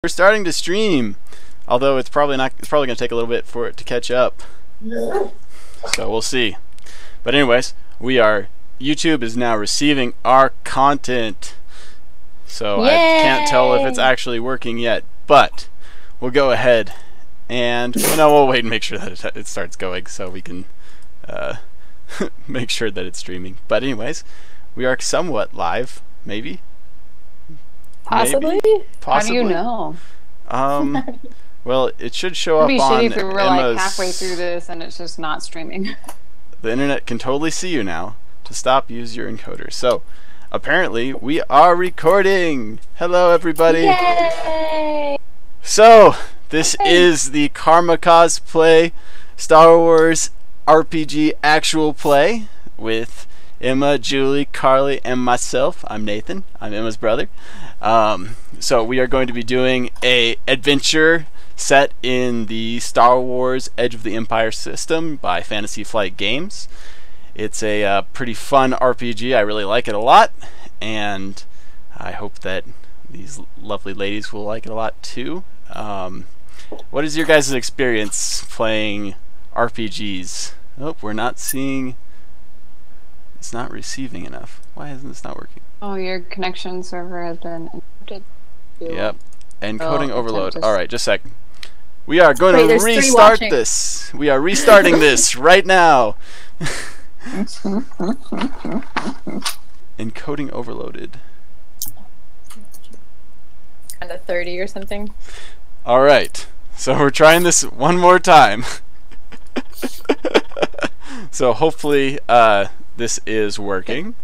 We're starting to stream, although it's probably going to take a little bit for it to catch up. So we'll see. But anyways, YouTube is now receiving our content. So Yay! I can't tell if it's actually working yet, but we'll go ahead and we'll wait and make sure that it starts going so we can make sure that it's streaming. But anyways, we are somewhat live, maybe. Possibly? Possibly. How do you know? Well, it should show up It'd be on shitty if we were Emma's... like halfway through this and it's just not streaming. The internet can totally see you now. To stop, use your encoder. So, apparently, we are recording! Hello, everybody! Yay! So, this is the Carma Cosplay Star Wars RPG actual play with Emma, Julie, Carly, and myself. I'm Nathan. I'm Emma's brother. So we are going to be doing a adventure set in the Star Wars Edge of the Empire system by Fantasy Flight Games. It's a pretty fun RPG. I really like it a lot, and I hope that these lovely ladies will like it a lot too. What is your guys' experience playing RPGs? Oh, we're not seeing... It's not receiving enough. Why isn't this not working? Oh, your connection server has been encrypted. Yep. Encoding overload. Alright, just a sec. We are going to restart this. We are restarting this right now. Encoding overloaded. Kind of 30 or something. Alright. So we're trying this one more time. So hopefully this is working.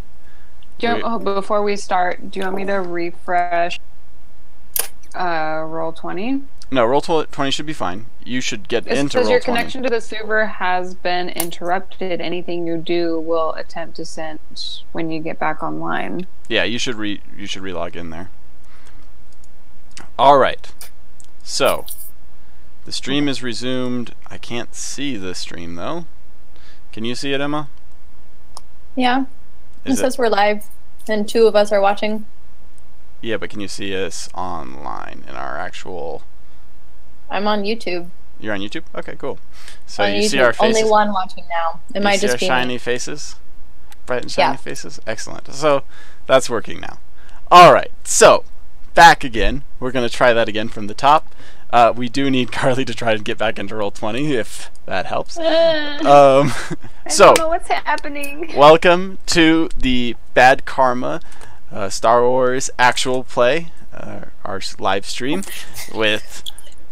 Before we start, do you want me to refresh Roll20? No, Roll20 should be fine. You should get into Roll20. It says your connection to the server has been interrupted. Anything you do will attempt to send when you get back online. Yeah, you should relog in there. All right. So, the stream is resumed. I can't see the stream though. Can you see it, Emma? Yeah. It says we're live and 2 of us are watching. Yeah, but can you see us online in our actual... I'm on YouTube. You're on YouTube? Okay, cool. So on you YouTube. see our faces? Only one watching now. It might just be shiny me. faces? Bright and shiny faces? Excellent. So that's working now. Alright, so back again. We're going to try that again from the top. We do need Carly to try to get back into Roll20 if that helps. I don't know what's happening. Welcome to the Bad Carma Star Wars actual play, our live stream with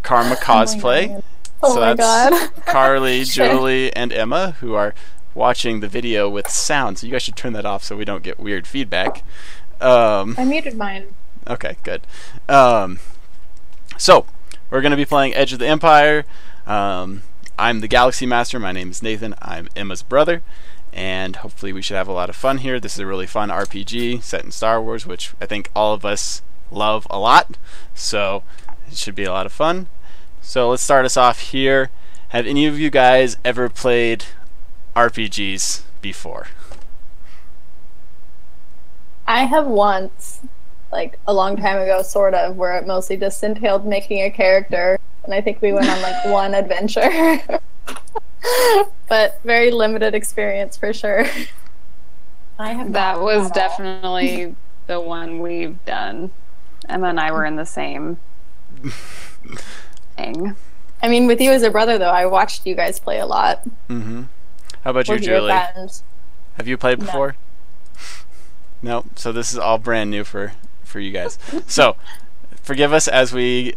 Carma Cosplay. Oh my God. Carly, Julie, and Emma, who are watching the video with sound. So you guys should turn that off so we don't get weird feedback. I muted mine. Okay, good. So we're going to be playing Edge of the Empire. I'm the Galaxy Master. My name is Nathan. I'm Emma's brother. And hopefully we should have a lot of fun here. This is a really fun RPG set in Star Wars, which I think all of us love a lot. So it should be a lot of fun. So let's start us off here. Have any of you guys ever played RPGs before? I have once, like a long time ago, sort of, where it mostly just entailed making a character. And I think we went on like one adventure. But very limited experience for sure. That was definitely the one we've done. Emma and I were in the same thing. I mean, with you as a brother, though, I watched you guys play a lot. Mm-hmm. How about you, Julie? Have you played before? No. So this is all brand new for you guys. So forgive us as we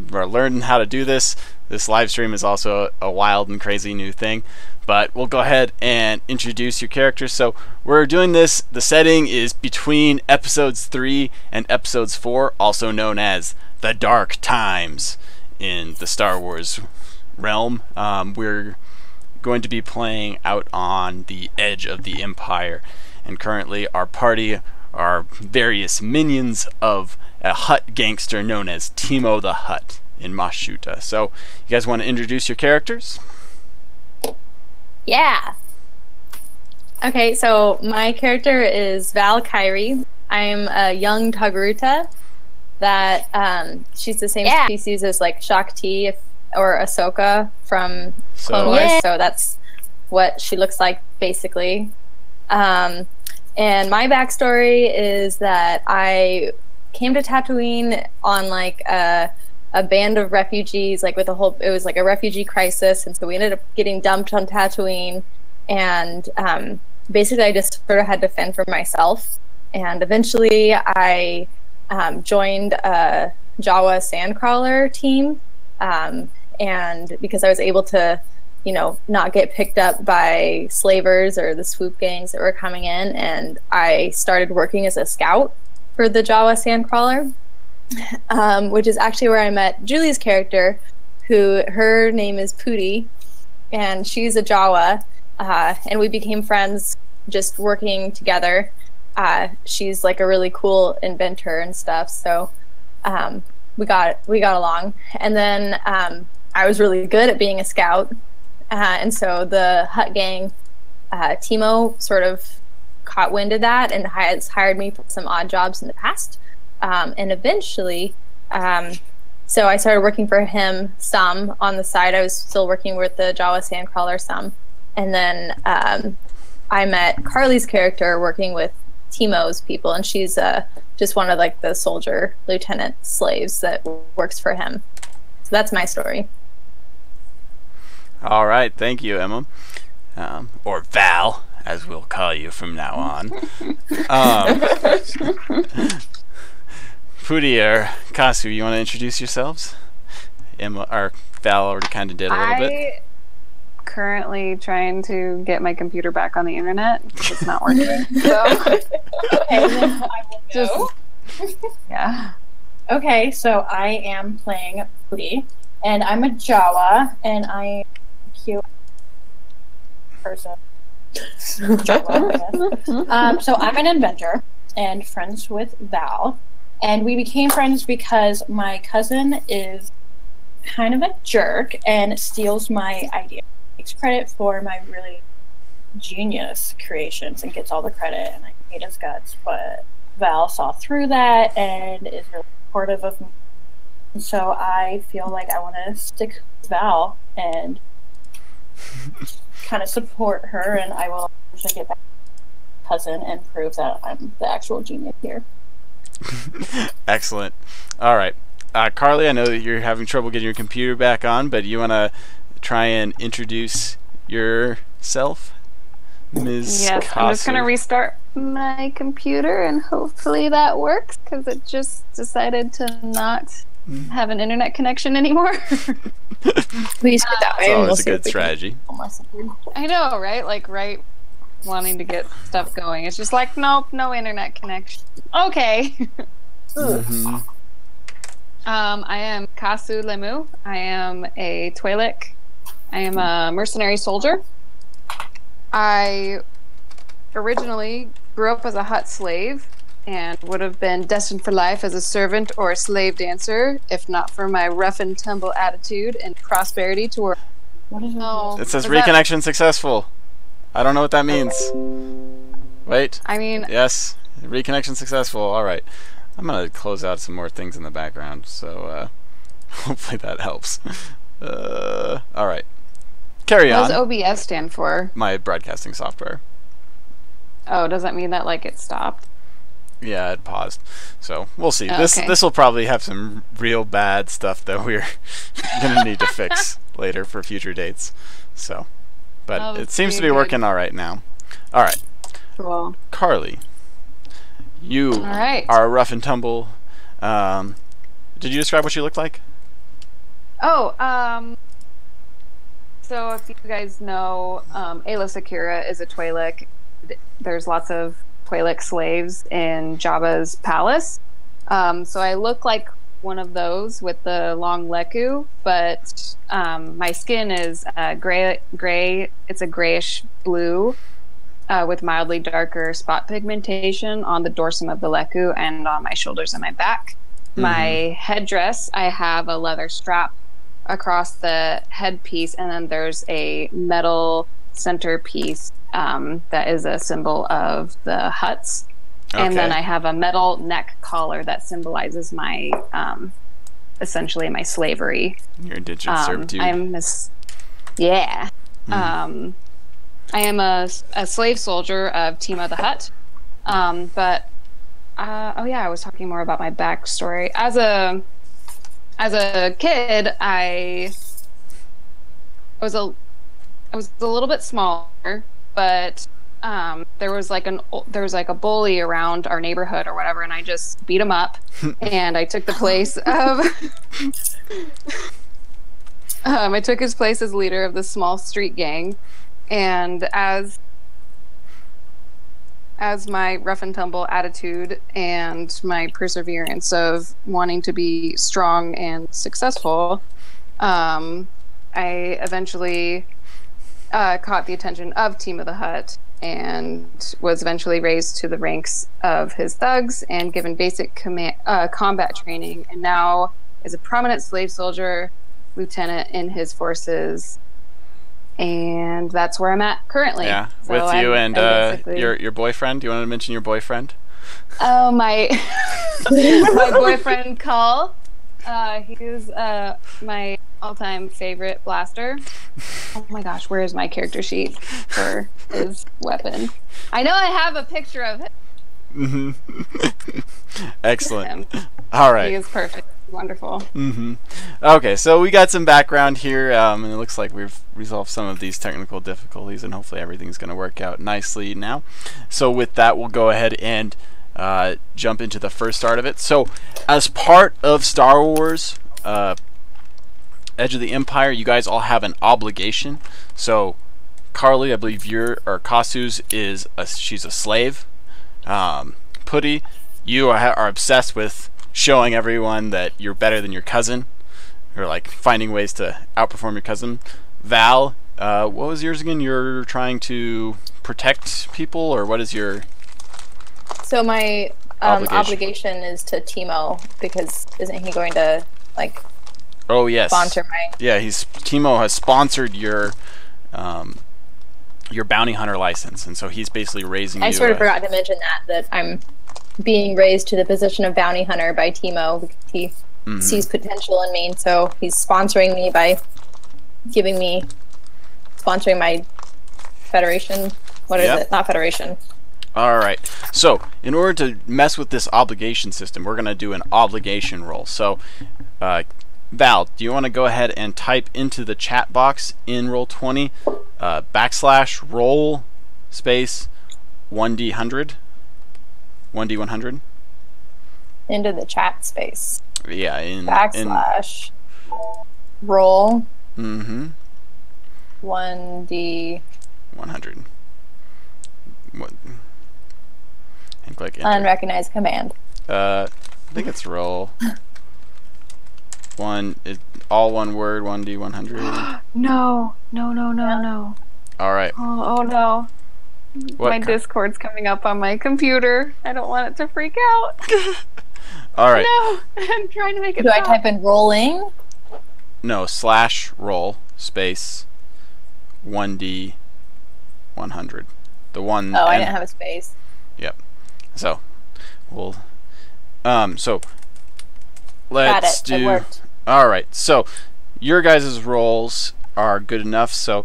learn how to do this. This live stream is also a wild and crazy new thing, but we'll go ahead and introduce your characters. So we're doing this. The setting is between episodes 3 and episodes 4, also known as the Dark Times in the Star Wars realm. We're going to be playing out on the edge of the Empire, and currently our party are various minions of a Hutt gangster known as Timo the Hutt in Mashuta. So, you guys want to introduce your characters? Yeah. Okay, so my character is Val Khyree. I'm a young Togruta that she's the same species as like Shakti or Ahsoka from Clone Wars. So that's what she looks like basically. And my backstory is that I came to Tatooine on like a band of refugees, like with it was like a refugee crisis, and so we ended up getting dumped on Tatooine, and basically I just sort of had to fend for myself, and eventually I joined a Jawa sandcrawler team, and because I was able to, you know, not get picked up by slavers or the swoop gangs that were coming in, and I started working as a scout for the Jawa sandcrawler. Which is actually where I met Julie's character, her name is Pootie, and she's a Jawa, and we became friends just working together. She's like a really cool inventor and stuff, so we got along. And then I was really good at being a scout, and so the Hut gang, Timo, sort of caught wind of that and has hired me for some odd jobs in the past. And eventually, so I started working for him some on the side. I was still working with the Jawa sandcrawler some. And then I met Carly's character working with Timo's people, and she's just one of like the soldier lieutenant slaves that works for him. So that's my story. All right, thank you, Emma. Or Val, as we'll call you from now on. Pootie or Kasu, you want to introduce yourselves? Emma or Val already kind of did a little bit. Currently trying to get my computer back on the internet. It's not working. So okay, then I will go. Yeah. Okay, so I am playing Pootie, and I'm a Jawa, and I am a cute person. Jawa, I guess. So I'm an inventor and friends with Val. And we became friends because my cousin is kind of a jerk and steals my idea. Takes credit for my really genius creations and gets all the credit, and I hate his guts. But Val saw through that and is really supportive of me. And so I feel like I want to stick with Val and kind of support her, and I will eventually get back to my cousin and prove that I'm the actual genius here. Excellent. All right, Carly, I know that you're having trouble getting your computer back on, but you want to try and introduce yourself, Ms. Yes, Kasu? I'm just going to restart my computer, and hopefully that works, because it just decided to not have an internet connection anymore. Please do that way. It's always a good strategy. I know, right? Like, right wanting to get stuff going. It's just like, nope, no internet connection. Okay. Mm-hmm. I am Kasu Lemu. I am a Twi'lek. I am a mercenary soldier. I originally grew up as a Hutt slave and would have been destined for life as a servant or a slave dancer if not for my rough and tumble attitude and prosperity toward... What is it? It says reconnection successful. I don't know what that means. Wait. I mean... Yes. Reconnection successful. Alright. I'm going to close out some more things in the background, so hopefully that helps. Alright. Carry on. What does OBS stand for? My broadcasting software. Oh, does that mean that, like, it stopped? Yeah, it paused. So, we'll see. Oh, This okay. will probably have some real bad stuff that we're going to need to fix later for future dates. So... But Oh, it seems to be very working all right now. All right, Cool. Carly, you All right. are a rough and tumble. Did you describe what you looked like? Oh, so if you guys know, Ayla Sakura is a Twi'lek. There's lots of Twi'lek slaves in Jabba's palace. So I look like one of those with the long leku, but my skin is gray. It's a grayish blue with mildly darker spot pigmentation on the dorsum of the leku and on my shoulders and my back. Mm-hmm. My headdress, I have a leather strap across the headpiece, and then there's a metal centerpiece that is a symbol of the Hutts. And then I have a metal neck collar that symbolizes my, essentially my slavery. Your indentured servitude. Yeah. I am a slave soldier of Timo the Hutt. But oh yeah, I was talking more about my backstory. As a kid, I was a little bit smaller, but there was like a bully around our neighborhood or whatever, and I just beat him up, and I took the place of I took his place as leader of this small street gang, and as my rough and tumble attitude and my perseverance of wanting to be strong and successful, I eventually caught the attention of Timo the Hutt and was eventually raised to the ranks of his thugs and given basic combat training, and now is a prominent slave soldier lieutenant in his forces. And that's where I'm at currently. Yeah, so with you and your boyfriend. Do you want to mention your boyfriend? Oh, my my boyfriend Carl. He's my all-time favorite blaster. Oh my gosh, where is my character sheet for his weapon? I know I have a picture of him. Excellent. All right. He is perfect. Wonderful. Okay, so we got some background here, and it looks like we've resolved some of these technical difficulties, and hopefully everything's going to work out nicely now. So with that, we'll go ahead and jump into the first start of it. So as part of Star Wars Edge of the Empire, you guys all have an obligation. So Carly, I believe Kasu's she's a slave. Putty, you are obsessed with showing everyone that you're better than your cousin, or like finding ways to outperform your cousin. Val, what was yours again? You're trying to protect people, or what is your... So my obligation is to Timo, because isn't he going to like... Oh yes. Sponsor my... Yeah, Timo has sponsored your bounty hunter license, and so he's basically raising you. I sort of forgot to mention that I'm being raised to the position of bounty hunter by Timo, because he sees potential in me, so he's sponsoring me by sponsoring my federation. What is it? Not federation. All right. So in order to mess with this obligation system, we're going to do an obligation roll. So Val, do you want to go ahead and type into the chat box in Roll20 / roll space 1d100 1d100 into the chat space? Yeah, / roll 1d100 and click enter. Unrecognized command. I think it's roll all one word 1d100. No. All right. Oh no. My Discord's coming up on my computer. I don't want it to freak out. All right. No, I'm trying to make it. Do I type in rolling? No, / roll space 1d100. The one. Oh, I didn't have a space. Yep. So we'll so let's do. It worked. All right. So your guys' rolls are good enough so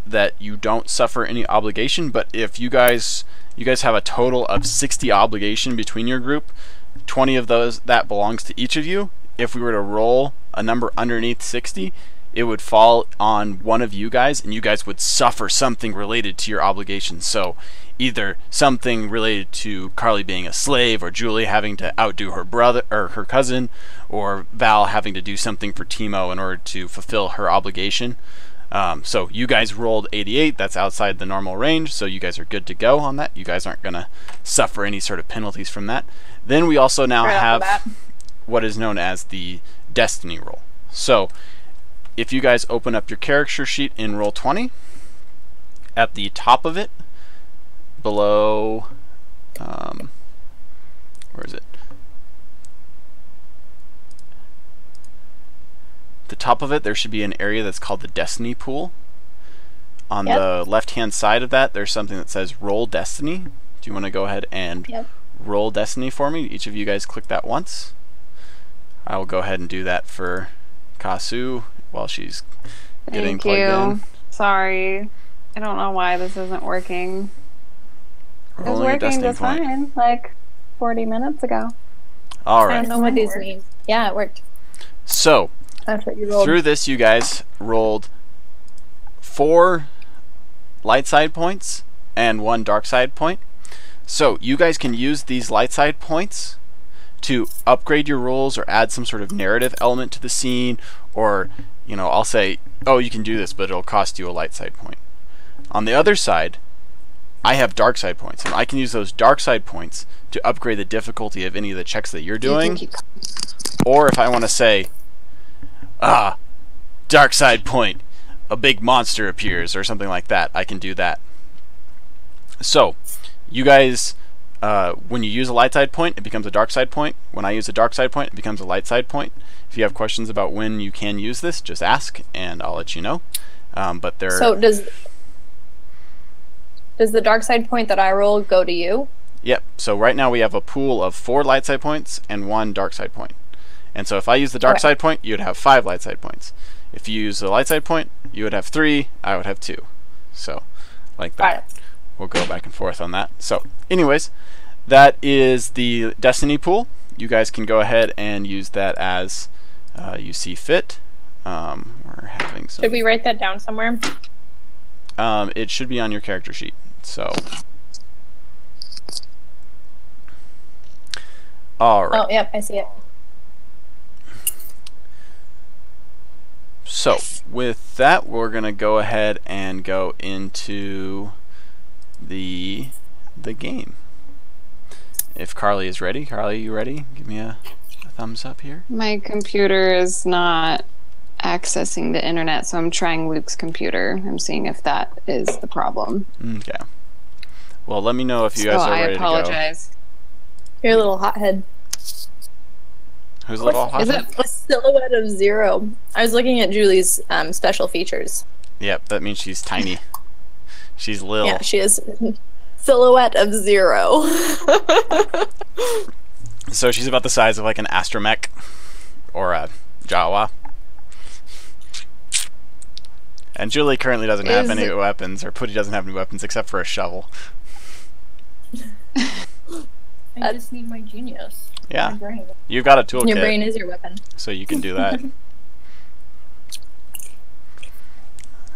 that you don't suffer any obligation, but if you guys have a total of 60 obligation between your group, 20 of those that belongs to each of you. If we were to roll a number underneath 60, it would fall on one of you guys, and you guys would suffer something related to your obligation. So either something related to Carly being a slave, or Julie having to outdo her brother or her cousin, or Val having to do something for Timo in order to fulfill her obligation. So you guys rolled 88. That's outside the normal range, so you guys are good to go on that. You guys aren't going to suffer any sort of penalties from that. Then we also now have what is known as the destiny roll. So if you guys open up your character sheet in Roll20, at the top of it, below, where is it? The top of it, there should be an area that's called the Destiny Pool. On the left-hand side of that, there's something that says Roll Destiny. Do you want to go ahead and roll Destiny for me? Each of you guys click that once. I will go ahead and do that for Kasu while she's getting plugged in. Sorry. I don't know why this isn't working. It was working just fine, like 40 minutes ago. All right. I don't know what these mean. Yeah, it worked. So, through this, you guys rolled 4 light side points and 1 dark side point. So, you guys can use these light side points to upgrade your roles or add some sort of narrative element to the scene, or, you know, I'll say, oh, you can do this, but it'll cost you a light side point. On the other side, I have dark side points, and I can use those dark side points to upgrade the difficulty of any of the checks that you're doing. Or if I want to say, dark side point, a big monster appears, or something like that, I can do that. So, you guys, when you use a light side point, it becomes a dark side point. When I use a dark side point, it becomes a light side point. If you have questions about when you can use this, just ask, and I'll let you know. But there. So does the dark side point that I roll go to you? Yep. So right now we have a pool of 4 light side points and 1 dark side point. And so if I use the dark side point, you'd have 5 light side points. If you use the light side point, you would have 3. I would have 2. So, like that. We'll go back and forth on that. So, anyways, that is the Destiny pool. You guys can go ahead and use that as you see fit. We're having some. Should we write that down somewhere? It should be on your character sheet. So. All right. Oh, yep, I see it. So, with that, we're going to go ahead and go into the game. If Carly is ready. Carly, you ready? Give me a thumbs up here. My computer is not accessing the internet, so I'm trying Luke's computer. I'm seeing if that is the problem. Okay. Well, let me know if you guys are ready to go. I apologize. You're a little hothead. Who's a little hothead? Is it a silhouette of 0? I was looking at Julie's special features. Yep, that means she's tiny. She's little. Yeah, she is silhouette of 0. So she's about the size of like an astromech or a Jawa. And Julie currently doesn't have any weapons, or Putty doesn't have any weapons except for a shovel. I just need my genius. Yeah. My brain. You've got a toolkit. Your brain is your weapon. So you can do that.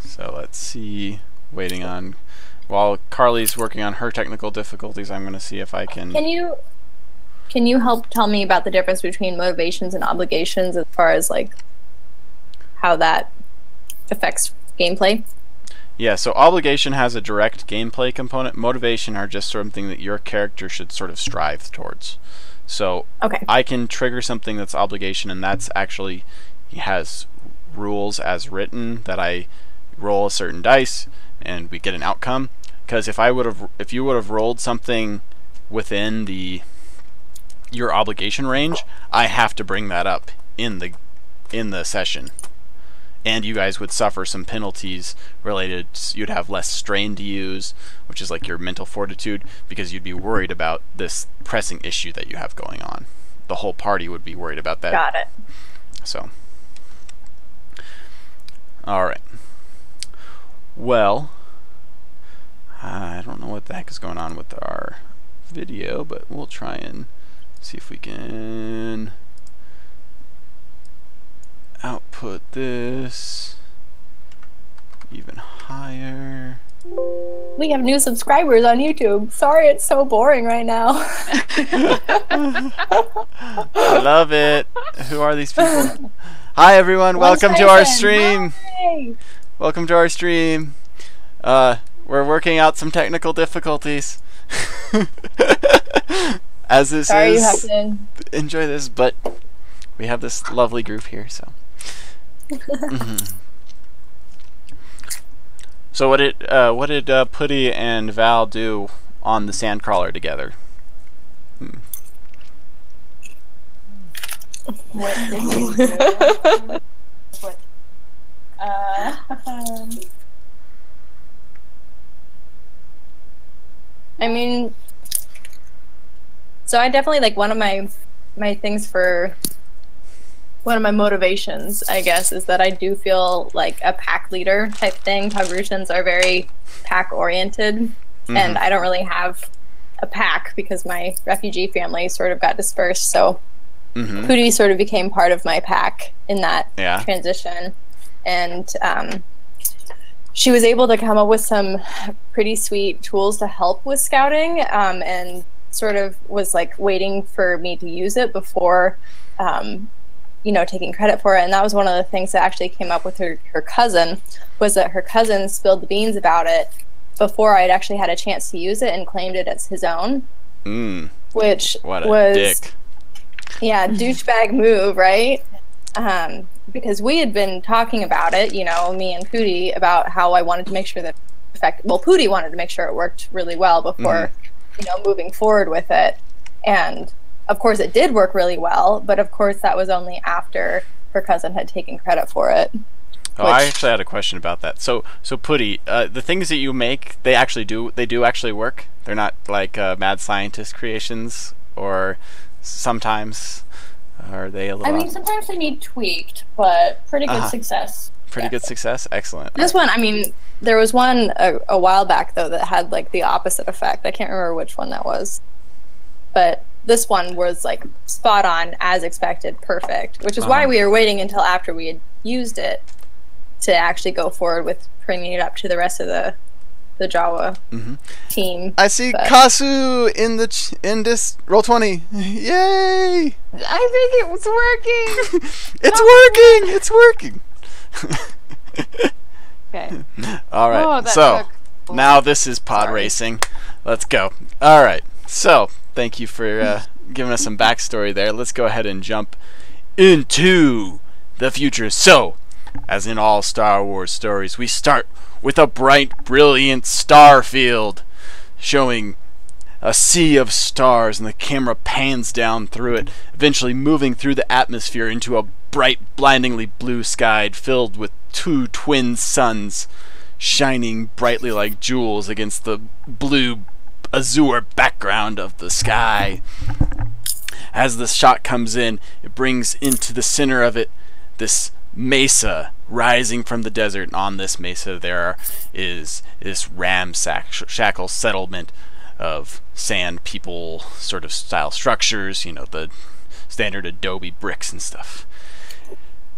So let's see. Waiting on. While Carly's working on her technical difficulties, I'm going to see if I can. Can you help tell me about the difference between motivations and obligations as far as like how that affects gameplay? Yeah, so obligation has a direct gameplay component. Motivation are just something that your character should sort of strive towards. So I can trigger something that's obligation, and that's actually has rules as written that I roll a certain dice and we get an outcome. Because if you would have rolled something within your obligation range, I have to bring that up in the session. And you guys would suffer some penalties related. You'd have less strain to use, which is like your mental fortitude, because you'd be worried about this pressing issue that you have going on. The whole party would be worried about that. Got it. So, all right. Well, I don't know what the heck is going on with our video, but we'll try and see if we can output this even higher. We have new subscribers on YouTube. Sorry it's so boring right now. I love it. Who are these people? Hi everyone, welcome to our stream. Hi. Welcome to our stream. We're working out some technical difficulties. As this Sorry, is, you have to enjoy this, but we have this lovely group here, so. So what did Putty and Val do on the sandcrawler together? What did we do? What? I mean, So I definitely like one of my things for one of my motivations, I guess, is that I do feel like a pack leader type thing. Togrutans are very pack oriented, and I don't really have a pack because my refugee family sort of got dispersed. So Pootie sort of became part of my pack in that transition, and she was able to come up with some pretty sweet tools to help with scouting, and sort of was like waiting for me to use it before you know, taking credit for it. And that was one of the things that actually came up with her cousin, was that her cousin spilled the beans about it before I'd actually had a chance to use it and claimed it as his own. Which was dick. Yeah, douchebag move, right? Because we had been talking about it, you know, me and Pootie, about how I wanted to make sure that Pootie wanted to make sure it worked really well before, you know, moving forward with it. And of course it did work really well, but of course that was only after her cousin had taken credit for it. Oh, I actually had a question about that. So Pootie, the things that you make, they do actually work? They're not like mad scientist creations, or sometimes are they a little... I mean, sometimes they need tweaked, but pretty good success. Pretty good success? Excellent. This one, I mean, there was one a while back, though, that had like the opposite effect. I can't remember which one that was. But this one was like spot on, as expected, perfect, which is why we were waiting until after we had used it to actually go forward with bringing it up to the rest of the Jawa team. I see Kasu in this Roll20. Yay! I think it was working. It's working. Okay. All right. So now this is pod racing. Let's go. All right. So thank you for giving us some backstory there. Let's go ahead and jump into the future. So, as in all Star Wars stories, we start with a bright, brilliant star field showing a sea of stars, and the camera pans down through it, eventually moving through the atmosphere into a bright, blindingly blue sky filled with two twin suns shining brightly like jewels against the blue azure background of the sky. As the shot comes in, it brings into the center of it this mesa rising from the desert, and on this mesa there is this ramshackle settlement of sand people sort of style structures, you know, the standard adobe bricks and stuff.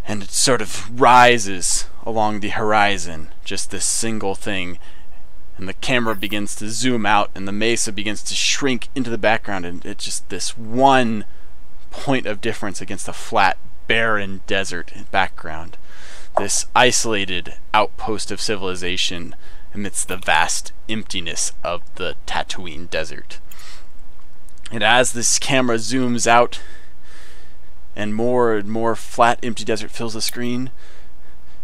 And it sort of rises along the horizon, just this single thing, and the camera begins to zoom out and the mesa begins to shrink into the background, and it's just this one point of difference against a flat, barren desert background. This isolated outpost of civilization amidst the vast emptiness of the Tatooine desert. And as this camera zooms out and more flat, empty desert fills the screen,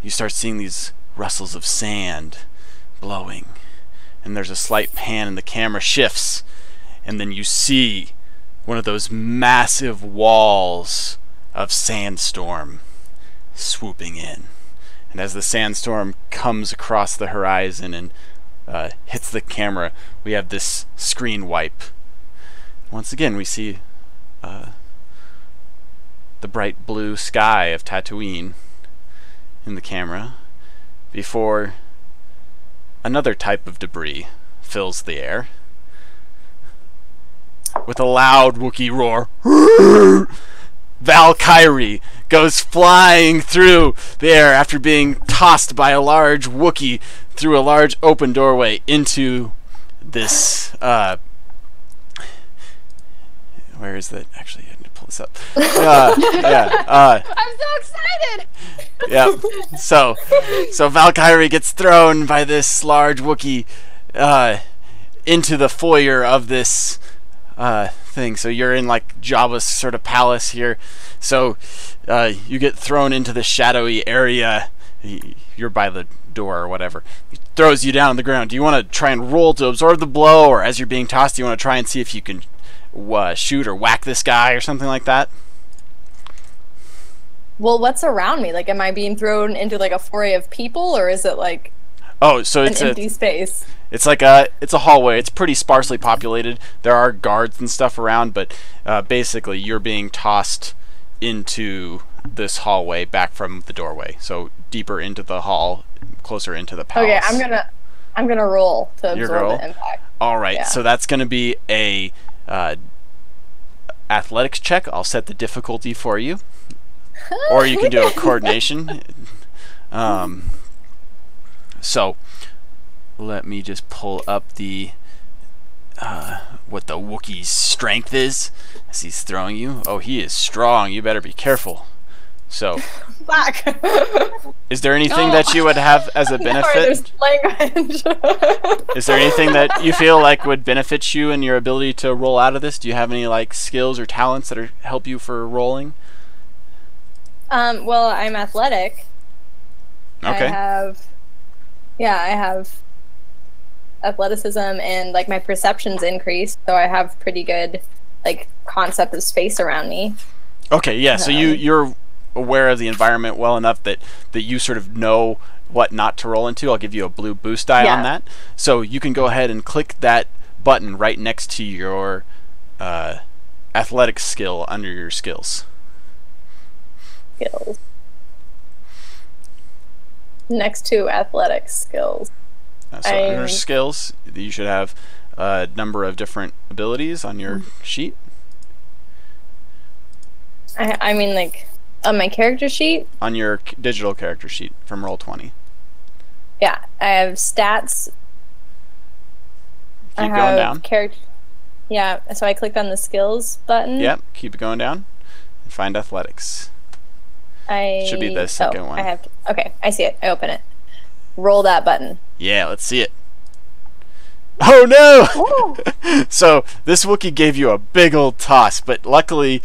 you start seeing these rustles of sand blowing. And there's a slight pan and the camera shifts, and then you see one of those massive walls of sandstorm swooping in. And as the sandstorm comes across the horizon and hits the camera, we have this screen wipe. Once again, we see the bright blue sky of Tatooine in the camera before another type of debris fills the air. With a loud Wookiee roar, Val Khyree goes flying through the air after being tossed by a large Wookiee through a large open doorway into this, where is that? Actually, I need to pull this up. I'm so excited! Yeah. So Val Khyree gets thrown by this large Wookiee into the foyer of this thing. So you're in like Jawa's sort of palace here. So you get thrown into the shadowy area. You're by the door or whatever. He throws you down on the ground. Do you want to try and roll to absorb the blow, or as you're being tossed, do you want to try and see if you can shoot or whack this guy or something like that? Well, what's around me? Like, am I being thrown into like a foray of people, or is it like so it's an empty space? It's like it's a hallway. It's pretty sparsely populated. There are guards and stuff around, but basically you're being tossed into this hallway back from the doorway. So deeper into the hall, closer into the palace. Okay, I'm gonna roll to absorb the impact. All right, so that's gonna be a athletics check. I'll set the difficulty for you, or you can do a coordination. So let me just pull up the what the Wookiee's strength is as he's throwing you. Oh, he is strong. You better be careful. So, Fuck. Is there anything that you would have as a benefit? Language. Is there anything that you feel like would benefit you in your ability to roll out of this? Do you have any like skills or talents that help you for rolling? Well, I'm athletic. Okay. I have athleticism, and like my perception's increased, so I have pretty good like concept of space around me. Okay, yeah. So you're aware of the environment well enough that you sort of know what not to roll into. I'll give you a blue boost die on that. So you can go ahead and click that button right next to your athletics skill under your skills. Next to athletics skills. So under skills, you should have a number of different abilities on your sheet. I mean, like, on my character sheet? On your digital character sheet from Roll20. Yeah, I have stats. Keep going down. Yeah, so I clicked on the skills button. Yep, keep it going down. And find athletics. Should be the second one. Okay, I see it. I open it. Roll that button. Yeah, let's see it. Oh no! So this Wookiee gave you a big old toss, but luckily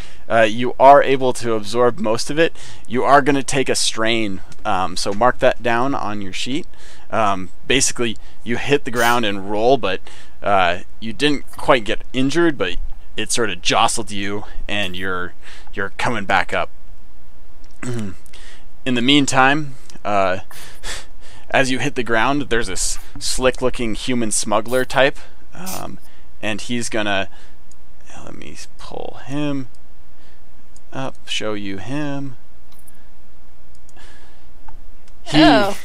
you are able to absorb most of it. You are going to take a strain, so mark that down on your sheet. Basically, you hit the ground and roll, but you didn't quite get injured, but it sort of jostled you, and you're coming back up. In the meantime, as you hit the ground, there's this slick-looking human smuggler type, and he's gonna. Let me pull him up, show you him. He's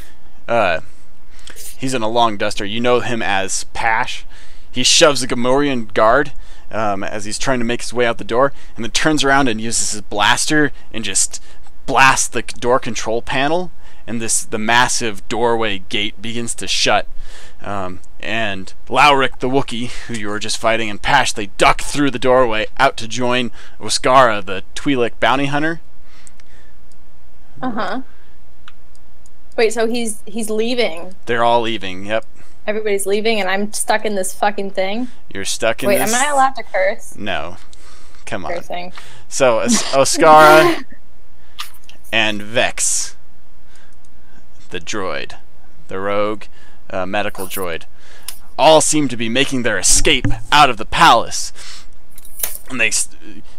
in a long duster. You know him as Pash. He shoves a Gamorrean guard as he's trying to make his way out the door, and then turns around and uses his blaster and just blasts the door control panel. And the massive doorway gate begins to shut. And Lauric the Wookiee, who you were just fighting, and Pash, they duck through the doorway out to join Oskara, the Twi'lek bounty hunter. Wait, so he's leaving. They're all leaving, yep. Everybody's leaving, and I'm stuck in this fucking thing? You're stuck in this... Wait, am I allowed to curse? No. Come on. Cursing. So, Oskara and Vex, the droid, the rogue medical droid, all seem to be making their escape out of the palace. And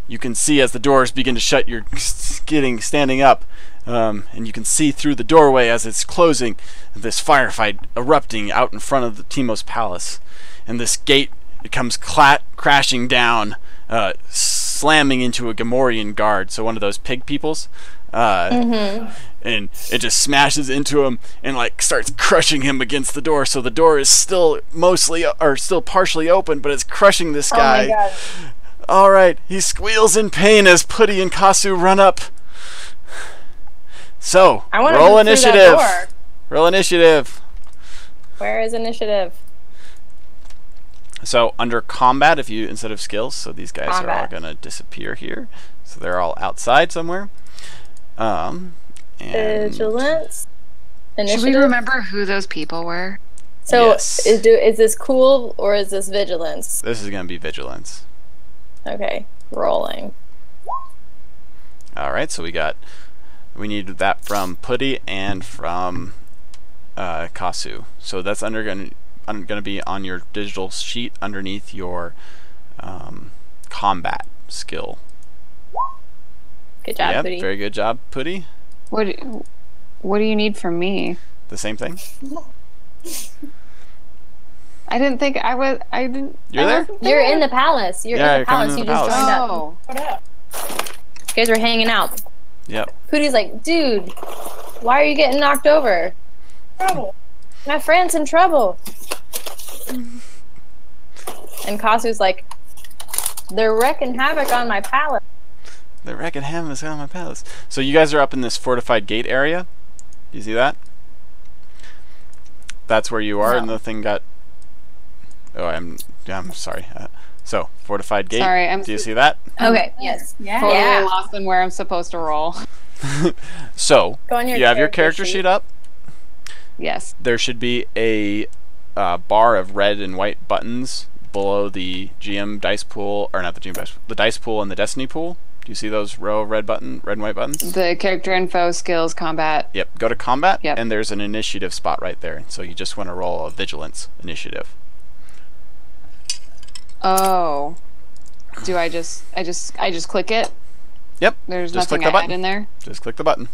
you can see as the doors begin to shut, you're standing up, and you can see through the doorway as it's closing, this firefight erupting out in front of the Timos Palace. And this gate, it comes crashing down, slamming into a Gamorrean guard, so one of those pig peoples. And it just smashes into him and like starts crushing him against the door. So the door is still still partially open, but it's crushing this guy. Oh my God. All right, he squeals in pain as Putty and Kasu run up. So roll initiative. Roll initiative. Where is initiative? So under combat, if you instead of skills, so these guys are all gonna disappear here. So they're all outside somewhere. And Vigilance. Initiative? Should we remember who those people were? So yes. is this cool or is this vigilance? This is going to be vigilance. Okay, rolling. Alright, so we need that from Putty and from Kasu. So that's going to be on your digital sheet underneath your combat skill. Good job, yep, Putty. Very good job, Putty. What do you need from me? The same thing. I didn't think I was. I didn't. You're there? You're in the palace. You're Yeah, in you're the coming palace. to You the just palace. joined up. Oh. What up? You guys were hanging out. Yep. Pootie's like, dude, why are you getting knocked over? Trouble. My friend's in trouble. And Kasu's like, they're wrecking havoc on my palace. The wreck and ham is on my palace. So you guys are up in this fortified gate area. Do you see that? That's where you are, No. and the thing got. Oh, I'm sorry. So fortified gate. Sorry, I'm Do you see that? Okay, yes. Yeah. totally Yeah. lost in where I'm supposed to roll. So Go on your you have your character sheet up. Yes. There should be a bar of red and white buttons below the GM dice pool, or not the GM dice, the dice pool and the destiny pool. Do you see those row of red and white buttons? The character info, skills, combat. Yep. Go to combat, Yep. and there's an initiative spot right there. So you just want to roll a vigilance initiative. Oh. Do I just click it? Yep. There's Just click nothing the I button. add in there? Just click the button.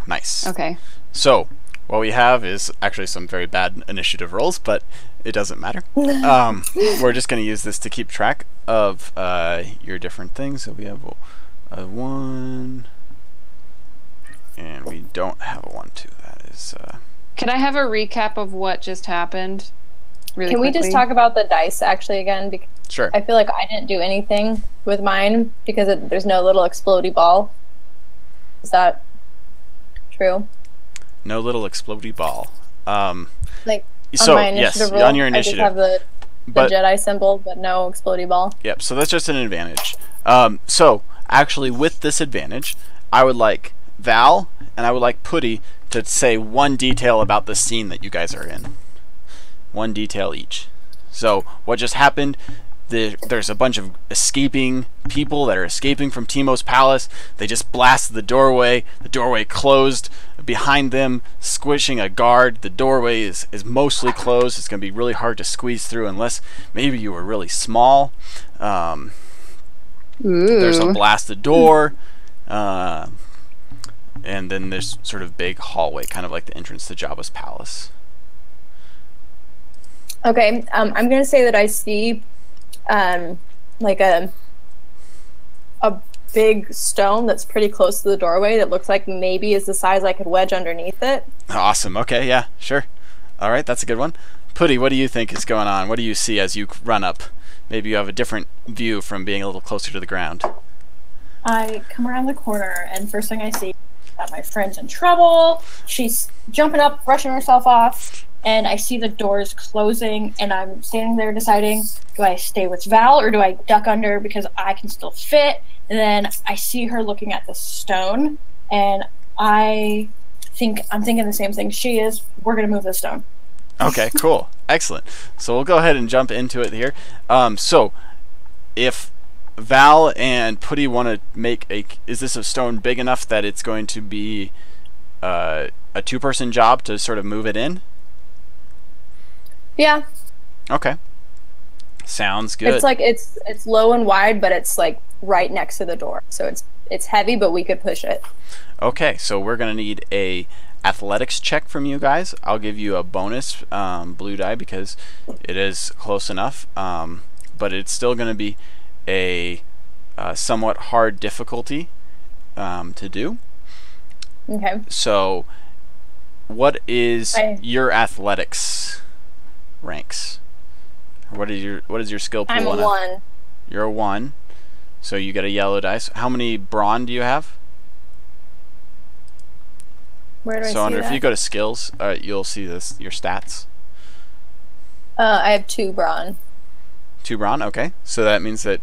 Nice. Okay. So what we have is actually some very bad initiative rolls, but it doesn't matter. We're just going to use this to keep track of your different things. So we have a 1, and we don't have a 1, 2. That is. Can I have a recap of what just happened? Really Can we just quickly? talk about the dice actually again? Because Sure. I feel like I didn't do anything with mine because there's no little explodey ball. Is that true? No little explodey ball. Like So on my initiative yes, roll, on your I just initiative. have the But Jedi symbol, but no explodey ball. yep. So that's just an advantage. So actually, with this advantage, I would like Val and I would like Putty to say one detail about the scene that you guys are in. One detail each. So what just happened? There's a bunch of escaping people that are escaping from Teimo's palace. They just blasted the doorway. The doorway closed behind them, squishing a guard. The doorway is mostly closed. It's going to be really hard to squeeze through unless maybe you were really small. There's a blasted door. And then there's sort of big hallway, kind of like the entrance to Jabba's palace. Okay, I'm gonna say that I see, like a big stone that's pretty close to the doorway that looks like maybe is the size I could wedge underneath it. Awesome. Okay, yeah, sure. All right, that's a good one. Putty, what do you think is going on? What do you see as you run up? Maybe you have a different view from being a little closer to the ground. I come around the corner, and first thing I see is that my friend's in trouble. She's jumping up, brushing herself off, and I see the doors closing, and I'm standing there deciding, do I stay with Val or do I duck under because I can still fit? And then I see her looking at the stone, and I'm thinking the same thing she is. We're gonna move the stone. Okay, cool. Excellent. So we'll go ahead and jump into it here. So if Val and Putty want to make is this a stone big enough that it's going to be a two-person job to sort of move it in? Yeah, Okay. Sounds good. it's like it's low and wide, but it's like right next to the door, so it's heavy, but we could push it. Okay, so we're gonna need a athletics check from you guys. I'll give you a bonus blue die because it is close enough, but it's still gonna be a somewhat hard difficulty to do. Okay. So, what is your athletics ranks? What is your skill pool? I'm a 1. You're a 1, so you get a yellow dice. How many brawn do you have? Where do I So see if that? you go to skills, you'll see your stats. I have 2 brawn. 2 brawn, okay. So that means that.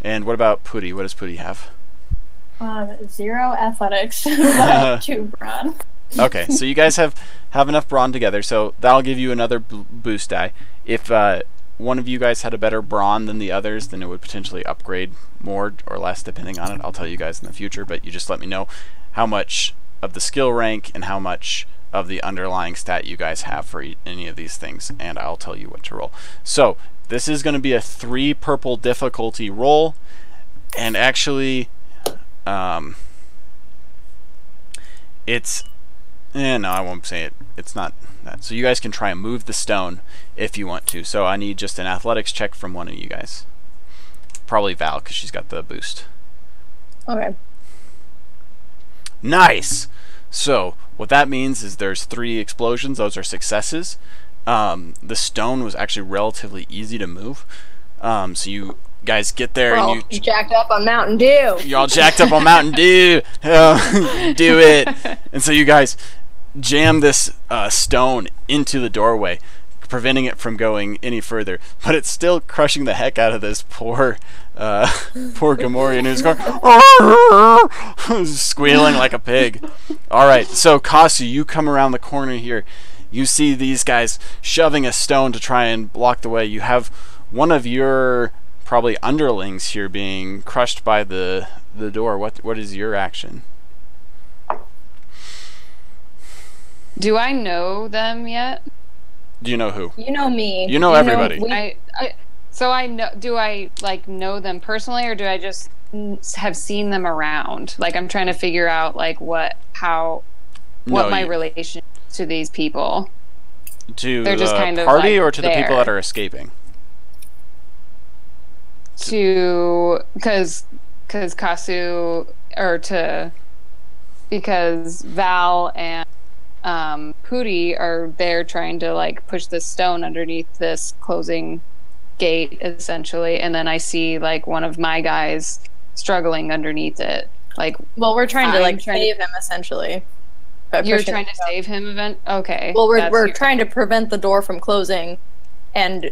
And what about Putty? What does Putty have? 0 athletics, but 2 brawn. Okay, so you guys have enough brawn together, so that'll give you another boost die. If one of you guys had a better brawn than the others, then it would potentially upgrade more or less depending on it. I'll tell you guys in the future, but you just let me know how much of the skill rank and how much of the underlying stat you guys have for any of these things, and I'll tell you what to roll. So this is going to be a 3 purple difficulty roll, and actually it's No, I won't say it. It's not that. So you guys can try and move the stone if you want to. So I need just an athletics check from one of you guys. Probably Val, because she's got the boost. Okay. Nice! So what that means is there's 3 explosions. Those are successes. The stone was actually relatively easy to move. So you guys get there and you jacked up on Mountain Dew. You're all jacked up on Mountain Dew. Do it. And so you guys jam this stone into the doorway, preventing it from going any further. But it's still crushing the heck out of this poor Gamorrean who's going squealing like a pig. All right, so Kasu, you come around the corner here. You see these guys shoving a stone to try and block the way. You have one of your probably underlings here being crushed by the door. What is your action? Do I know them yet? Do you know who? You know me. You know everybody. So I know. Do I like know them personally, or do I just have seen them around? Like I'm trying to figure out like what my relation to these people. To they're just the kind of party, like or to the people that are escaping? Because Kasu because Val and Pooty are there trying to like push this stone underneath this closing gate essentially, and then I see like one of my guys struggling underneath it. Like, well, we're trying to save him essentially. You're trying to save him, okay. Well, we're trying to prevent the door from closing, and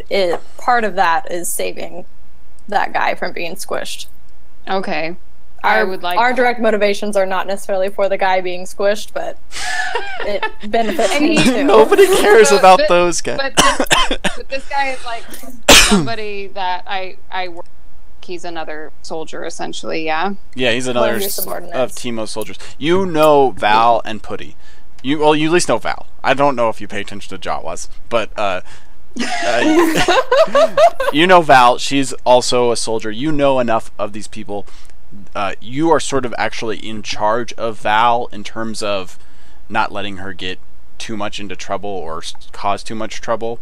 part of that is saving that guy from being squished. Okay. Our direct motivations are not necessarily for the guy being squished, but it benefits me too. Nobody cares about those guys. But this guy is like somebody that I work. He's another soldier, essentially. Yeah. Yeah, he's another of Teemo's soldiers. You know Val and Putty. You at least know Val. I don't know if you pay attention to Jawas, but you know Val. She's also a soldier. You know enough of these people. You are sort of actually in charge of Val in terms of not letting her get too much into trouble or cause too much trouble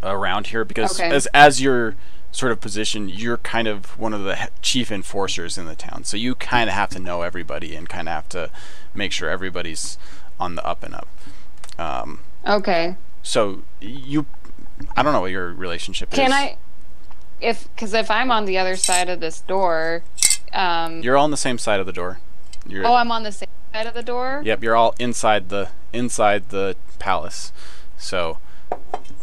around here, because as you're sort of position, you're kind of one of the chief enforcers in the town, so you kind of have to know everybody and kind of have to make sure everybody's on the up and up. Okay. So I don't know what your relationship is. Because if I'm on the other side of this door, you're all on the same side of the door. I'm on the same side of the door. Yep, you're all inside the palace. So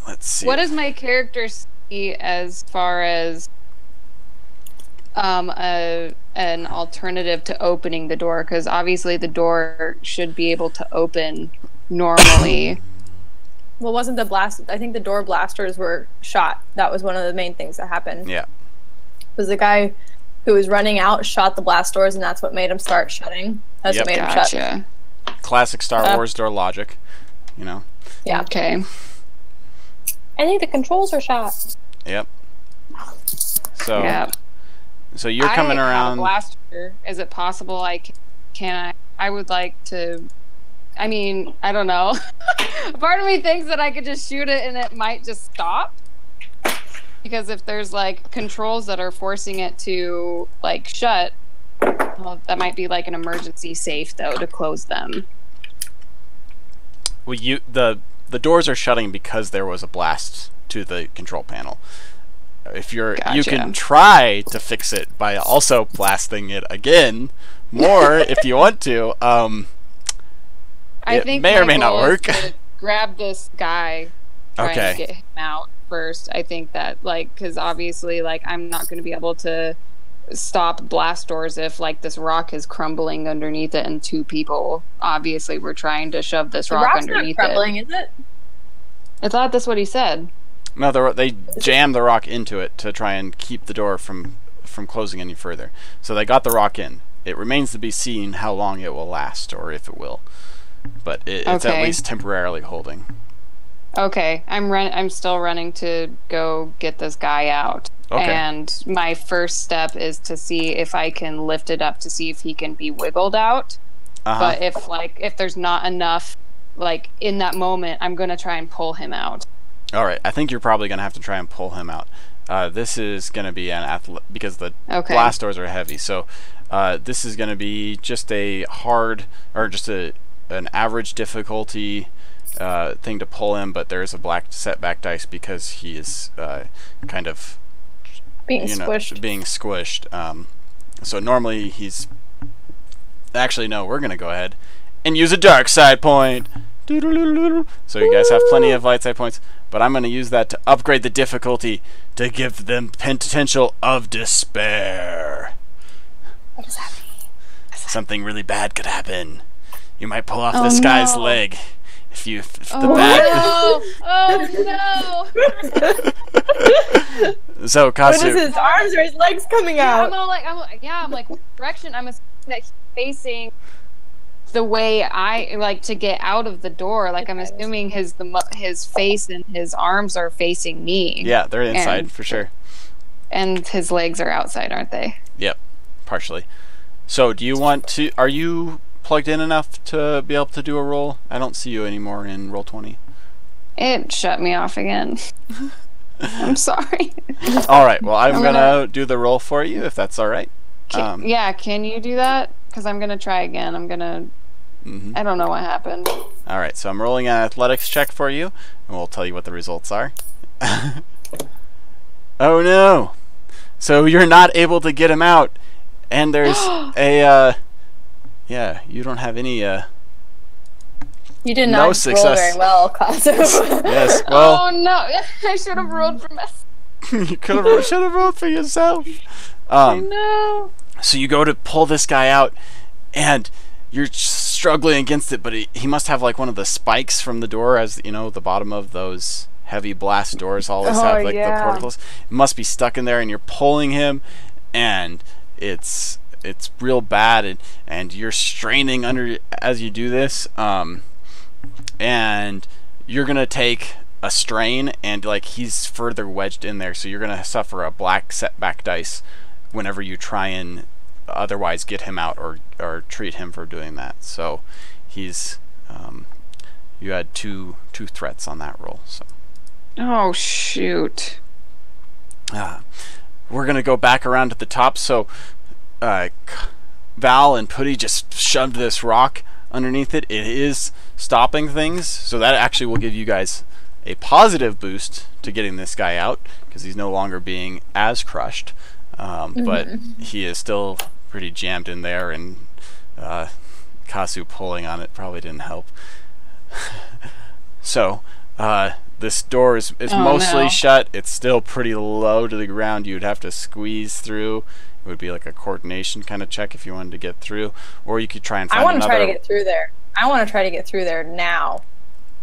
let's see. What does my character as far as an alternative to opening the door? Because obviously the door should be able to open normally. Well, wasn't the blast? I think the door blasters were shot. That was one of the main things that happened. Yeah. Was the guy who was running out shot the blast doors, and that's what made him start shutting. That's what made him shut. Classic Star Wars door logic, you know. Yeah. Okay. I think the controls are shot. Yep. So you're coming around. Have a blaster. Is it possible? I would like to. I mean, I don't know. Part of me thinks that I could just shoot it and it might just stop. Because if there's like controls that are forcing it to like shut, well, that might be like an emergency safe though to close them. Well, the doors are shutting because there was a blast to the control panel. If you can try to fix it by also blasting it again more if you want to. I think may or may not work. To grab this guy, trying to get him out first. I think that because obviously I'm not going to be able to stop blast doors if this rock is crumbling underneath it and 2 people obviously were trying to shove this rock underneath not crumbling, is it? I thought that's what he said. No, they jammed the rock into it to try and keep the door from closing any further. So they got the rock in. It remains to be seen how long it will last, or if it will. But it's at least temporarily holding. Okay, I'm still running to go get this guy out. Okay. And my first step is to see if I can lift it up to see if he can be wiggled out. But if there's not enough, like in that moment, I'm gonna try and pull him out. All right, I think you're probably gonna have to try and pull him out. This is gonna be an because the blast doors are heavy. So this is gonna be just a hard or just an average difficulty thing to pull him, but there's a black setback dice because he is kind of being squished. So normally he's actually no. We're gonna go ahead and use a dark side point. So you guys have plenty of light side points, but I'm gonna use that to upgrade the difficulty to give them potential of despair. What does that mean? Something really bad could happen. You might pull off this guy's leg. If the bad. No! So Kasu. What is his arms or his legs coming out? I'm like, what direction? I'm assuming that he's facing the way I like to get out of the door. Like I'm assuming his face and his arms are facing me. Yeah, they're inside for sure. And his legs are outside, aren't they? Yep, partially. So do you want to? Are you plugged in enough to be able to do a roll? I don't see you anymore in roll 20. It shut me off again. I'm sorry. All right. Well, I'm gonna do the roll for you if that's all right. Yeah, can you do that? Because I'm gonna try again. I don't know what happened. All right. So I'm rolling an athletics check for you, and we'll tell you what the results are. Oh no! So you're not able to get him out, and there's a yeah. You don't have any You did not roll very well, Kazu. Yes. Well. Oh no! I should have rolled for myself. You should have rolled for yourself. I know. So you go to pull this guy out, and you're struggling against it, but he must have like one of the spikes from the door, as you know, the bottom of those heavy blast doors always have like the portals. It must be stuck in there, and you're pulling him, and it's real bad, and you're straining under as you do this, and you're gonna take a strain, and like he's further wedged in there, so you're gonna suffer a black setback dice whenever you try and otherwise get him out or treat him for doing that. So he's you had two threats on that roll. So oh shoot. We're gonna go back around to the top. So Val and Putty just shoved this rock underneath it. It is stopping things, so that actually will give you guys a positive boost to getting this guy out because he's no longer being as crushed. But he is still pretty jammed in there, and Kasu pulling on it probably didn't help. So this door is mostly shut. It's still pretty low to the ground. You'd have to squeeze through. It would be like a coordination kind of check if you wanted to get through, or you could try and find another. I want to try to get through there. I want to try to get through there now.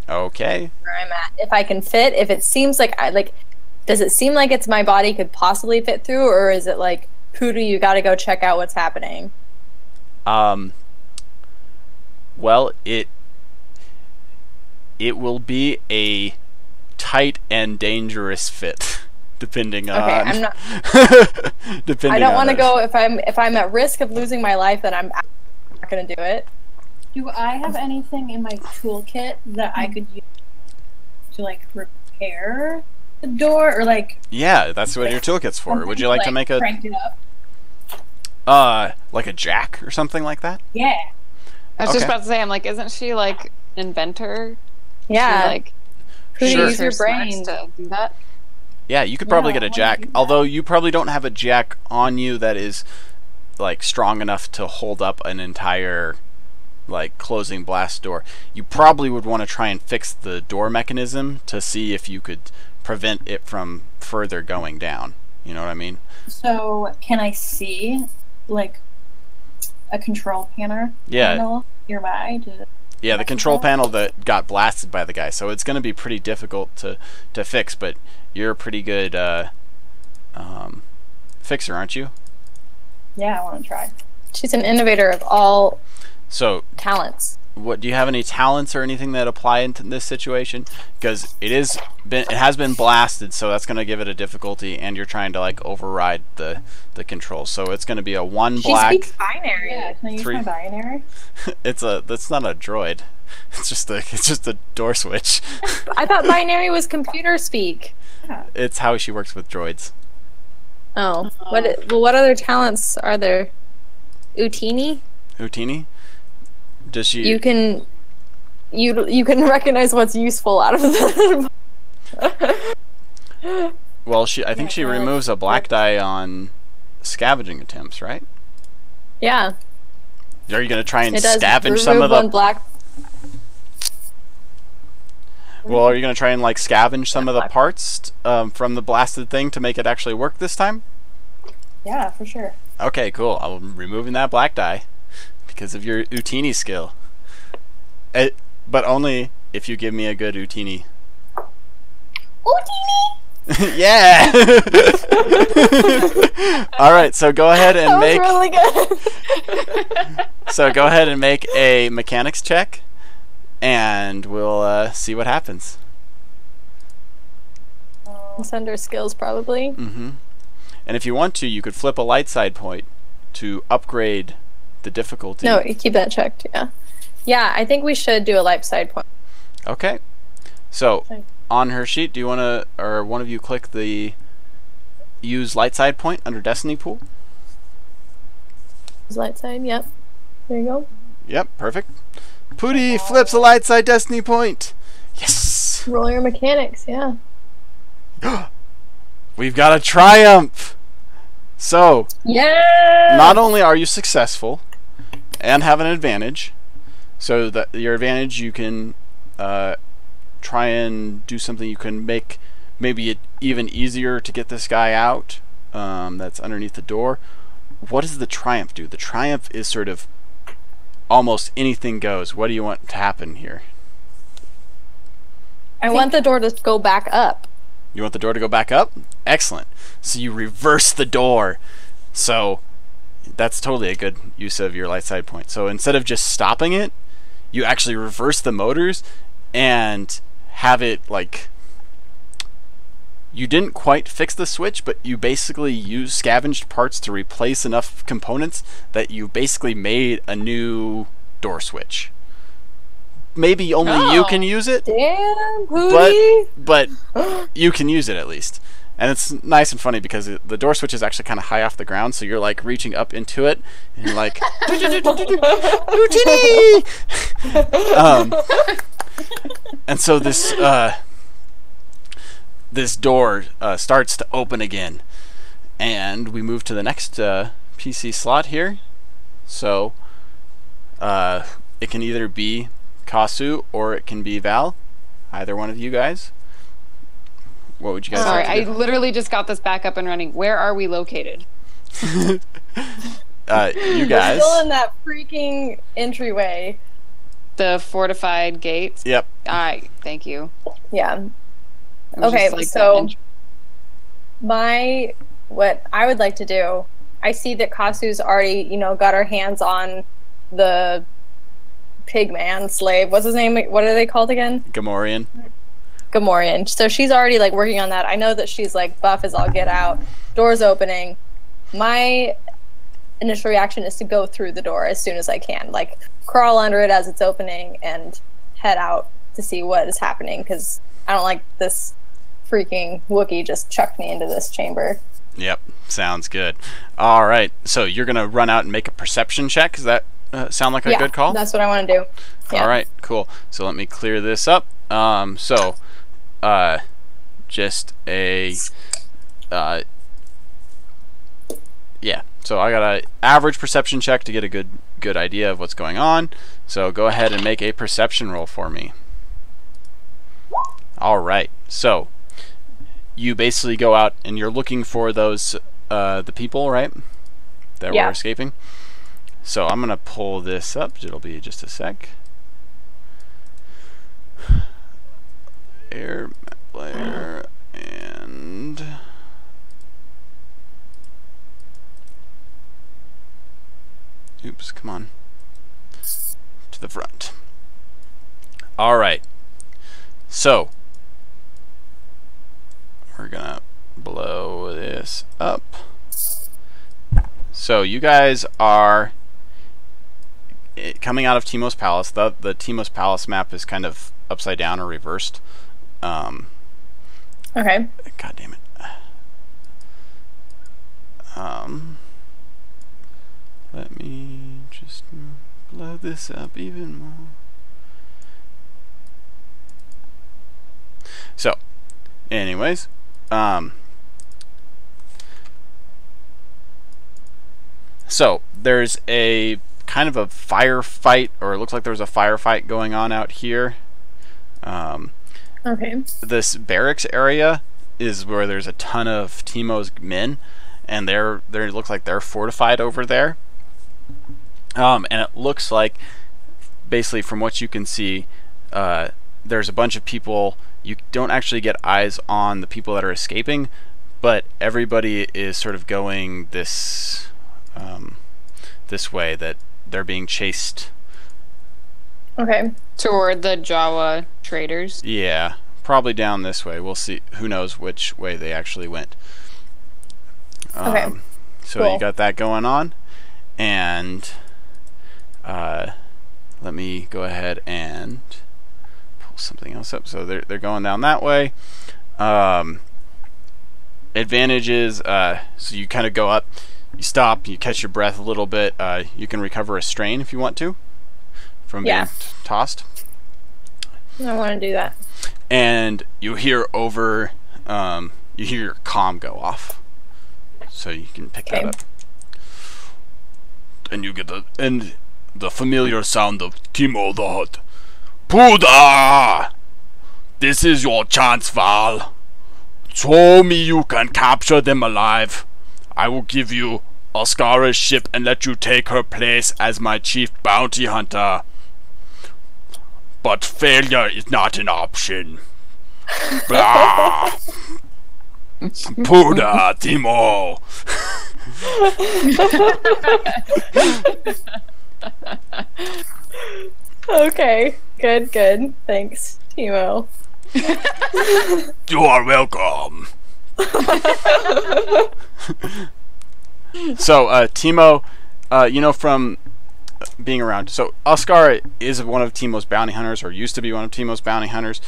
Okay. Where I'm at, if I can fit, if it seems like does it seem like it's my body could possibly fit through, or is it like, Poodoo, you got to go check out what's happening? Well, it will be a tight and dangerous fit, depending on. Okay, I'm not. I don't want to go if I'm at risk of losing my life. Then I'm not going to do it. Do I have anything in my toolkit that I could use to like repair the door, or like? Yeah, that's what your toolkit's for. Would you like to make a crank it up? Like a jack or something like that? Yeah. I was just about to say, I'm like, isn't she like an inventor? Yeah. She, like, Sure. Use your brain to do that. Yeah, you could probably get a jack, although you probably don't have a jack on you that is like strong enough to hold up an entire like closing blast door. You probably would want to try and fix the door mechanism to see if you could prevent it from further going down. You know what I mean? So can I see like a control panel nearby? Yeah, the control panel that got blasted by the guy. So it's going to be pretty difficult to fix, but you're a pretty good fixer, aren't you? Yeah, I want to try. She's an innovator of all so talents. what do you have any talents or anything that apply into this situation? Because it has been blasted, so that's going to give it a difficulty, and you're trying to like override the controls. So it's going to be a 1 black. She speaks binary. Yeah, can I use 3. my binary? That's not a droid. It's just a door switch. I thought binary was computer speak. Yeah. It's how she works with droids. Oh, what other talents are there? Utini? Utini? Does she? You can recognize what's useful out of the. Well, I think she removes a black die on scavenging attempts, right? Yeah. Are you gonna try and It does scavenge some of the? one black. Well, are you gonna try and like scavenge some of the parts from the blasted thing to make it actually work this time? Yeah, for sure. Okay, cool. I'm removing that black die because of your Utini skill. But only if you give me a good Utini. Utini! Yeah! Alright, so go ahead and That was really good. So go ahead and make a mechanics check, and we'll see what happens. It's under skills, probably. Mm-hmm. And if you want to, you could flip a light side point to upgrade the difficulty. No, you keep that checked, yeah. Yeah, I think we should do a light side point. Okay. So, on her sheet, do you want to, or one of you click the use light side point under Destiny Pool? Light side, yep. There you go. Yep, perfect. Pooty flips a light side Destiny point. Yes! Roll your mechanics, yeah. We've got a triumph! So, yeah! not only are you successful and have an advantage, so that your advantage you can try and do something you can make maybe it even easier to get this guy out that's underneath the door. What does the triumph do? The triumph is sort of almost anything goes. What do you want to happen here? I want the door to go back up. You want the door to go back up? Excellent. So you reverse the door. So that's totally a good use of your light side point. So instead of just stopping it, you actually reverse the motors and have it like... You didn't quite fix the switch, but you basically used scavenged parts to replace enough components that you basically made a new door switch. Maybe only you can use it. Damn, Pooty! But you can use it at least. And it's nice and funny because the door switch is actually kind of high off the ground, so you're like reaching up into it and you're like, and so this door starts to open again, and we move to the next PC slot here. So it can either be Kasu or it can be Val. Either one of you guys. What would you guys Sorry, like to do? I literally just got this back up and running. Where are we located? You guys. We're still in that freaking entryway. The fortified gates? Yep. Alright, thank you. Yeah. I was Okay, just like so that what I would like to do, I see that Kasu's already, got her hands on the pigman slave. What's his name? What are they called again? Gamorrean. Gamorrean. So she's already like working on that. I know that she's like buff as all get out. Door's opening. My initial reaction is to go through the door as soon as I can. Like crawl under it as it's opening and head out to see what is happening, because I don't like this freaking Wookiee just chucked me into this chamber. Yep, sounds good. All right, so you're gonna run out and make a perception check. Does that sound like a good call? That's what I want to do. Yeah. All right, cool. So let me clear this up. Just a yeah. So I got an average perception check to get a good idea of what's going on. So go ahead and make a perception roll for me. All right. So you basically go out and you're looking for those the people, right? That were escaping. So I'm gonna pull this up. It'll be just a sec. Air player and oops, come on to the front. All right. So we're gonna blow this up. So you guys are coming out of Teemos Palace. The Teemos Palace map is kind of upside down or reversed. Okay. God damn it. Let me just blow this up even more. So, anyways, so there's a kind of a firefight, or it looks like there's a firefight going on out here. Okay. This barracks area is where there's a ton of Teemo's men, and it looks like they're fortified over there. And it looks like, basically from what you can see, there's a bunch of people. You don't actually get eyes on the people that are escaping, but everybody is sort of going this this way, that they're being chased. Okay. Toward the Jawa traders. Yeah, probably down this way. We'll see. Who knows which way they actually went. Okay. So cool. You got that going on, and let me go ahead and pull something else up. So they're going down that way. Advantages. So you kind of go up, you stop, you catch your breath a little bit. You can recover a strain if you want to from being tossed. I want to do that. And you hear over, you hear your comm go off, so you can pick that up. And you get the familiar sound of Teemo the Hut. Puda! This is your chance, Val. Show me you can capture them alive. I will give you Oscara's ship and let you take her place as my chief bounty hunter. But failure is not an option. Blah. Puda, Teemo. Okay. Good. Thanks, Teemo. You are welcome. So, Teemo, you know from being around. So, Oscar is one of Teemo's bounty hunters, or used to be one of Teemo's bounty hunters.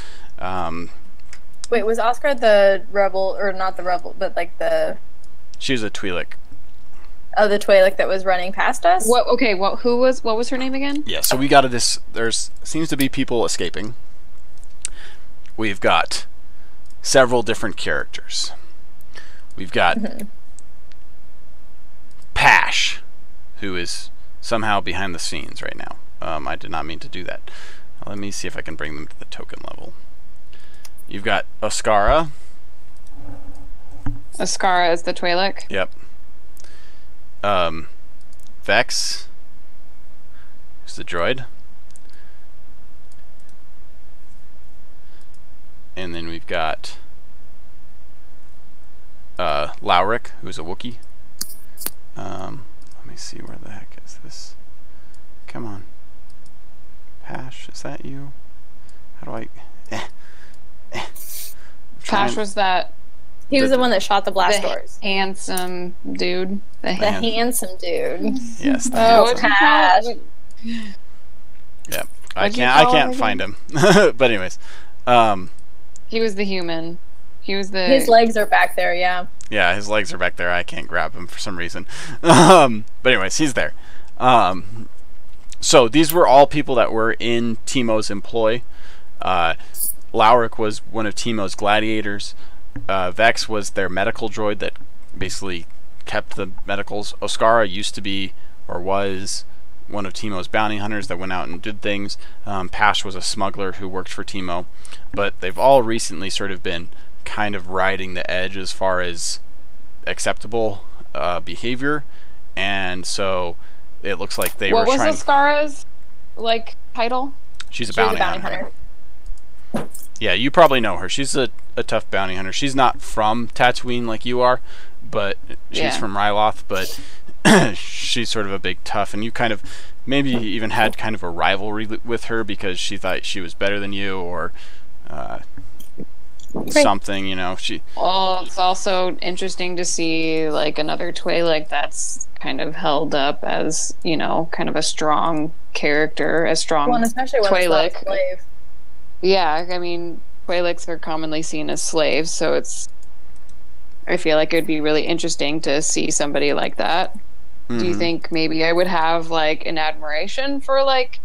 Wait, was Oscar the rebel, or not the rebel, but like the... She was a Twi'lek. Oh, the Twi'lek that was running past us? What? Okay. What was her name again? Yeah. So we got there's seems to be people escaping. We've got several different characters. We've got Pash, who is somehow behind the scenes right now. I did not mean to do that. Let me see if I can bring them to the token level. You've got Oscara. Oscara is the Twi'lek. Yep. Vex is the droid. And then we've got Lauric, who's a Wookiee. Let me see, where the heck is this? Come on. Pash, is that you? How do I... Pash was that... He was the one that shot the blast doors. Handsome dude. The handsome dude. Yes. Oh, Pash. Yeah. I can't find him. But anyways. He was the human. He was the... His legs are back there, yeah. Yeah, his legs are back there. I can't grab him for some reason. But anyways, he's there. So these were all people that were in Teemo's employ. Lauric was one of Teemo's gladiators. Vex was their medical droid that basically kept the medicals. Oscara used to be, or was, one of Teemo's bounty hunters that went out and did things. Pash was a smuggler who worked for Teemo. But they've all recently sort of been kind of riding the edge as far as acceptable behavior. And so it looks like they were trying... What was Oscara's, title? She's a bounty hunter. Yeah, you probably know her. She's a tough bounty hunter. She's not from Tatooine like you are, but she's from Ryloth. But she's sort of a big tough, and you kind of maybe even had kind of a rivalry with her because she thought she was better than you, or something, you know. Well, it's also interesting to see like another Twi'lek that's kind of held up as, you know, kind of a strong character, a strong especially when Twi'lek. it's not a slave. Yeah, I mean, Twi'leks are commonly seen as slaves, so I feel like it would be really interesting to see somebody like that. Do you think maybe I would have like an admiration for like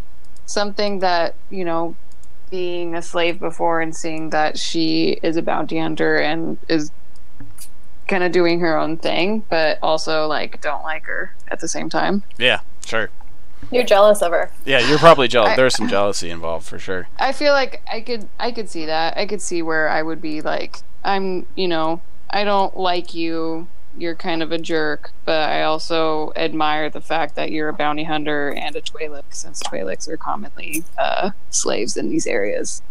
something that, you know, being a slave before and seeing that she is a bounty hunter and is kind of doing her own thing, but also like don't like her at the same time? Yeah, sure. You're jealous of her. Yeah, you're probably jealous. There's some jealousy involved for sure. I feel like I could see that. I could see where I would be like, I'm, you know, I don't like you. You're kind of a jerk, but I also admire the fact that you're a bounty hunter and a Twi'lek, since Twi'leks are commonly slaves in these areas.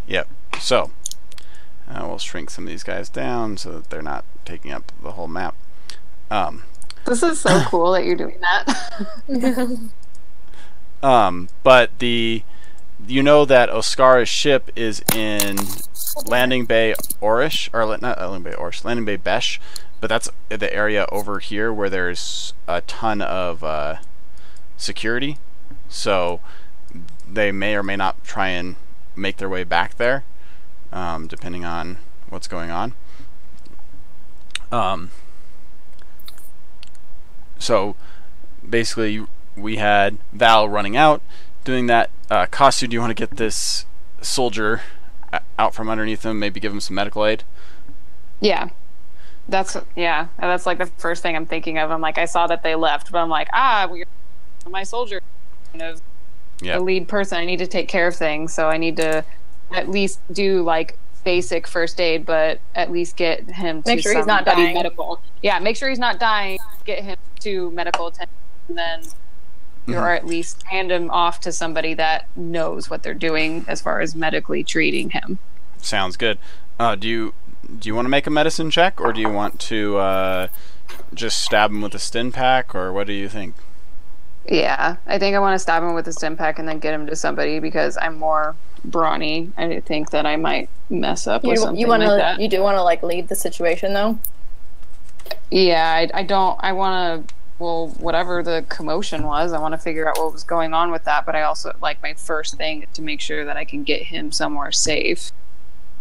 Yep. So we'll shrink some of these guys down so that they're not taking up the whole map. This is so cool that you're doing that. But you know that Oscara's ship is in Landing Bay Orish, or not Landing Bay Orish, Landing Bay Besh, but that's the area over here where there's a ton of security, so they may or may not try and make their way back there, depending on what's going on. So basically we had Val running out, doing that. Kasu, do you want to get this soldier out from underneath him, maybe give him some medical aid? Yeah, that's like the first thing I'm thinking of. I'm like, I saw that they left, but I'm like, my soldier, kind of the lead person. I need to take care of things, so I need to at least do like basic first aid, but at least get him to make sure he's not dying. Medical. Yeah, make sure he's not dying. Get him to medical attention, and then or at least hand him off to somebody that knows what they're doing as far as medically treating him. Sounds good. Do you want to make a medicine check, or do you want to just stab him with a stim pack, or what do you think? Yeah, I think I want to stab him with a stim pack and then get him to somebody, because I'm more brawny. I think that I might mess up with something like that. You do want to like lead the situation though? Yeah, I want to, well, whatever the commotion was, I want to figure out what was going on with that, but I also, like, my first thing is to make sure that I can get him somewhere safe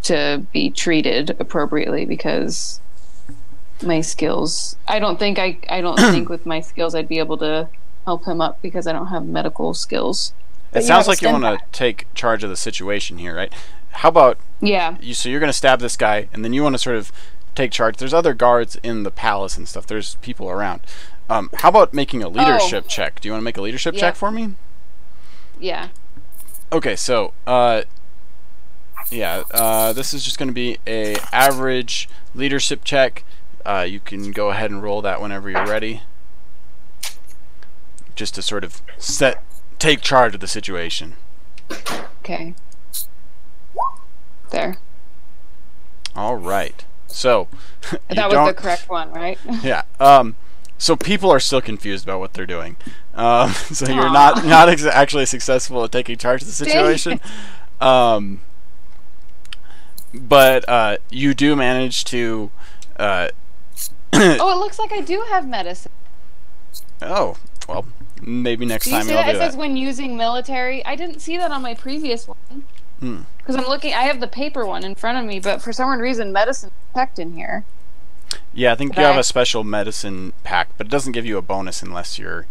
to be treated appropriately, because my skills, I don't think with my skills I'd be able to help him up, because I don't have medical skills. It sounds like you want to take charge of the situation here, right? How about, so you're going to stab this guy, and then you want to sort of take charge. There's other guards in the palace and stuff. There's people around. How about making a leadership check? Do you want to make a leadership check for me? Yeah. Okay, so this is just going to be a average leadership check. You can go ahead and roll that whenever you're ready, just to sort of take charge of the situation. Okay. There. All right. So that was the correct one, right? Yeah. So people are still confused about what they're doing. So you're not actually successful at taking charge of the situation. But you do manage to. Oh, it looks like I do have medicine. Oh, well, maybe next time you'll do that. It says when using military. I didn't see that on my previous one. Because I'm looking, I have the paper one in front of me, but for some reason, medicine is checked in here. Yeah, I think you have a special medicine pack, but it doesn't give you a bonus unless you're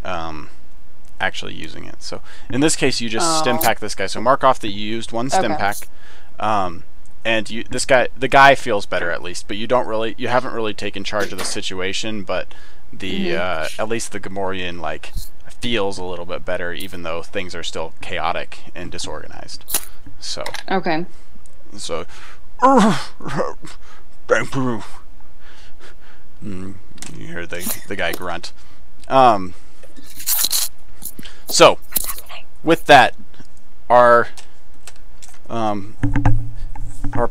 actually using it. So in this case, you just stim pack this guy. So mark off that you used one stim pack, and the guy feels better at least, but you haven't really taken charge of the situation. But the at least the Gamorrean like feels a little bit better, even though things are still chaotic and disorganized. So so you hear the guy grunt. So with that, our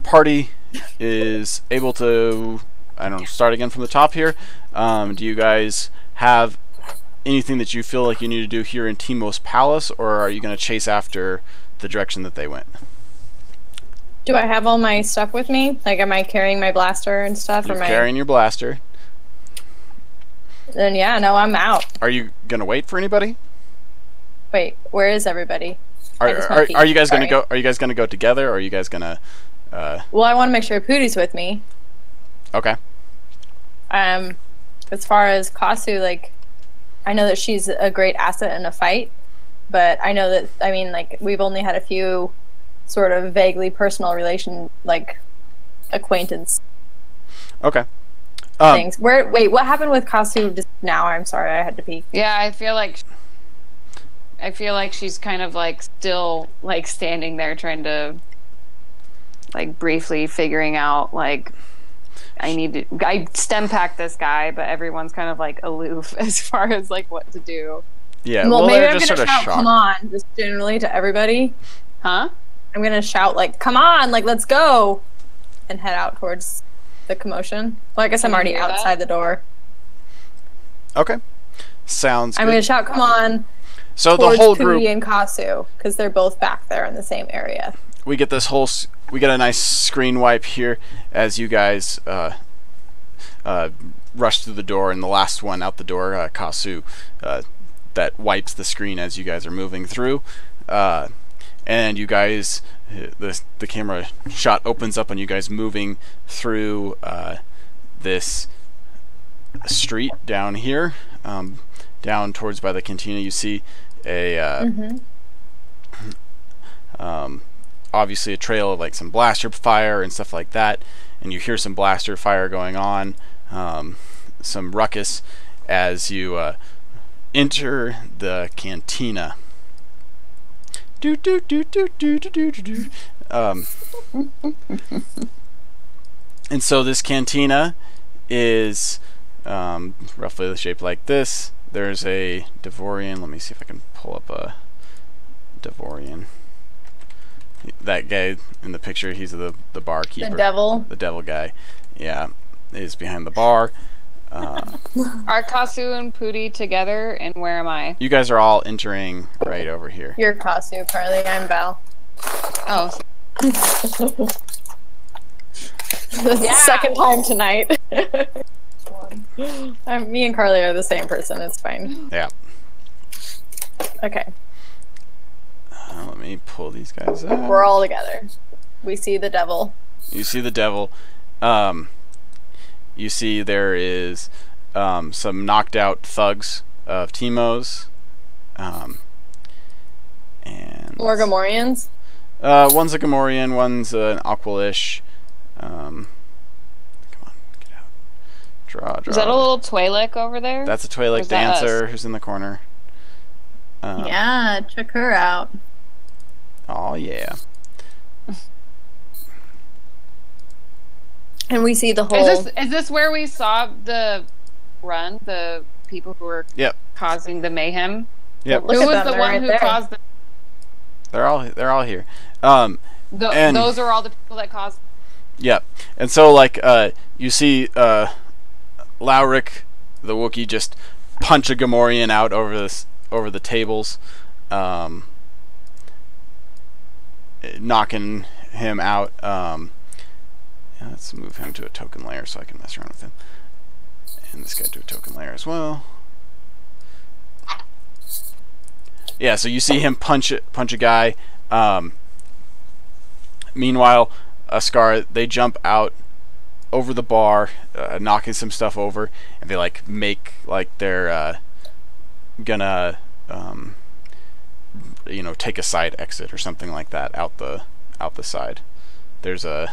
party is able to, I don't know, start again from the top here. Do you guys have anything that you feel like you need to do here in Timos Palace, or are you going to chase after the direction that they went? Do I have all my stuff with me? Like, am I carrying my blaster and stuff? You're carrying your blaster. Then yeah, no, I'm out. Are you going to wait for anybody? Wait, where is everybody? Are you guys going to go? Are you guys going to go together, or are you guys going to? Well, I want to make sure Pootie's with me. Okay. As far as Kasu, like, I know that she's a great asset in a fight, but I know that, I mean, like, we've only had a few sort of vaguely personal acquaintance. Okay. Things. Wait, what happened with Kasu just now? I'm sorry, I had to peek. Yeah, I feel like she's kind of like still like standing there trying to like briefly figuring out like I stem pack this guy, but everyone's kind of like aloof as far as like what to do. Yeah, well maybe I'm just gonna shout, "Come on!" just generally to everybody. Huh? I'm gonna shout like, "Come on! Like, let's go!" and head out towards the commotion. Well, I guess I'm already outside the door. Okay, sounds good. I'm gonna shout, "Come on!" So the whole group and Kasu, because they're both back there in the same area. We get this whole. We get a nice screen wipe here as you guys rush through the door, and the last one out the door, Kasu, that wipes the screen as you guys are moving through, and you guys, the camera shot opens up on you guys moving through this street down here, down towards by the cantina. You see a obviously a trail of like some blaster fire and stuff like that, and you hear some blaster fire going on, some ruckus as you enter the cantina. And so this cantina is roughly the shape like this. There's a Devorian. Let me see if I can pull up a Devorian. That guy in the picture, he's the barkeeper. The devil? The devil guy. Yeah, is behind the bar. Are Kasu and Pootie together, and where am I? You guys are all entering right over here. You're Kasu, Carly. I'm Val. Oh. The second time tonight. Me and Carly are the same person. It's fine. Yeah. Okay. Let me pull these guys out. We're all together. We see the devil. You see the devil. You see there is some knocked out thugs of Timos. And More Gamorreans? One's a Gamorrean, one's an Aqualish. Come on, get out. Draw. Is that a little Twi'lek over there? That's a Twi'lek dancer who's in the corner. Yeah, check her out. Oh yeah. And we see the whole. Is this where we saw the people who were causing the mayhem? Yep. Who was the one who caused the? They're all here. And those are all the people that caused. Yep. And so like you see Lauric, the Wookiee, just punch a Gamorrean out over the tables, knocking him out. Let's move him to a token layer so I can mess around with him. And this guy to a token layer as well. Yeah, so you see him punch a guy. Meanwhile, Askar, they jump out over the bar, knocking some stuff over, and they like make like they're gonna take a side exit or something like that out the side. There's a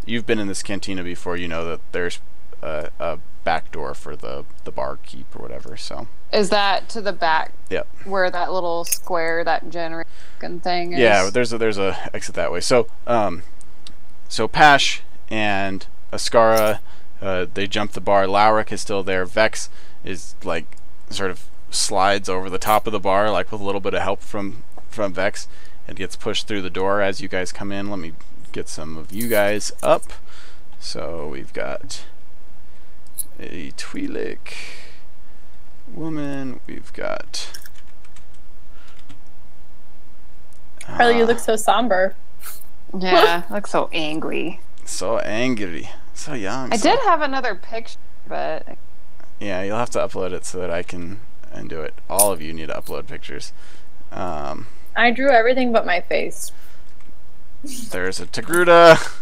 You've been in this cantina before. You know that there's a back door for the barkeep or whatever. So is that to the back? Yep. Where that little square, that generator thing is? Yeah, there's a exit that way. So so Pash and Askara, they jump the bar. Lauric is still there. Vex is like sort of slides over the top of the bar, like with a little bit of help from Vex, and gets pushed through the door as you guys come in. Let me get some of you guys up. So we've got a Twi'lek woman. We've got... Carly, you look so somber. Yeah, looks so angry. So angry. So young. I did have another picture, but... Yeah, you'll have to upload it so that I can undo it. All of you need to upload pictures. I drew everything but my face. There's a Togruta.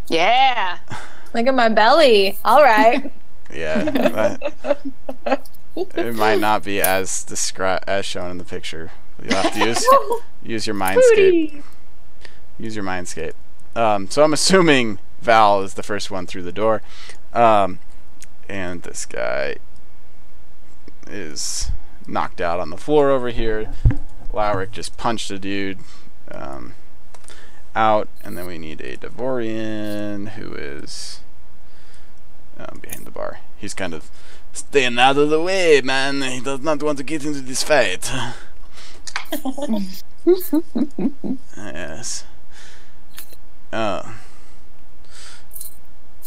Yeah! Look at my belly. All right. Yeah. It might not be as shown in the picture. You'll have to use your mindscape. Use your mindscape. So I'm assuming Val is the first one through the door. And this guy is knocked out on the floor over here. Lowrick just punched a dude out, and then we need a Devorian who is behind the bar. He's kind of staying out of the way, man. He does not want to get into this fight. Yes. Well,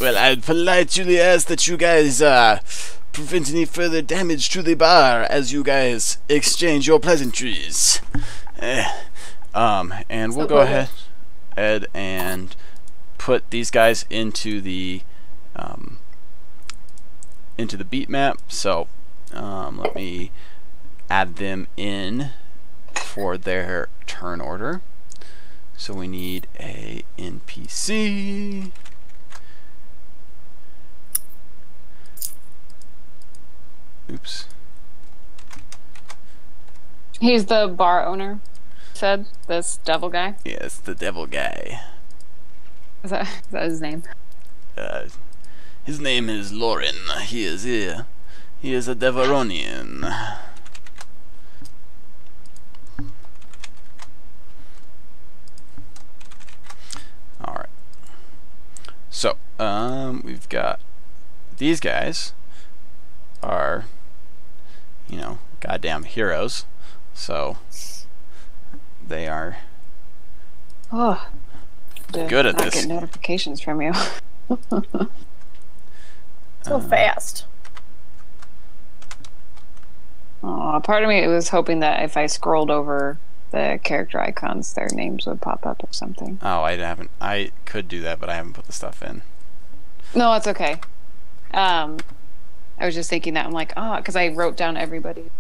I'd politely ask that you guys prevent any further damage to the bar as you guys exchange your pleasantries. And we'll go ahead and put these guys into the beat map. So let me add them in for their turn order. So we need a NPC. Oops. He's the bar owner, said, this devil guy. Yes, the devil guy. Is that his name? His name is Lauren. He is here. He is a Devaronian. Alright. So, we've got these guys are, you know, goddamn heroes. So they are good at this. I get notifications from you. So fast. Oh, part of me was hoping that if I scrolled over the character icons, their names would pop up or something. Oh, I haven't. I could do that, but I haven't put the stuff in. No, it's okay. I was just thinking that. I'm like, because I wrote down everybody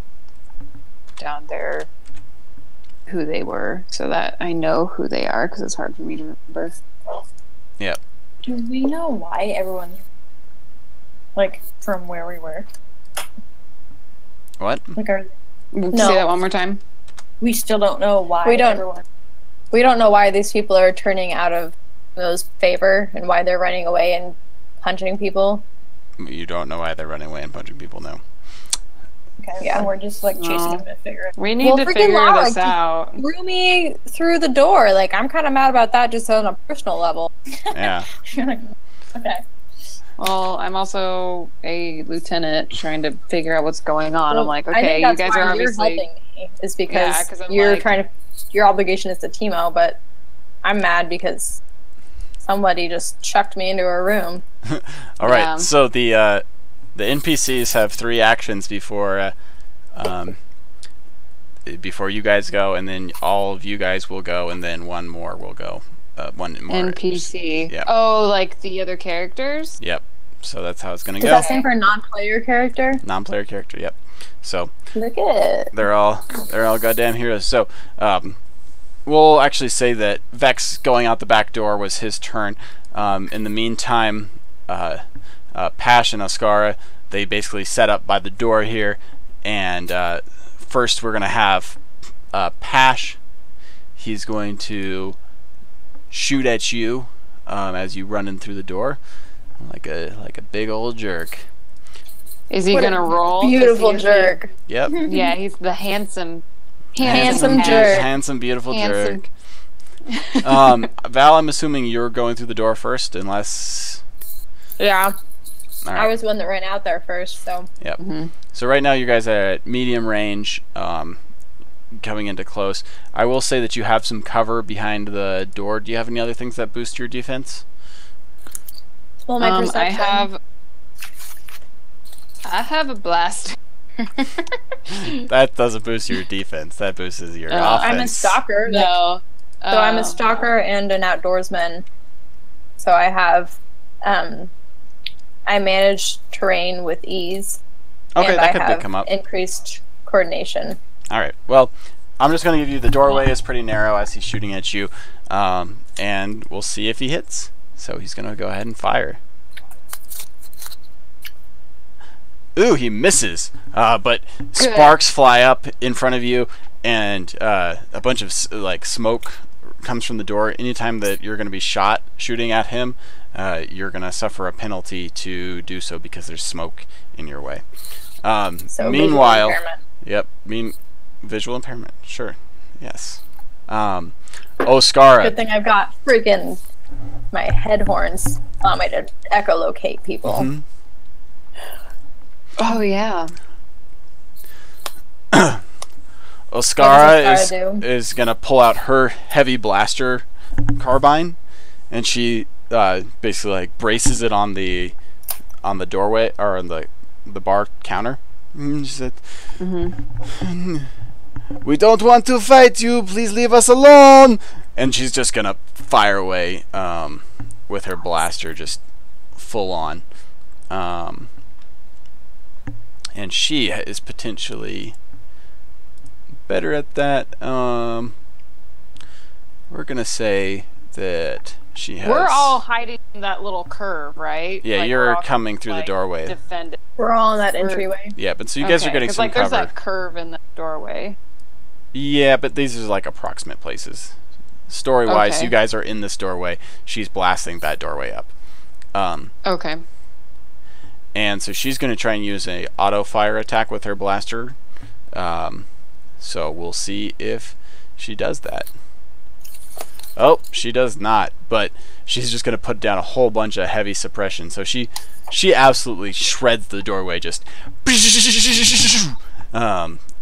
down there, who they were, so that I know who they are, because it's hard for me to remember. Yep. Do we know why everyone's like from where we were? What? Like, Say that one more time. we still don't know why. We don't. Everyone... We don't know why these people are turning out of those favor and why they're running away and punching people. You don't know why they're running away and punching people, no. Okay, Yeah. so we're just like chasing No. them to figure it. We need to freaking figure Laura this out. threw me through the door. Like, I'm kind of mad about that just on a personal level. Yeah. Okay. Well, I'm also a lieutenant trying to figure out what's going on. I'm like, I okay, think you that's guys why are you're obviously... helping me, is because Yeah, 'cause I'm you're like- trying to. Your obligation is to Teemo, but I'm mad because somebody just chucked me into a room. All right. Yeah. So the NPCs have 3 actions before you guys go, and then all of you guys will go, and then one more will go. One more. NPC. Yep. Oh, like the other characters? Yep. So that's how it's gonna Is go. that same for a non-player character? Non-player character. Yep. So Look at it. they're all goddamn heroes. So we'll actually say that Vex going out the back door was his turn. In the meantime, Pash and Oscara, they basically set up by the door here, and first we're gonna have Pash. He's going to shoot at you as you run in through the door, like a big old jerk. Is he What a gonna roll? to Beautiful see if Yep. Yeah, he's the handsome Handsome Pash. jerk. Handsome, beautiful Handsome. jerk. Val, I'm assuming you're going through the door first, unless. Yeah. All I right. was the one that ran out there first, so. Yep. Mhm. So right now you guys are at medium range, coming into close. I will say that you have some cover behind the door. Do you have any other things that boost your defense? Well, my perception. I have a blast. That doesn't boost your defense. That boosts your offense. I'm a stalker. No. So I'm a stalker and an outdoorsman. So I have, I manage terrain with ease. Okay, and that I could come up. Increased coordination. All right. Well, I'm just going to give you the doorway is pretty narrow as he's shooting at you, and we'll see if he hits. So he's going to go ahead and fire. Ooh, he misses. But Good. Sparks fly up in front of you, and a bunch of like smoke comes from the door. Anytime that you're going to be shooting at him, you're going to suffer a penalty to do so because there's smoke in your way. So meanwhile, visual impairment. Visual impairment. Sure. Yes. Oscara. Good thing I've got freaking my head horns allow me to echolocate people. Mm-hmm. Oh yeah. Oscara is gonna pull out her heavy blaster carbine, and she basically like braces it on the doorway or on the bar counter. She said, "We don't want to fight you. Please leave us alone." And she's just gonna fire away with her blaster, just full on. And she is potentially better at that. We're gonna say that she has. We're all hiding in that little curve, right? Yeah, like, you're coming through the doorway. Defend it. We're all in that entryway. Yeah, but so you guys are getting some like, cover. There's that curve in the doorway. Yeah, but these are like approximate places. Story-wise, Okay. you guys are in this doorway. She's blasting that doorway up. Okay. And so she's going to try and use a auto fire attack with her blaster. So we'll see if she does that. Oh, she does not, but she's just going to put down a whole bunch of heavy suppression. So she absolutely shreds the doorway, just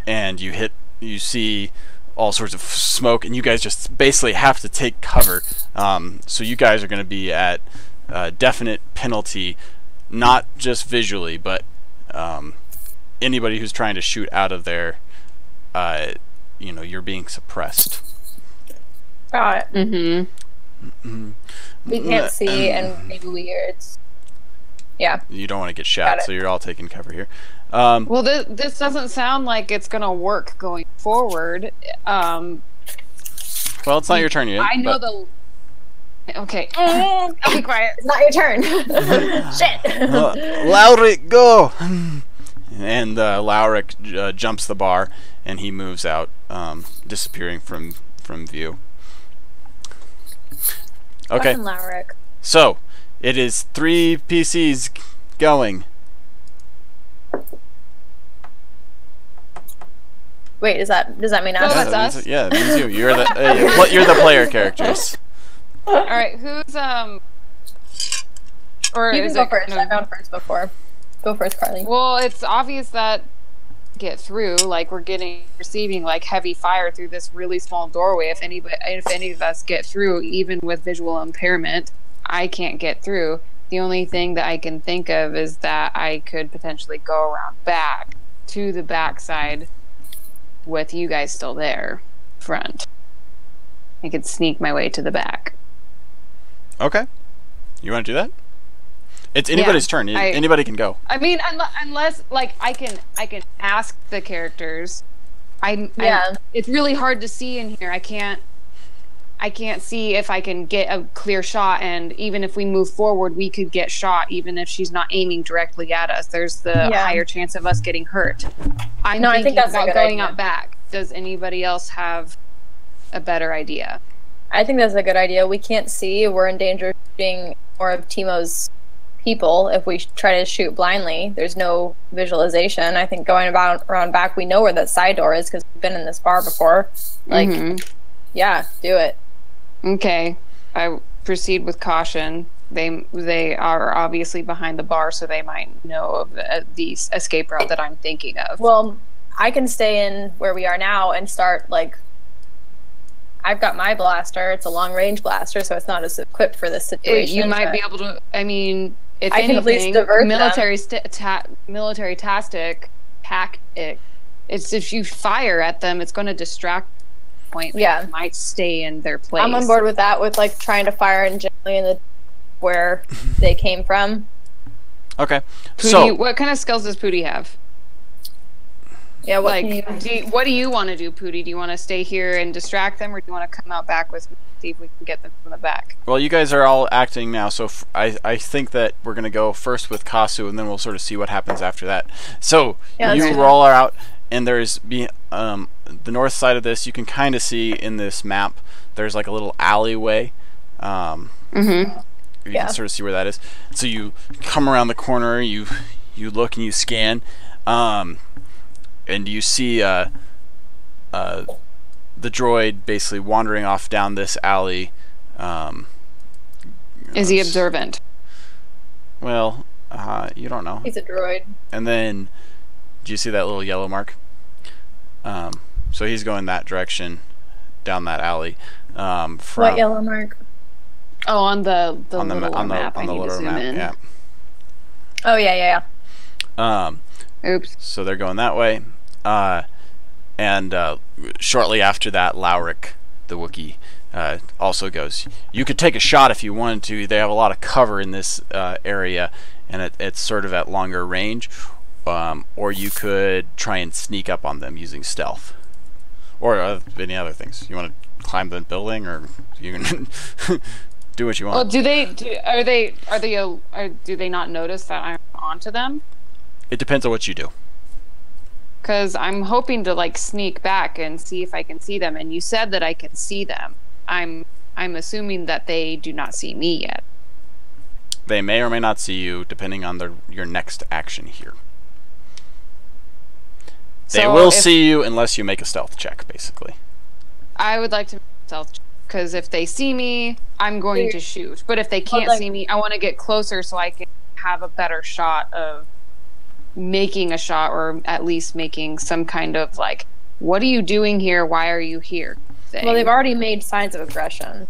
and you see all sorts of smoke, and you guys just basically have to take cover. So you guys are going to be at definite penalty, not just visually, but anybody who's trying to shoot out of there, you're being suppressed. Got it. Mm-hmm. We can't see, and maybe we hear it's. Yeah. You don't want to get shot, so you're all taking cover here. Well, this doesn't sound like it's gonna work going forward. Well, it's not your turn yet. I know the. Okay. I'll be quiet. It's not your turn. Shit. Lauric, go! And Lauric jumps the bar, and he moves out, disappearing from view. Okay. Fucking Lauric. So, it is 3 PCs going. Wait, does that mean No, us? that's us. Yeah, it means you. You're the you're the player characters. All right, who's Or You can is go it, first. no, I've gone first before. Go first, Carly. Well, it's obvious that get through. Like we're receiving like heavy fire through this really small doorway. If any of us get through, even with visual impairment, I can't get through. The only thing that I can think of is that I could potentially go around back to the backside with you guys still there, front. I could sneak my way to the back. Okay. You want to do that? It's anybody's turn. Anybody can go. I mean, unless like I can ask the characters. It's really hard to see in here. I can't see if I can get a clear shot, and even if we move forward, we could get shot even if she's not aiming directly at us. There's the higher chance of us getting hurt. I think that's about going out back. Does anybody else have a better idea? I think that's a good idea. We can't see. We're in danger of being more of Timo's people if we try to shoot blindly. There's no visualization. I think going around back, we know where that side door is because we've been in this bar before. Yeah, do it. Okay, I proceed with caution. They are obviously behind the bar, so they might know of the escape route that I'm thinking of. Well, I can stay in where we are now and start like I've got my blaster. It's a long-range blaster, so it's not as equipped for this situation. You might be able to. I mean, if I can at least anything, divert military tactic. It's if you fire at them, it's going to distract. Point. Yeah, they might stay in their place. I'm on board with that. With like trying to fire and generally in the where they came from. Okay. Pooty, so what kind of skills does Pooty have? Yeah, what what do you want to do, Pooty? Do you want to stay here and distract them, or do you want to come out back with me, see if we can get them from the back? Well, you guys are all acting now, so I think that we're going to go first with Kasu, and then we'll sort of see what happens after that. So, you roll her out, and there's the north side of this, you can kind of see in this map, there's like a little alleyway. You can sort of see where that is. So you come around the corner, you look and you scan, and you see the droid basically wandering off down this alley. Is he observant? Well, you don't know. He's a droid. And then, do you see that little yellow mark? So he's going that direction, down that alley. What yellow mark? Oh, on the little map. On the little map. Yeah. Oh yeah. Oops. So they're going that way, and shortly after that, Lauric, the Wookiee, also goes. You could take a shot if you wanted to. They have a lot of cover in this area, and it's sort of at longer range. Or you could try and sneak up on them using stealth, or any other things. You want to climb the building, or you can do what you want. Well, do they not notice that I'm onto them? It depends on what you do. Because I'm hoping to like sneak back and see if I can see them. And you said that I can see them. I'm assuming that they do not see me yet. They may or may not see you, depending on your next action here. They will see you unless you make a stealth check, basically. I would like to make a stealth check, because if they see me, I'm going to shoot. But if they can't see me, I want to get closer so I can have a better shot of making a shot, or at least making some kind of like, what are you doing here? Why are you here? Thing. Well, they've already made signs of aggression.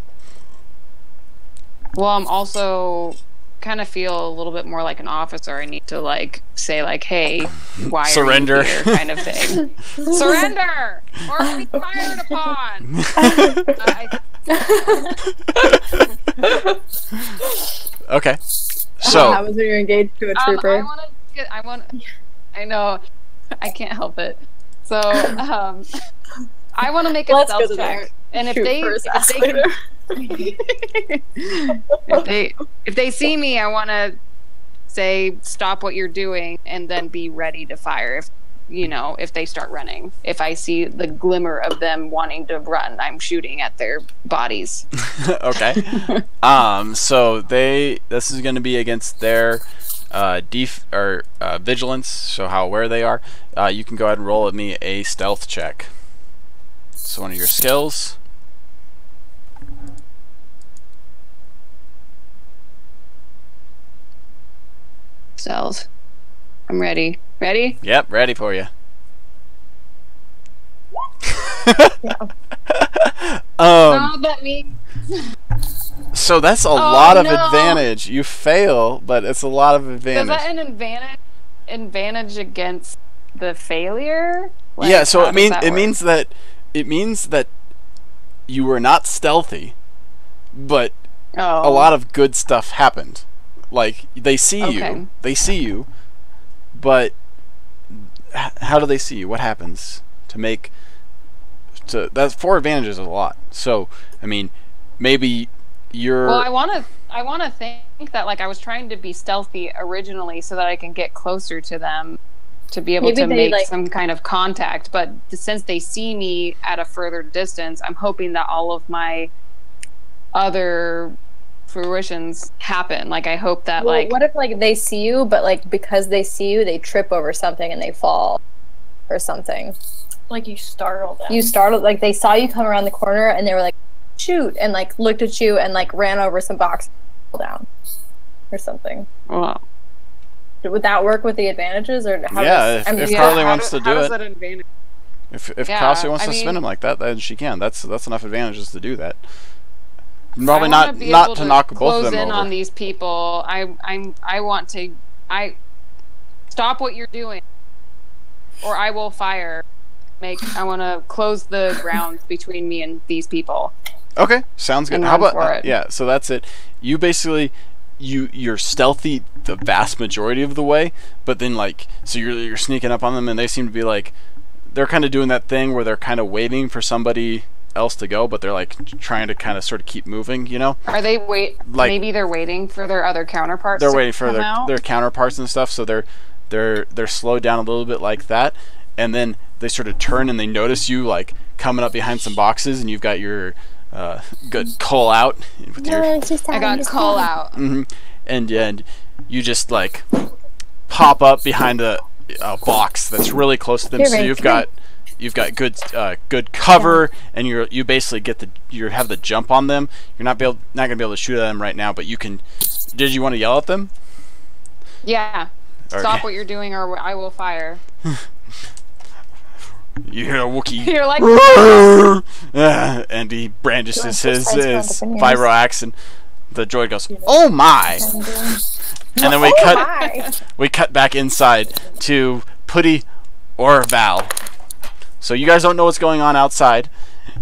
Well, I'm also kind of feel a little bit more like an officer. I need to like say like, hey, why surrender, are you here, kind of thing. Surrender or be fired upon. Okay, so how was when you're engaged to a trooper? I know, I can't help it. So I want to make a stealth check, and if they see me, I want to say stop what you're doing and then be ready to fire if they start running. If I see the glimmer of them wanting to run, I'm shooting at their bodies. Okay. So this is going to be against their vigilance, so how aware they are. You can go ahead and roll at me a stealth check. So one of your skills. Stealth. I'm ready. Ready? Yep, ready for you. That means. So that's a lot of advantage. You fail, but it's a lot of advantage. Is that an advantage against the failure? Like, yeah. So it means that you were not stealthy, but a lot of good stuff happened. Like they see you, but how do they see you? What happens that's 4 advantages is a lot. So I mean, maybe you're. Well, I want to think that like I was trying to be stealthy originally so that I can get closer to them to be able to make some kind of contact. But since they see me at a further distance, I'm hoping that all of my other fruitions happen. Like I hope that what if like they see you, but like because they see you, they trip over something and they fall or something. Like you startled them. Like they saw you come around the corner and they were like, shoot, and like looked at you and like ran over some boxes down or something. Wow. Would that work with the advantages, or how if Carly wants to do it? That advantage? If Yeah, Kelsey wants I to mean- spin him like that, then she can. That's enough advantages to do that. Probably I wanna not be not able to knock both close of them in over. on these people. I want to stop what you're doing, or I will fire. I want to close the ground between me and these people. Okay, sounds good. And How run about for it. yeah? So that's it. You basically you're stealthy the vast majority of the way, but then like so you're sneaking up on them, and they seem to be like they're kind of doing that thing where they're kind of waiting for somebody else to go, but they're like trying to kind of sort of keep moving, you know? Are they Like- maybe they're waiting for their other counterparts. They're to waiting for come out? their counterparts and stuff, so they're slowed down a little bit like that, and then they sort of turn and they notice you like coming up behind some boxes, and you've got your good call out with your I got call out. and you just like pop up behind a box that's really close to them, so you've got good cover, and you basically you have the jump on them. You're not gonna be able to shoot at them right now, but you can. Did you want to yell at them? Yeah. Okay. Stop what you're doing, or I will fire. You hear a Wookiee. You're like, and he brandishes his Size vibro axe, and the droid goes, "Oh my!" And then we cut back inside to Putty or Val. So you guys don't know what's going on outside.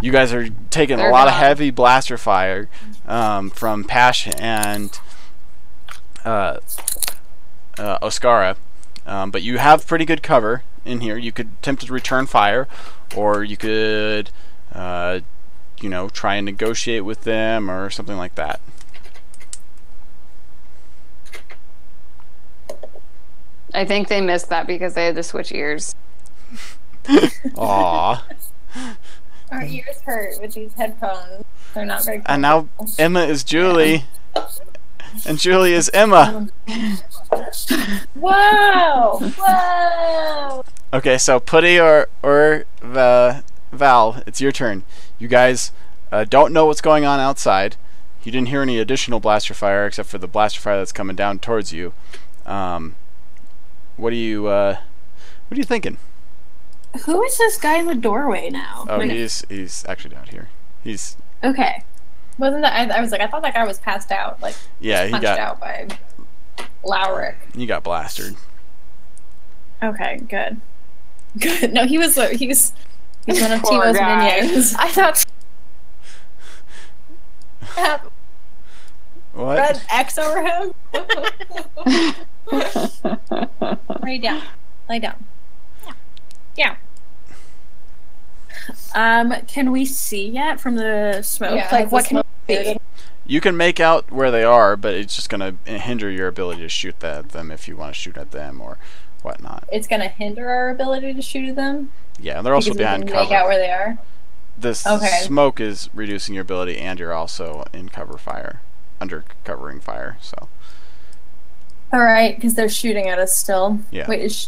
You guys are taking They're a lot of gone. heavy blaster fire from Pash and Oscara, but you have pretty good cover in here. You could attempt to return fire, or you could, try and negotiate with them or something like that. I think they missed that because they had to switch ears. Aww. Our ears hurt with these headphones. They're not very And now Emma is Julie, and Julie is Emma. Whoa! Whoa! Okay, so Putty or Val, it's your turn. You guys don't know what's going on outside. You didn't hear any additional blaster fire except for the blaster fire that's coming down towards you. What are you thinking? Who is this guy in the doorway now? Oh, Like- he's actually down here. He's okay. Wasn't that? I was like, I thought that guy was passed out, like he punched got out by Lowrick. blastered. Okay, good. Good. No, he's one of Poor Timo's guy. minions. I thought. What? Red X over him. Lay down. Lay down. Yeah. Can we see yet from the smoke? Yeah, like, has what the can smoke we see? cleared? You can make out where they are, but it's just going to hinder your ability to shoot at them if you want to shoot at them or whatnot. It's gonna hinder our ability to shoot at them. Yeah, and they're also because we behind can cover. make out where they are. This Okay. smoke is reducing your ability, and you're also in cover fire, under covering fire. So All right, because they're shooting at us still. Yeah. Wait, so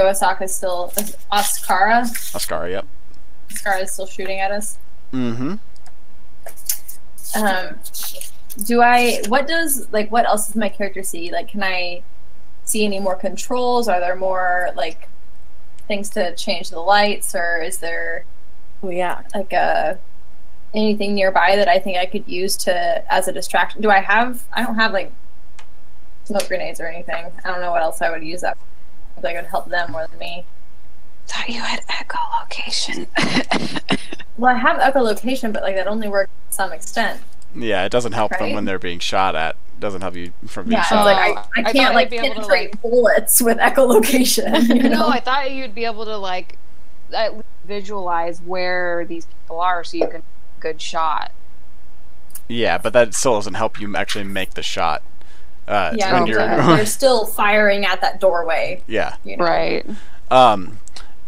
Asaka's still Oscara? Oscar, yep. Oscara is still shooting at us. Mm-hmm. What else does my character see? Like, can I see any more controls? Are there more, like, things to change the lights? Or is there, Yeah. like, anything nearby that I think I could use as a distraction? I don't have, like, smoke grenades or anything. I don't know what else I would use that for. That would help them more than me. Thought you had echolocation. Well, I have echolocation, but, like, that only works to some extent. Yeah, it doesn't help them Right? when they're being shot at. It doesn't help you from being Yeah, it's shot. like Oh, I I can't thought like you'd be able to, penetrate like- bullets with echolocation. You know? No, I thought you'd be able to like at least visualize where these people are, so you can good shot. Yeah, but that still doesn't help you actually make the shot. Yeah, when no, you're they're still firing at that doorway. yeah. You know? Right.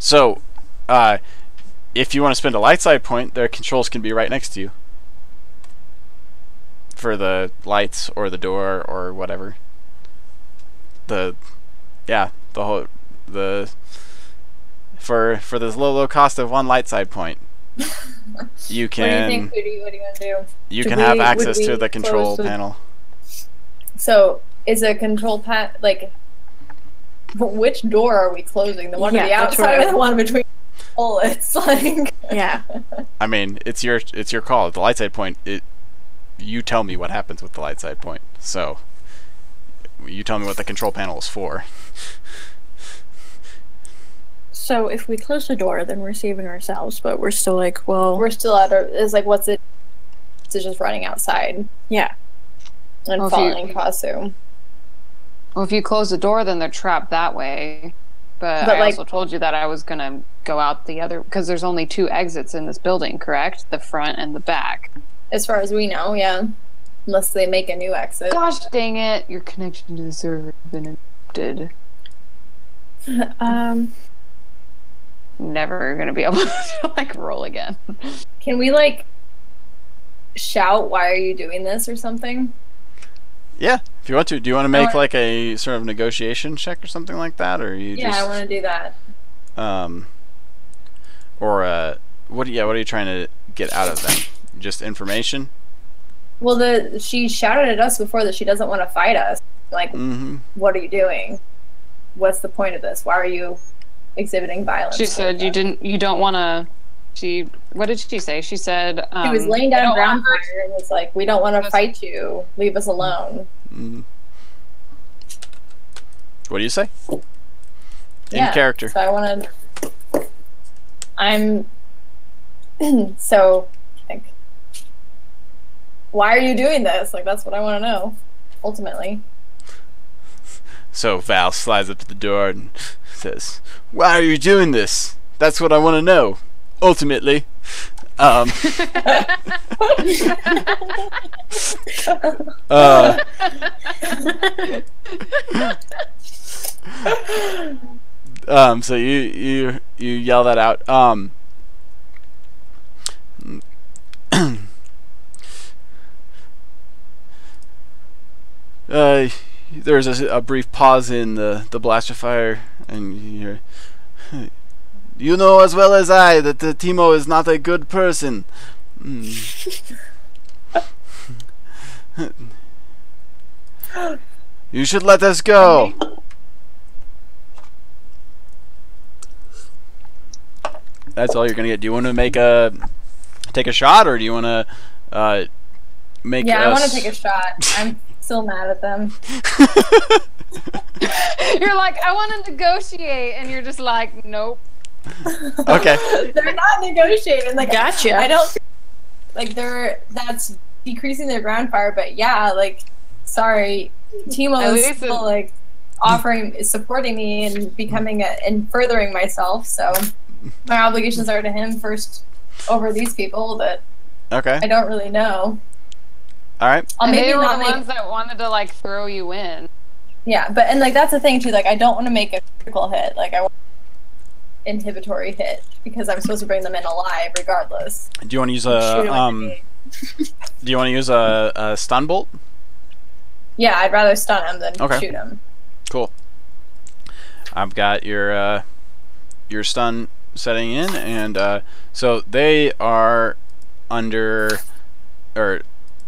So, if you want to spend a light side point, their controls can be right next to you for the lights or the door or whatever. For this low cost of one light side point, you What do you can think, Foodie? What are you gonna do? you Should can have we- access would to we the control close the- panel. So, is a control pad like? Which door are we closing? The one Yeah, to the that's outside right. or the one between? bullets. Like, Yeah. I mean, it's your call. The light side point. You tell me what happens with the light side point. So you tell me what the control panel is for. So if we close the door, then we're saving ourselves, but we're still like, well, we're still at our. It's like, what's it? It's just running outside yeah. and Well, if falling you- in costume. Well, if you close the door, then they're trapped that way. But I like- also told you that I was gonna go out the other because there's only 2 exits in this building, correct? The front and the back. As far as we know, yeah. Unless they make a new exit. Gosh dang it! Your connection to the server has been interrupted. Never gonna be able to like roll again. Can we like shout, "Why are you doing this?" or something? Yeah, if you want to. Do you want to make like a sort of negotiation check or something like that, or you Yeah, just I want to do that. or what? Yeah, what are you trying to get out of them? Just information. Well, she shouted at us before that she doesn't want to fight us. Like, what are you doing? What's the point of this? Why are you exhibiting violence? She said you don't want to. What did she say? She said She was laying "I down don't ground wanna fire and was like, "We don't want to fight you. Leave us alone." What do you say? Yeah, In character. So I want to. I'm. So, like, why are you doing this? Like, that's what I want to know. Ultimately. So Val slides up to the door and says, "Why are you doing this? That's what I want to know. Ultimately." So you yell that out. There's a brief pause in the blaster fire, and you hear, "You know as well as I that Timo is not a good person. You should let us go." That's all you're gonna get. Do you want to take a shot, or do you want to make? Yeah, I want to take a shot. I'm still mad at them. You're like, I want to negotiate, and you're just like, nope. Okay. They're not negotiating. Like, Gotcha. I don't like that's decreasing their ground fire, but yeah, like, sorry, Timo At is least still like supporting me and becoming and furthering myself. So my obligations are to him first over these people that Okay. I don't really know. All right. I'll And maybe they were not the make. ones that wanted to like throw you in. Yeah, but and like that's the thing too. Like, I don't want to make a critical hit. Like, I want inhibitory hit because I'm supposed to bring them in alive regardless. Do you want to use Shoot 'em with the knee. Do you want to use a stun bolt? Yeah, I'd rather stun him than Okay. shoot him. Cool. I've got your stun setting in, and so they are under, or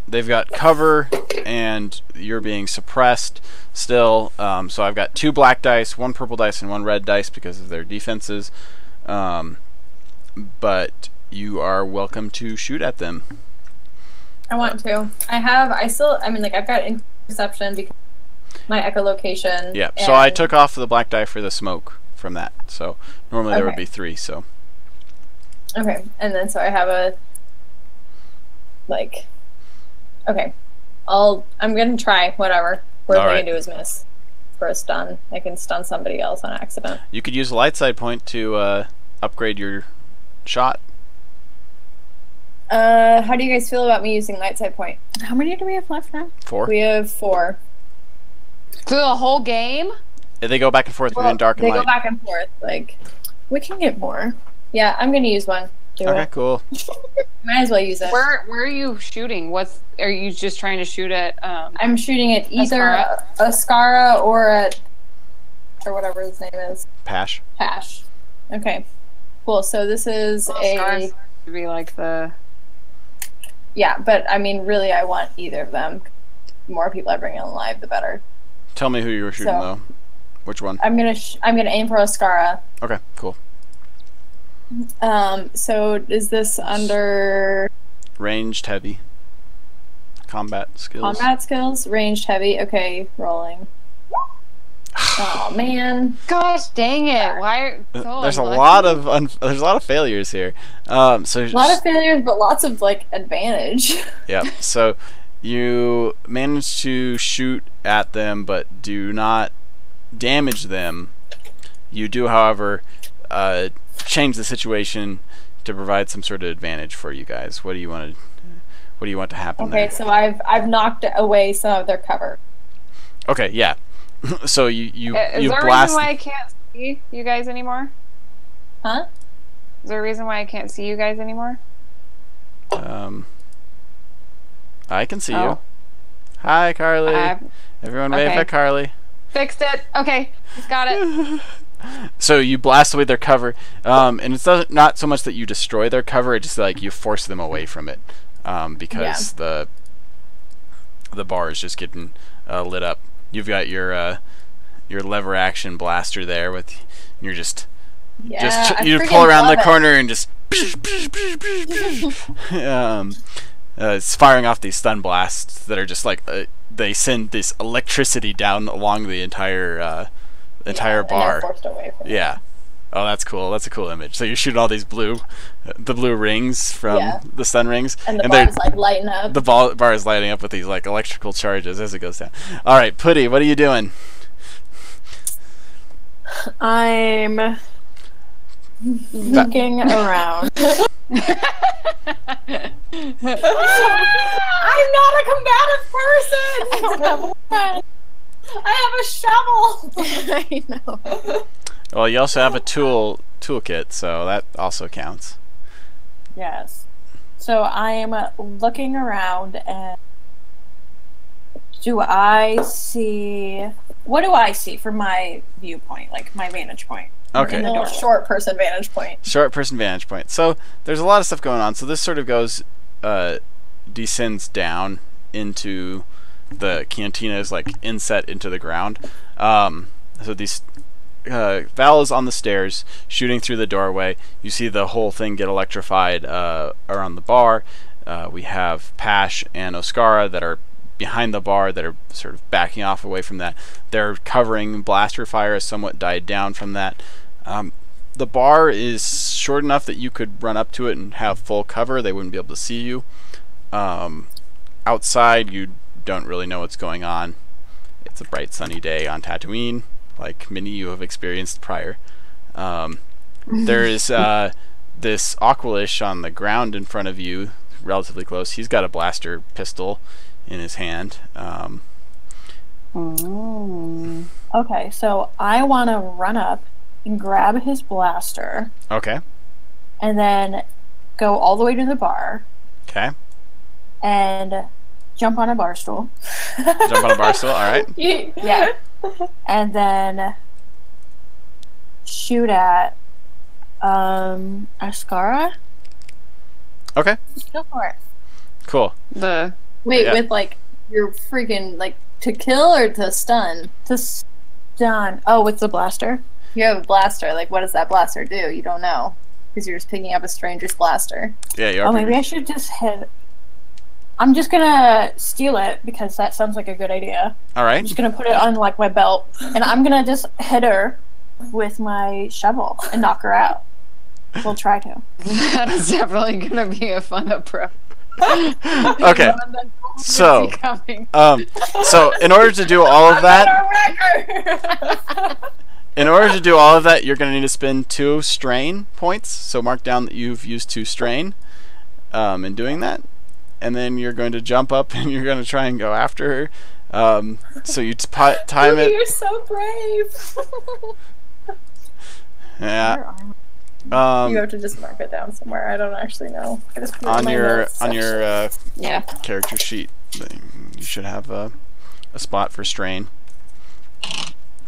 they've got cover, and you're being suppressed still. So I've got 2 black dice, 1 purple dice, and 1 red dice because of their defenses. But you are welcome to shoot at them. I want to. I mean, like, I've got interception because my echolocation. Yeah. So I took off the black die for the smoke from that. So normally there would Okay. be 3. So Okay, and then so I have a like. Okay, I'm gonna try whatever. Worst All thing I right. can do is miss for a stun. I can stun somebody else on accident. you could use a light side point to upgrade your shot. How do you guys feel about me using light side point? How many do we have left now? 4. We have 4. Through the whole game? They go back and forth between dark and they light. go back and forth. Like, We can get more. yeah, I'm gonna use one. Do Okay, it. cool. Might as well use it. Where are you shooting? Are you just trying to shoot at I'm shooting at either Ascara? a Ascara or whatever his name is. Pash. Pash. Okay. Cool. So this is Scars to be like the yeah, but I mean, really, I want either of them. The more people I bring in alive, the better. Tell me who you were shooting So- though. Which one? I'm gonna aim for Ascara. Okay, cool. So is this under Ranged heavy. Combat skills. combat skills? Ranged heavy. Okay, rolling. Oh man. Gosh dang it! Why? So There's a unlucky? lot of there's a lot of failures here. So A lot of failures, but lots of like advantage. yeah. So you manage to shoot at them, but do not damage them. You do, however, change the situation to provide some sort of advantage for you guys. What do you want to happen Okay, there? so I've knocked away some of their cover. Okay, yeah. So you Is there a blast. reason why I can't see you guys anymore? Huh? Is there a reason why I can't see you guys anymore? I can see you. Oh. Hi, Carly. I've Everyone wave okay. at Carly. fixed it. Okay, got it. So you blast away their cover, and it's not so much that you destroy their cover; it's just like you force them away from it, because the bar is just getting lit up. You've got your lever action blaster there with, and you're just you pull around the corner and just it's firing off these stun blasts that are just like they send this electricity down along the entire bar. And they're forced away from Yeah. Oh, that's cool. That's a cool image. So you're shooting all these blue rings from the stun rings, and the bar's like lighting up. the bar is lighting up with these like electrical charges as it goes down. All right, Putty, what are you doing? I'm looking around. I'm not a combative person. I have a shovel. I know. Well, you also have a toolkit, so that also counts. Yes. So I am looking around, and what do I see from my viewpoint, like my vantage point? Okay. No, short person vantage point. Short person vantage point. So there's a lot of stuff going on. So this sort of goes, descends down into the cantina's like inset into the ground. So these Val is on the stairs shooting through the doorway. You see the whole thing get electrified around the bar. We have Pash and Oscara that are behind the bar that are sort of backing off away from that. They're covering blaster fire has somewhat died down from that. The bar is short enough that you could run up to it and have full cover. They wouldn't be able to see you. Outside, you don't really know what's going on. It's a bright sunny day on Tatooine, like many you have experienced prior. There is this Aqualish on the ground in front of you, relatively close. He's got a blaster pistol in his hand. Okay, so I want to run up and grab his blaster, Okay. and then go all the way to the bar Okay. and jump on a bar stool. Jump on a bar stool. All right. Yeah. And then shoot at Ascara. Okay. Go for it. Cool. The Wait, Yeah. with like your freaking like to kill or to stun? To stun. Oh, with the blaster. You have a blaster. Like, what does that blaster do? You don't know because you're just picking up a stranger's blaster. Yeah, you are. Oh, maybe I should just hit. I'm just gonna steal it because that sounds like a good idea. All I'm right. just gonna put it on like my belt, and I'm gonna just hit her with my shovel and knock her out. We'll try to. that is definitely gonna be a fun approach. Okay. So, so in order to do all of that, you're going to need to spend 2 strain points. So mark down that you've used 2 strain in doing that, and then you're going to jump up and you're going to try and go after her. So you time it. You're so brave. Yeah. You have to just mark it down somewhere. I don't actually know. I just put it in On my your notes Yeah. character sheet, you should have a spot for strain.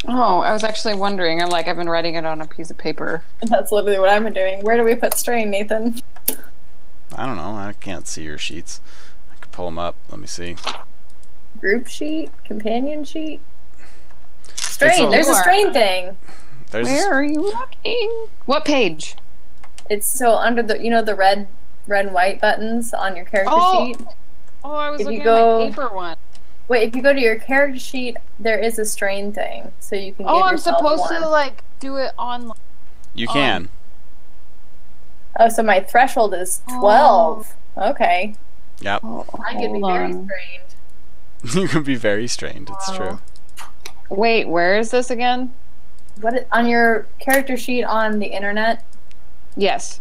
Oh, I was actually wondering. I've been writing it on a piece of paper. That's literally what I've been doing. Where do we put strain, Nathan? I don't know. I can't see your sheets. I could pull them up. Let me see. Group sheet? Companion sheet? Strain! There's a strain thing! There's Where are you looking? What page? It's so under the the red and white buttons on your character sheet. Oh, I was If looking you go- at my paper one. Wait, if you go to your character sheet, there is a strain thing, so you can. Oh, give I'm yourself supposed one. to like do it online. You can. Oh, so my threshold is 12. Okay. Yep. Oh, I could be hold very on. strained. You can be very strained. It's true. Wait, where is this again? On your character sheet on the internet? Yes.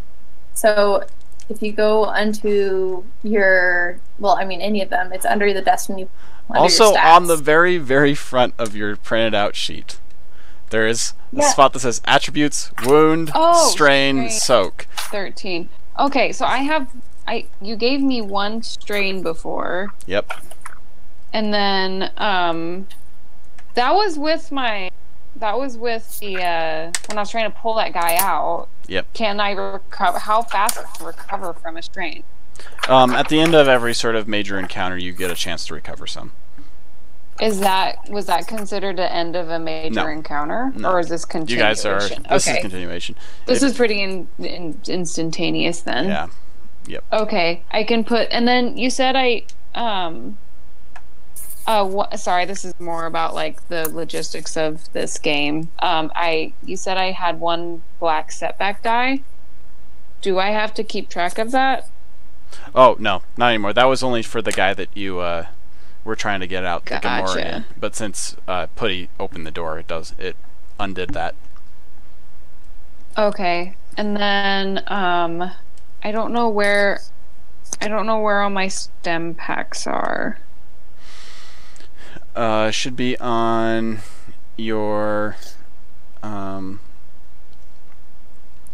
So if you go onto your, any of them, it's under the Destiny. Under Also, your stats. on the very, very front of your printed out sheet, there is a spot that says attributes, wound, strain, soak. 13. Okay, so you gave me one strain before. Yep. And then that was with the when I was trying to pull that guy out. Yep. Can I recover? How fast can I recover from a strain? At the end of every sort of major encounter, you get a chance to recover some. Was that considered the end of a major encounter, or is this continuation? You guys are. This is continuation. This is pretty instantaneous then. Yeah. Yep. Okay, I can put. And then you said sorry, this is more about like the logistics of this game. You said I had one black setback die. Do I have to keep track of that? Oh no, not anymore. That was only for the guy that you were trying to get out the Gamora in. But since Putty opened the door, it undid that. Okay, and then I don't know where all my stem packs are. Should be on your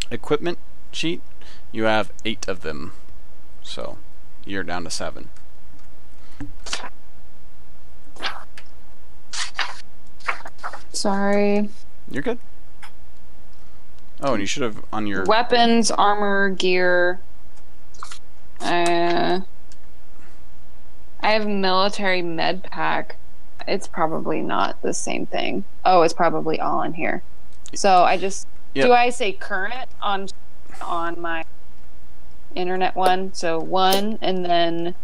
equipment sheet. You have 8 of them, so you're down to 7. Sorry. You're good. Oh, and you should have on your weapons, armor, gear. I have military med pack. It's probably not the same thing. Oh, it's probably all in here. So I just do I say current on my internet one? So 1, and then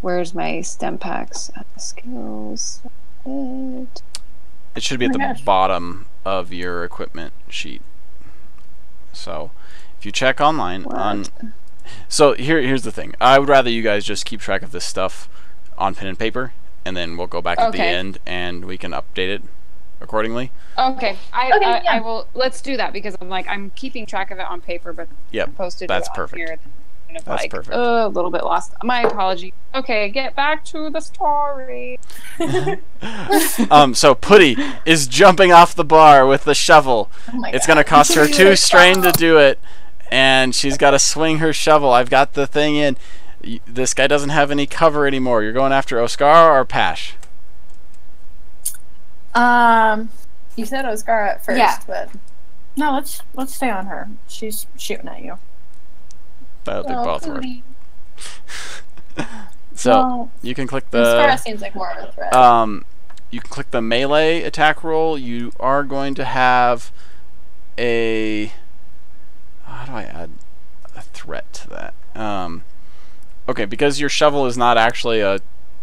where's my stem packs? Skills. It should be at the bottom of your equipment sheet. So if you check online so here's the thing. I would rather you guys just keep track of this stuff on pen and paper, and then we'll go back at the end and we can update it accordingly. Okay. I will. Let's do that, because I'm keeping track of it on paper, but posted that's it on perfect. here. That's perfect. A little bit lost. My apology. Okay, get back to the story. So Putty is jumping off the bar with the shovel. It's going to cost her 2 strain to do it, and she's got to swing her shovel. I've got the thing in. This guy doesn't have any cover anymore. You're going after Oscar or Pash? You said Oscar at first, but no, let's stay on her. She's shooting at you. They both were. So you can click the. Oscar seems like more of a threat. You can click the melee attack roll. You are going to have a. How do I add a threat to that? Okay, because your shovel is not actually a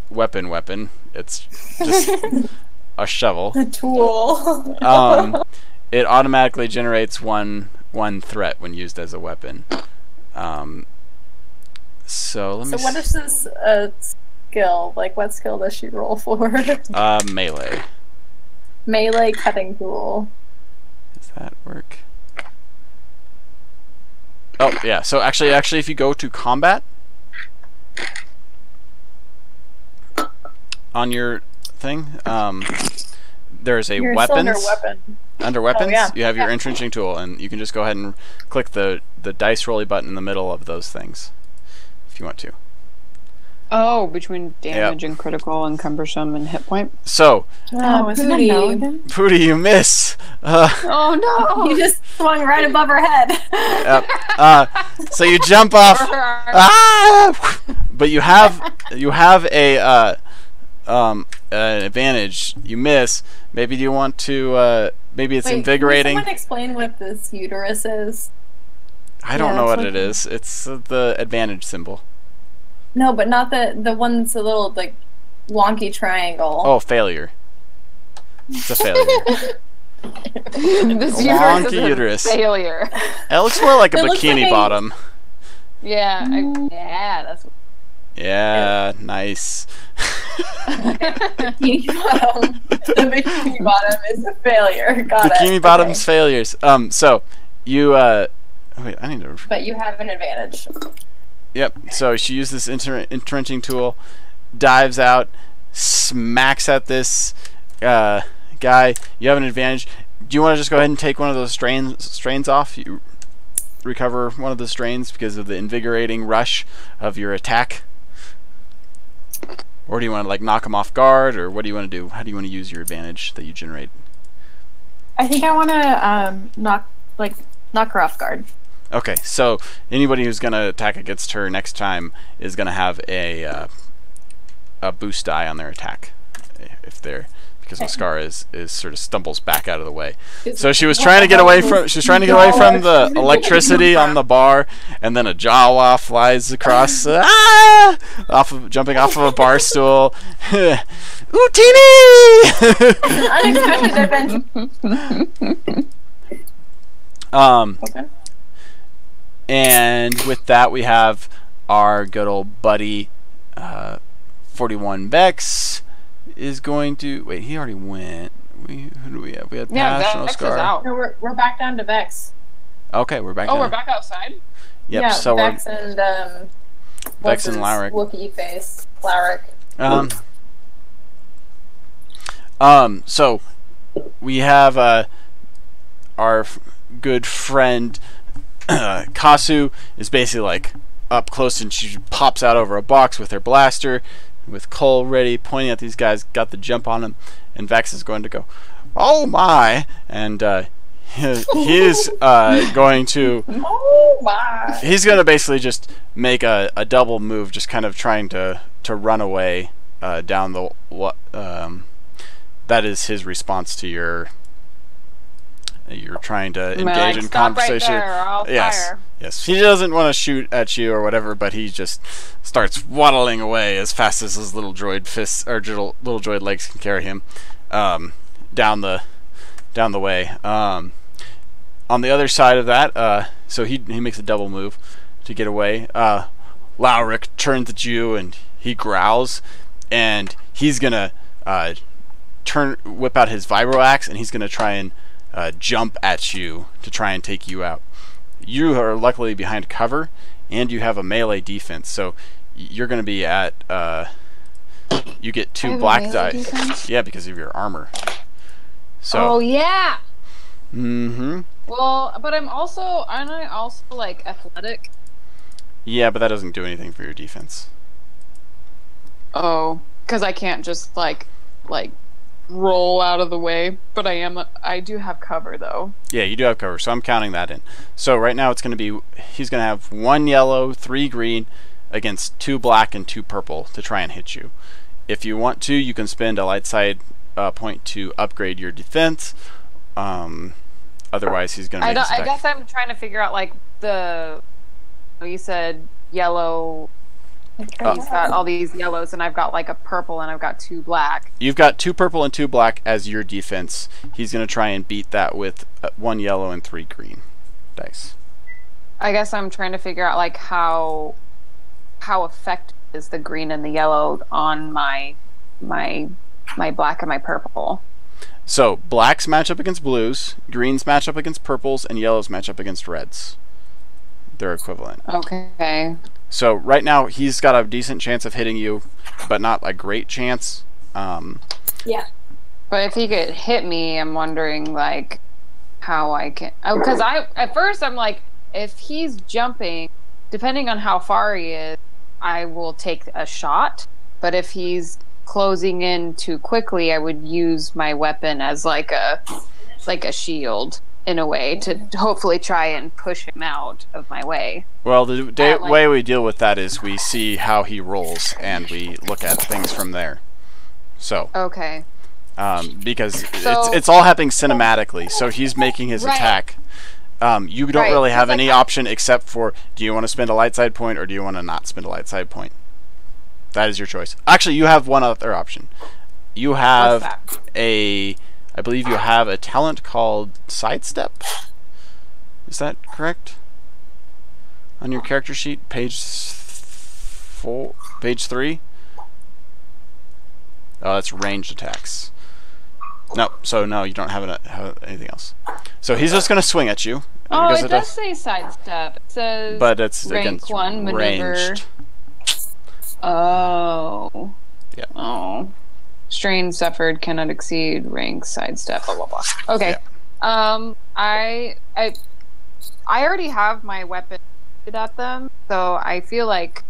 weapon. It's just a shovel. A tool. It automatically generates one threat when used as a weapon. So let me. So what is this skill? Like, what skill does she roll for? Melee. Melee cutting tool. Does that work? Oh yeah. So actually, if you go to combat on your thing, there's a weapons. Under weapons, you have your entrenching tool, and you can just go ahead and click the dice rolly button in the middle of those things, if you want to. Oh, between damage and critical and cumbersome and hit point. So, Pooty, you miss. Oh no! You just swung right above her head. So you jump off, but you have a an advantage. You miss. Maybe do you want to? Maybe it's invigorating. Can someone explain what this uterus is? I don't know what it is. It's the advantage symbol. No, but not the one that's a little like wonky triangle. Oh, failure. It's a failure. This Wonky uterus. uterus. Is a failure. It looks more like a It looks bikini like a- bottom. Yeah. Yeah. That's. Yeah, nice. Bikini bottom. The bikini bottom is a failure. Got it. Bikini bottoms failures. So you wait, I need to. But you have an advantage. Yep. So she used this entrenching tool, dives out, smacks at this guy. You have an advantage. Do you want to just go ahead and take one of those strains off? You recover one of the strains because of the invigorating rush of your attack. Or do you want to like knock him off guard, or what do you want to do? How do you want to use your advantage that you generate? I think I want to knock her off guard. Okay, so anybody who's gonna attack against her next time is gonna have a boost die on their attack if they're because Oscar is sort of stumbles back out of the way. So she was trying to get away from the electricity on the bar, and then a Jawa flies across, jumping off of a bar stool. Utini! Okay. And with that, we have our good old buddy, 41 Vex is going to wait. He already went. Who do we have? We had Passional Vex is Scar. out. No, we're back down to Vex. Okay, we're back. Oh, down. we're back outside. Yep. Yeah, So Vex we're and Vex and Lowrick. Wookiee face, Lowrick. So we have our good friend Kasu is basically like up close, and she pops out over a box with her blaster, with Cole ready, pointing at these guys. Got the jump on him, and Vex is going to go, "Oh my!" And he's going to. Oh my! He's going to basically just make a double move, just kind of trying to run away down the. That is his response to your. You're trying to engage in conversation. Right there, or I'll fire. Yes. He doesn't want to shoot at you or whatever, but he just starts waddling away as fast as his little droid fists or little droid legs can carry him down the way. On the other side of that, so he makes a double move to get away. Lowrick turns at you and he growls, and he's gonna whip out his vibro axe, and he's gonna try and jump at you to try and take you out. You are luckily behind cover, and you have a melee defense, so you're going to be at. You get 2 black die. Yeah, because of your armor. So. Oh yeah. Mm-hmm. Well, but aren't I also like athletic? Yeah, but that doesn't do anything for your defense. Oh, because I can't just like roll out of the way, but I do have cover though. Yeah, you do have cover, so I'm counting that in. So right now it's going to be, he's going to have 1 yellow, 3 green against 2 black and 2 purple to try and hit you. If you want to, you can spend a light side point to upgrade your defense. Otherwise, he's going to make I guess I'm trying to figure out like you said yellow. He's got all these yellows, and I've got like a purple, and I've got 2 black. You've got 2 purple and 2 black as your defense. He's going to try and beat that with 1 yellow and 3 green dice. I guess I'm trying to figure out like how effective is the green and the yellow on my black and my purple. So blacks match up against blues, greens match up against purples, and yellows match up against reds. They're equivalent. Okay. So right now he's got a decent chance of hitting you, but not a great chance. Yeah. But if he could hit me, I'm wondering like how I can. Oh, because at first I'm like, if he's jumping, depending on how far he is, I will take a shot. But if he's closing in too quickly, I would use my weapon as like a shield in a way to hopefully try and push him out of my way. Well, the way we deal with that is we see how he rolls and we look at things from there. So okay, because it's all happening cinematically. So he's making his attack, You don't Right, really have because, any option except for, do you want to spend a light side point or do you want to not spend a light side point? That is your choice. Actually, you have one other option. You have What's that? I believe you have a talent called Sidestep. Is that correct? On your character sheet, page 3. Oh, that's ranged attacks. No, so no, you don't have anything else. So he's just going to swing at you. Oh, because it does say sidestep. It says but it's rank against 1 maneuver. ranged. Oh. Yeah. Oh. Strain suffered cannot exceed rank sidestep. Blah blah blah. Okay. Yeah. I already have my weapon at them, so I feel like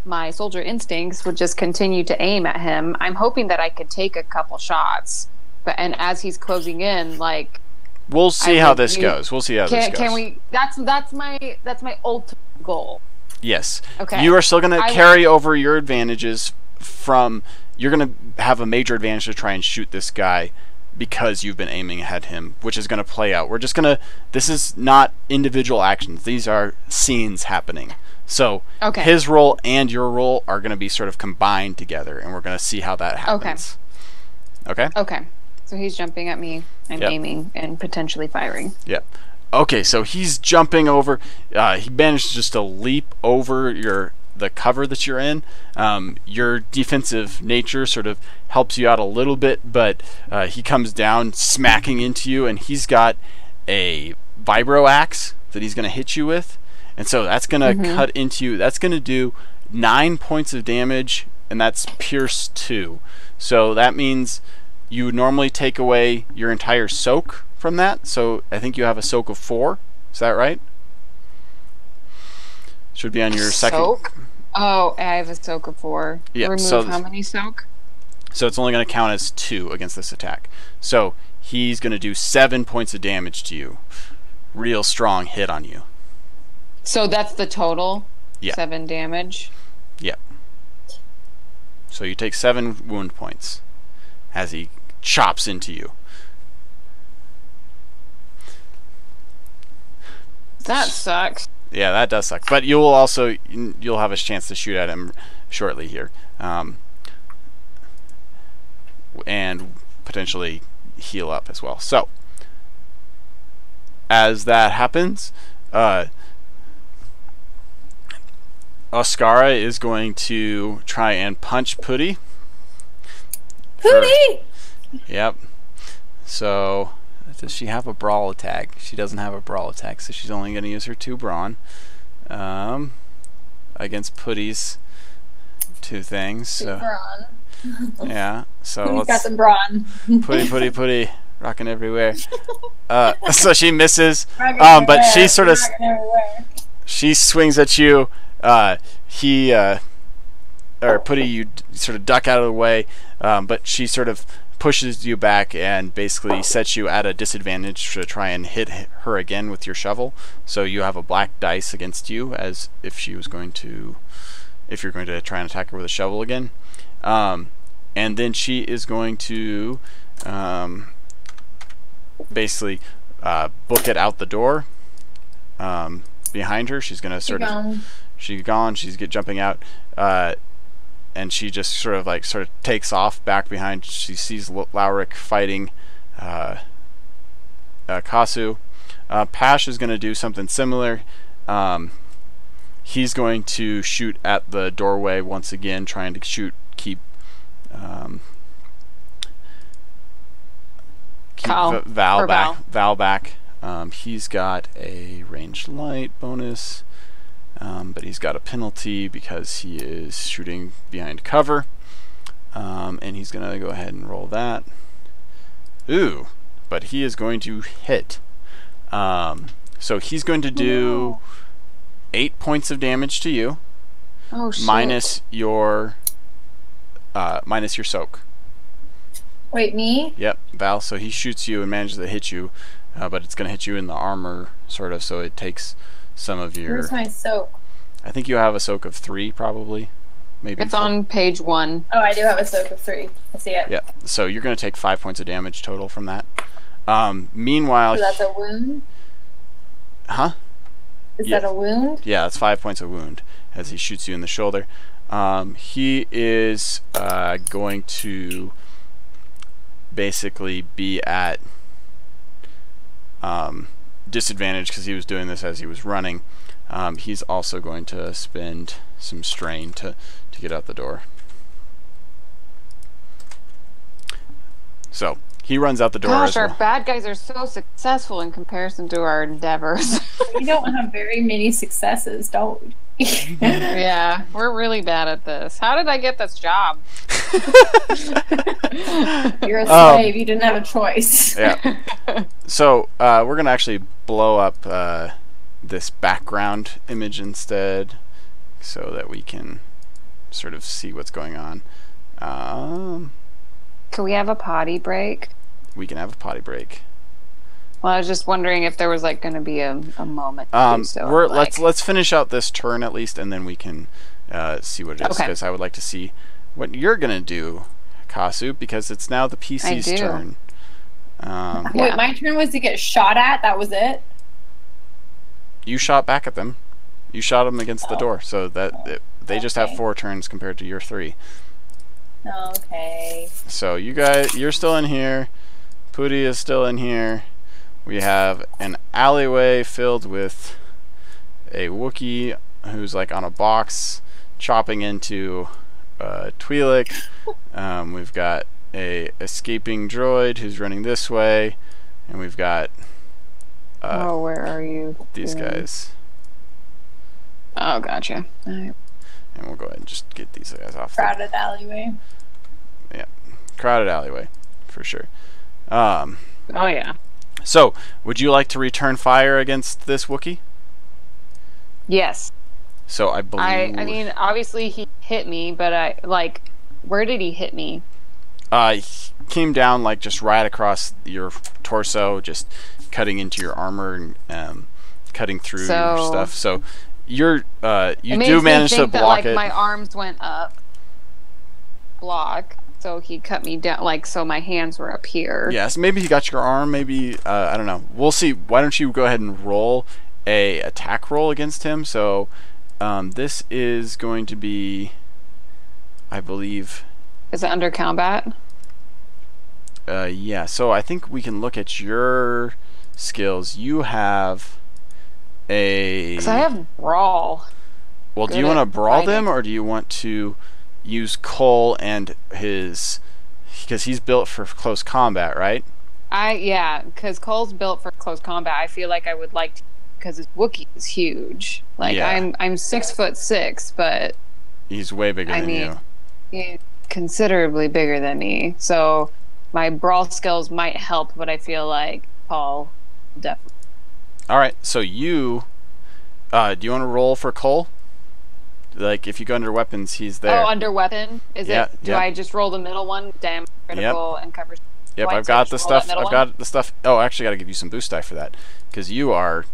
my soldier instincts would just continue to aim at him. I'm hoping that I could take a couple shots, and as he's closing in, like we'll see how this goes. We'll see how this goes. Can we? That's my ultimate goal. Yes. Okay. You are still going to carry over your advantages from. You're going to have a major advantage to try and shoot this guy because you've been aiming at him, which is going to play out. We're just going to. This is not individual actions. These are scenes happening. So his role and your role are going to be sort of combined together, and we're going to see how that happens. Okay? Okay. So he's jumping at me. I'm aiming and potentially firing. Yep. Okay, so he's jumping over. He managed just to leap over the cover that you're in. Your defensive nature sort of helps you out a little bit, but he comes down smacking into you, and he's got a vibro axe that he's going to hit you with. And so that's going to cut into you. That's going to do 9 points of damage, and that's pierce 2. So that means you would normally take away your entire soak from that. So I think you have a soak of 4. Is that right? Should be on your second. Soak? Oh, I have a soak of 4. Yeah, Remove so how many soak? So it's only going to count as 2 against this attack. So he's going to do 7 points of damage to you. Real strong hit on you. So that's the total? Yeah. 7 damage? Yeah. So you take 7 wound points as he chops into you. That sucks. Yeah, that does suck. But you'll have a chance to shoot at him shortly here. And potentially heal up as well. So, as that happens, Oscara is going to try and punch Putty. Putty! Yep. So, does she have a brawl attack? She doesn't have a brawl attack, so she's only going to use her 2 brawn against Putty's 2 things. So, brawn. Yeah. So Putty's got some brawn. Putty, rocking everywhere. So she misses, but she sort of she swings at you. Or Putty, you sort of duck out of the way, but she sort of pushes you back and basically sets you at a disadvantage to try and hit her again with your shovel. So you have a black dice against you, as if you're going to try and attack her with a shovel again. And then she is going to basically book it out the door behind her. She's going to sort of she's gone. She's jumping out. And she just sort of takes off back behind. She sees Lowrick fighting Kasu. Pash is going to do something similar. He's going to shoot at the doorway once again, trying to keep Val back. He's got a ranged light bonus. But he's got a penalty because he is shooting behind cover. And he's going to go ahead and roll that. Ooh, but he is going to hit. So he's going to do 8 points of damage to you. Oh, shit. Minus your soak. Wait, me? Yep, Val. So he shoots you and manages to hit you, but it's going to hit you in the armor, sort of, so it takes some of your... Where's my soak? I think you have a soak of 3, probably. Maybe it's 4. on page 1. Oh, I do have a soak of 3. I see it. Yeah, so you're going to take 5 points of damage total from that. Meanwhile... So that's a wound? Huh? Is Yeah. that a wound? Yeah, that's 5 points of wound as he shoots you in the shoulder. He is going to basically be at disadvantage because he was doing this as he was running. He's also going to spend some strain to get out the door. So he runs out the door. Gosh, as our well. bad guys are so successful in comparison to our endeavors. We don't have very many successes, don't we? Yeah, we're really bad at this. How did I get this job? You're a slave. You didn't have a choice. Yeah. So we're gonna actually blow up this background image instead, so that we can sort of see what's going on. Can we have a potty break? We can have a potty break. Well, I was just wondering if there was like going to be a moment. To do so, Let's finish out this turn at least, and then we can see what it is. Okay. Because I would like to see what you're gonna do, Kasu, because it's now the PC's do. turn. Wait, my turn was to get shot at. That was it. You shot back at them. You shot them against the door, so they just have 4 turns compared to your 3. Okay. So you guys, you're still in here. Pooty is still in here. We have an alleyway filled with a Wookiee who's like on a box chopping into Twi'lek. We've got a escaping droid who's running this way, and we've got oh, where are you? these guys. Oh, gotcha. And we'll go ahead and just get these guys off. Crowded alleyway. Yeah, crowded alleyway for sure. Oh yeah. So, would you like to return fire against this Wookiee? Yes. So I believe. I mean, obviously he hit me, but where did he hit me? He came down like just right across your torso, just cutting into your armor and cutting through your stuff. So you're you do manage to block it. My arms went up. Block. So he cut me down, so my hands were up here. Yes, maybe he got your arm. Maybe I don't know. We'll see. Why don't you go ahead and roll a attack roll against him? So this is going to be, I believe. Is it under combat? Yeah. So I think we can look at your skills. You have a. Because I have brawl. Well, do you want to brawl them, or do you want to use Cole and his, because he's built for close combat, right? Yeah, because Cole's built for close combat. I feel like I would like to, because his Wookiee is huge. Yeah. I'm 6'6", but he's way bigger than you. He's considerably bigger than me. So my brawl skills might help, but I feel like Paul definitely. All right, so you, do you want to roll for Cole? Like, if you go under weapons, he's there. Oh, under weapon? Is Yeah, it? Do yeah. I just roll the middle one? Damn, critical and covers. Yep, I've got the stuff. I've got the stuff. Oh, I actually got to give you some boost die for that, because you had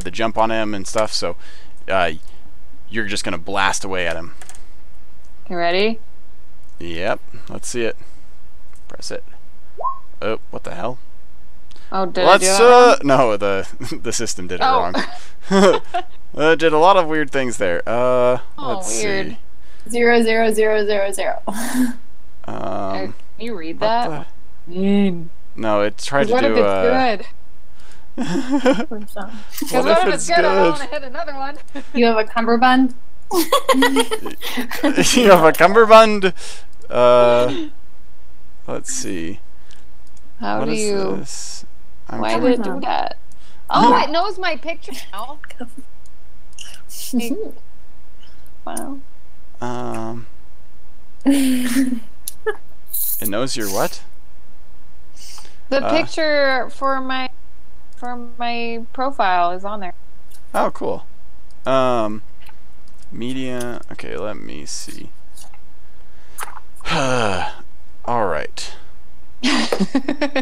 the jump on him and stuff. So, you're just gonna blast away at him. You ready? Yep. Let's see it. Press it. Oh, what the hell? Oh, did I do that? No, the system did it Oh. wrong. Did a lot of weird things there. Let's weird. see. 0 0 0 0 0. Can you read what that? No, it tried to What do. if it's good? Or something. Because what if it's good? I don't want to hit another one. You have a cummerbund? You have a cummerbund. Let's see. How What do is you? this? Why did it do that? Oh, it knows my picture now. Wow. It knows your what? The picture for my profile is on there. Oh, cool. Media. Okay, let me see. All right.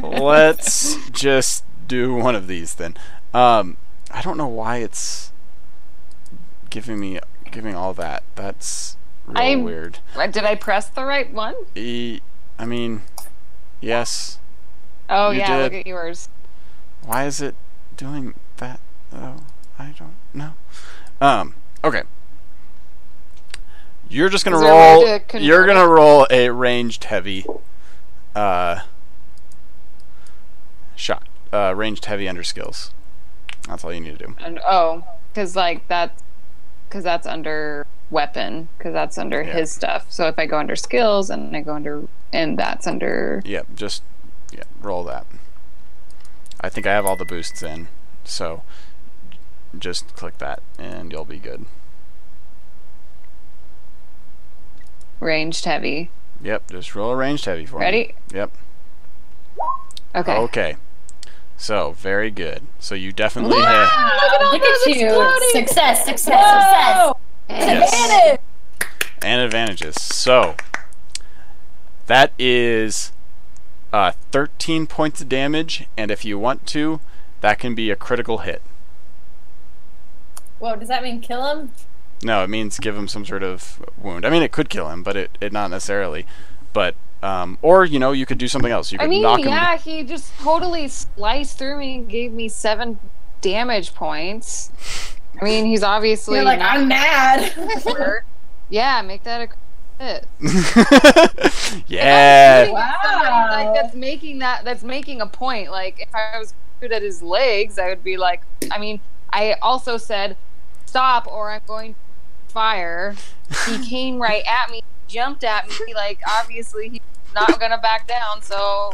Let's just do one of these then. I don't know why it's giving all that. That's real weird. Did I press the right one? I mean, yes. Oh You yeah, did. look at yours. Why is it doing that? Oh, I don't know. Okay. You're just gonna Is there a way roll. to convert You're gonna it? roll a ranged heavy shot. Ranged heavy under skills. That's all you need to do. And because that's under weapon, because that's under Yeah. his stuff. So if I go under skills and I go under, and that's under. Yep. Just roll that. I think I have all the boosts in, so just click that and you'll be good. Ranged heavy. Yep. Just roll a ranged heavy for me. Ready? Yep. Okay. Okay. So very good. So you definitely hit. Look at you. Success, success, success. Whoa! Yes. And advantages. So that is 13 points of damage, and if you want to, that can be a critical hit. Whoa, does that mean kill him? No, it means give him some sort of wound. I mean, it could kill him, but it not necessarily. But or you could do something else. You could knock him. Yeah, he just totally sliced through me and gave me 7 damage points. I mean, he's obviously. You're like, not I'm mad. Yeah, make that a hit. Yeah. Wow. Like that's making a point. Like if I was good at his legs, I would be like. I mean, I also said, stop, or I'm going to fire. He came right at me, jumped at me. Like obviously he's not gonna back down. So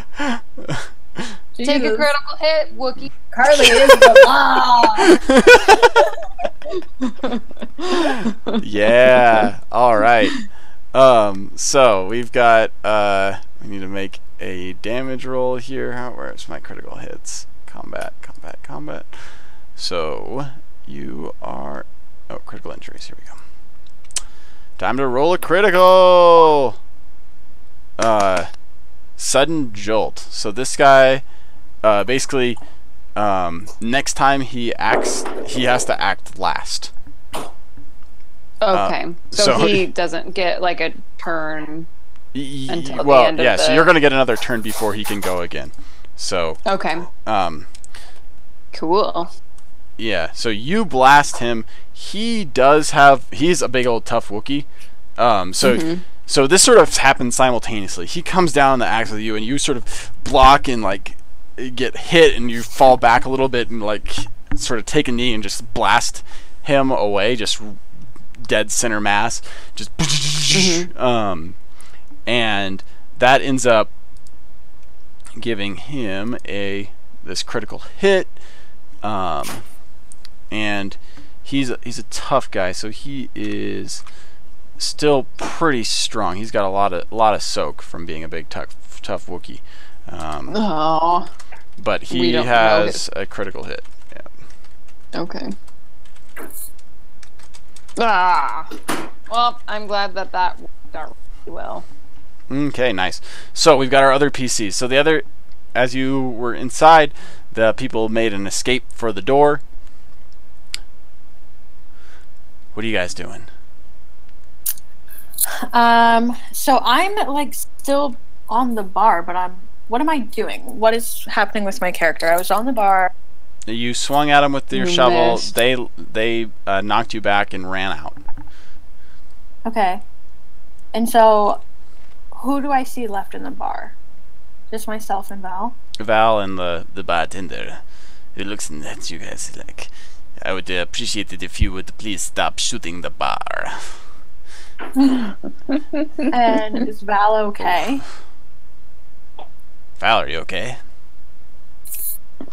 take a critical hit, Wookiee. Carly is the law. Yeah. All right. So we've got we need to make a damage roll here. Where's my critical hits? Combat. So you are critical injuries. Here we go. Time to roll a critical. Sudden jolt. So this guy basically next time he acts, he has to act last. Okay, so so he doesn't get like a turn until well, the end of yeah. the... So you're going to get another turn before he can go again. So Okay. Cool. Yeah. So you blast him. He's a big old tough Wookiee. So this sort of happens simultaneously. He comes down the axe with you, and you sort of block and like get hit, and you fall back a little bit and like sort of take a knee and just blast him away, just dead center mass, just and that ends up giving him this critical hit, and he's a tough guy, so he is still pretty strong. He's got a lot of soak from being a big tough Wookiee, but he has a critical hit. Yeah. Okay. Well, I'm glad that worked out really well. Okay, nice. So we've got our other PCs. So the other, as you were inside, the people made an escape for the door. What are you guys doing? So I'm like still on the bar, but what am I doing? What is happening with my character? I was on the bar. You swung at them with your You shovel. missed. They knocked you back and ran out. Okay. And so who do I see left in the bar? Just myself and Val? Val and the bartender. It looks at you guys like, I would appreciate it if you would please stop shooting the bar. And is Val okay? Val, are you okay?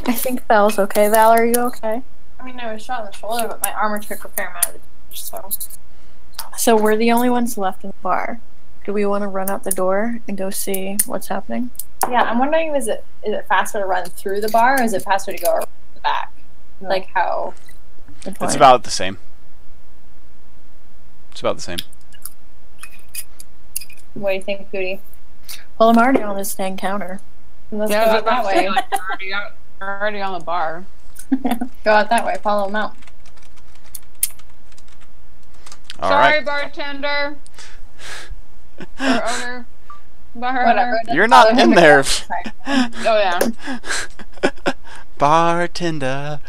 I think Val's okay. Val, are you okay? I mean, I was shot in the shoulder, but my armor took a fair amount of damage, so. So we're the only ones left in the bar. Do we want to run out the door and go see what's happening? Yeah, I'm wondering, is it faster to run through the bar, or is it faster to go around the back? Like how? It's about the same. It's about the same. What do you think, Cootie? Well, I'm already on this dang counter. Let's Yeah, go I out was about that to say, way. like, we're already on the bar. Go out that way. Follow him out. All Sorry, right. bartender. Or owner. Bar Whatever. owner. It doesn't You're not bother him in there. except- Oh yeah. bartender.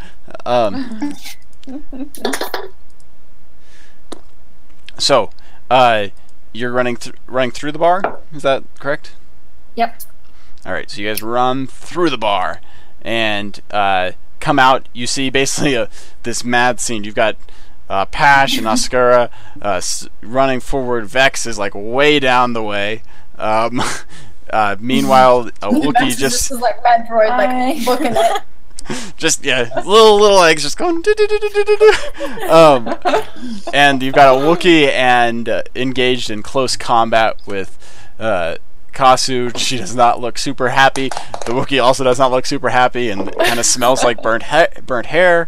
So, you're running through the bar. Is that correct? Yep. All right. So you guys run through the bar, and come out. You see basically this mad scene. You've got Pash and Oscura running forward. Vex is like way down the way. Meanwhile, a Wookiee just is like Metroid, like booking it. just little legs just going. And you've got a Wookiee and engaged in close combat with Kasu. She does not look super happy. The Wookiee also does not look super happy, and kind of smells like burnt hair.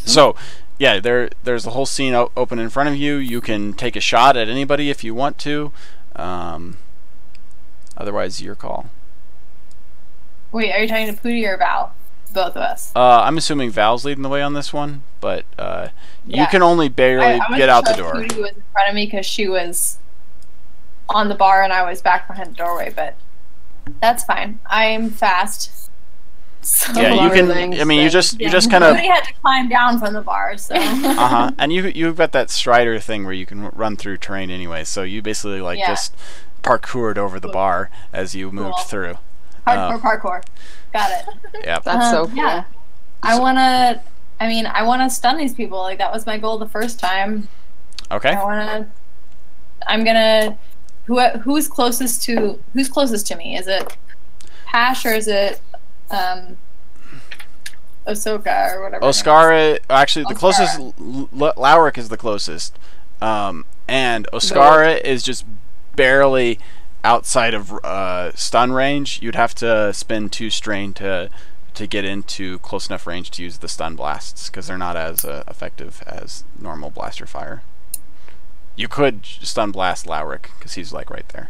So, yeah, there's a whole scene open in front of you. You can take a shot at anybody if you want to. Otherwise, your call. Wait, are you talking to Pooty or Val? Both of us. I'm assuming Val's leading the way on this one, but you Yeah. can only barely get out the door. Pooty was in front of me because she was on the bar and I was back behind the doorway, but that's fine. I'm fast. So Yeah, you can. I mean, you just kind of. Pooty had to climb down from the bar, so. And you've got that Strider thing where you can run through terrain anyway, so you basically just parkoured over the bar as you moved through. Parkour. Got it. Yeah. That's so cool. Yeah. I wanna stun these people. Like, that was my goal the first time. Okay. Who's closest to me? Is it Pash or is it Ahsoka or whatever? Oscara, actually, the closest. Lowrick is the closest, and Oscara is just barely outside of stun range. You'd have to spend 2 strain to get into close enough range to use the stun blasts, because they're not as effective as normal blaster fire. You could stun blast Lowrick because he's like right there.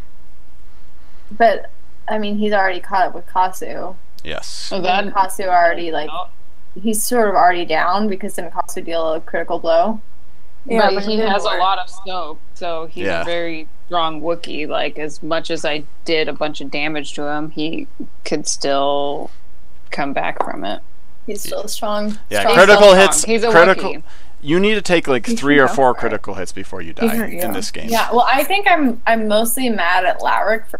But I mean, he's already caught up with Kasu. Yes. So And Kasu already he's sort of already down because didn't Kasu deal a critical blow? Yeah, but he has a lot of scope, so he's Yeah. a very strong Wookiee. Like, as much as I did a bunch of damage to him, he could still come back from it. He's still strong. Yeah, strong critical strong. hits. He's a critical. Wookiee. You need to take like 3 or 4 critical hits before you die Yeah. in this game. Yeah, well, I think I'm mostly mad at Lowrick for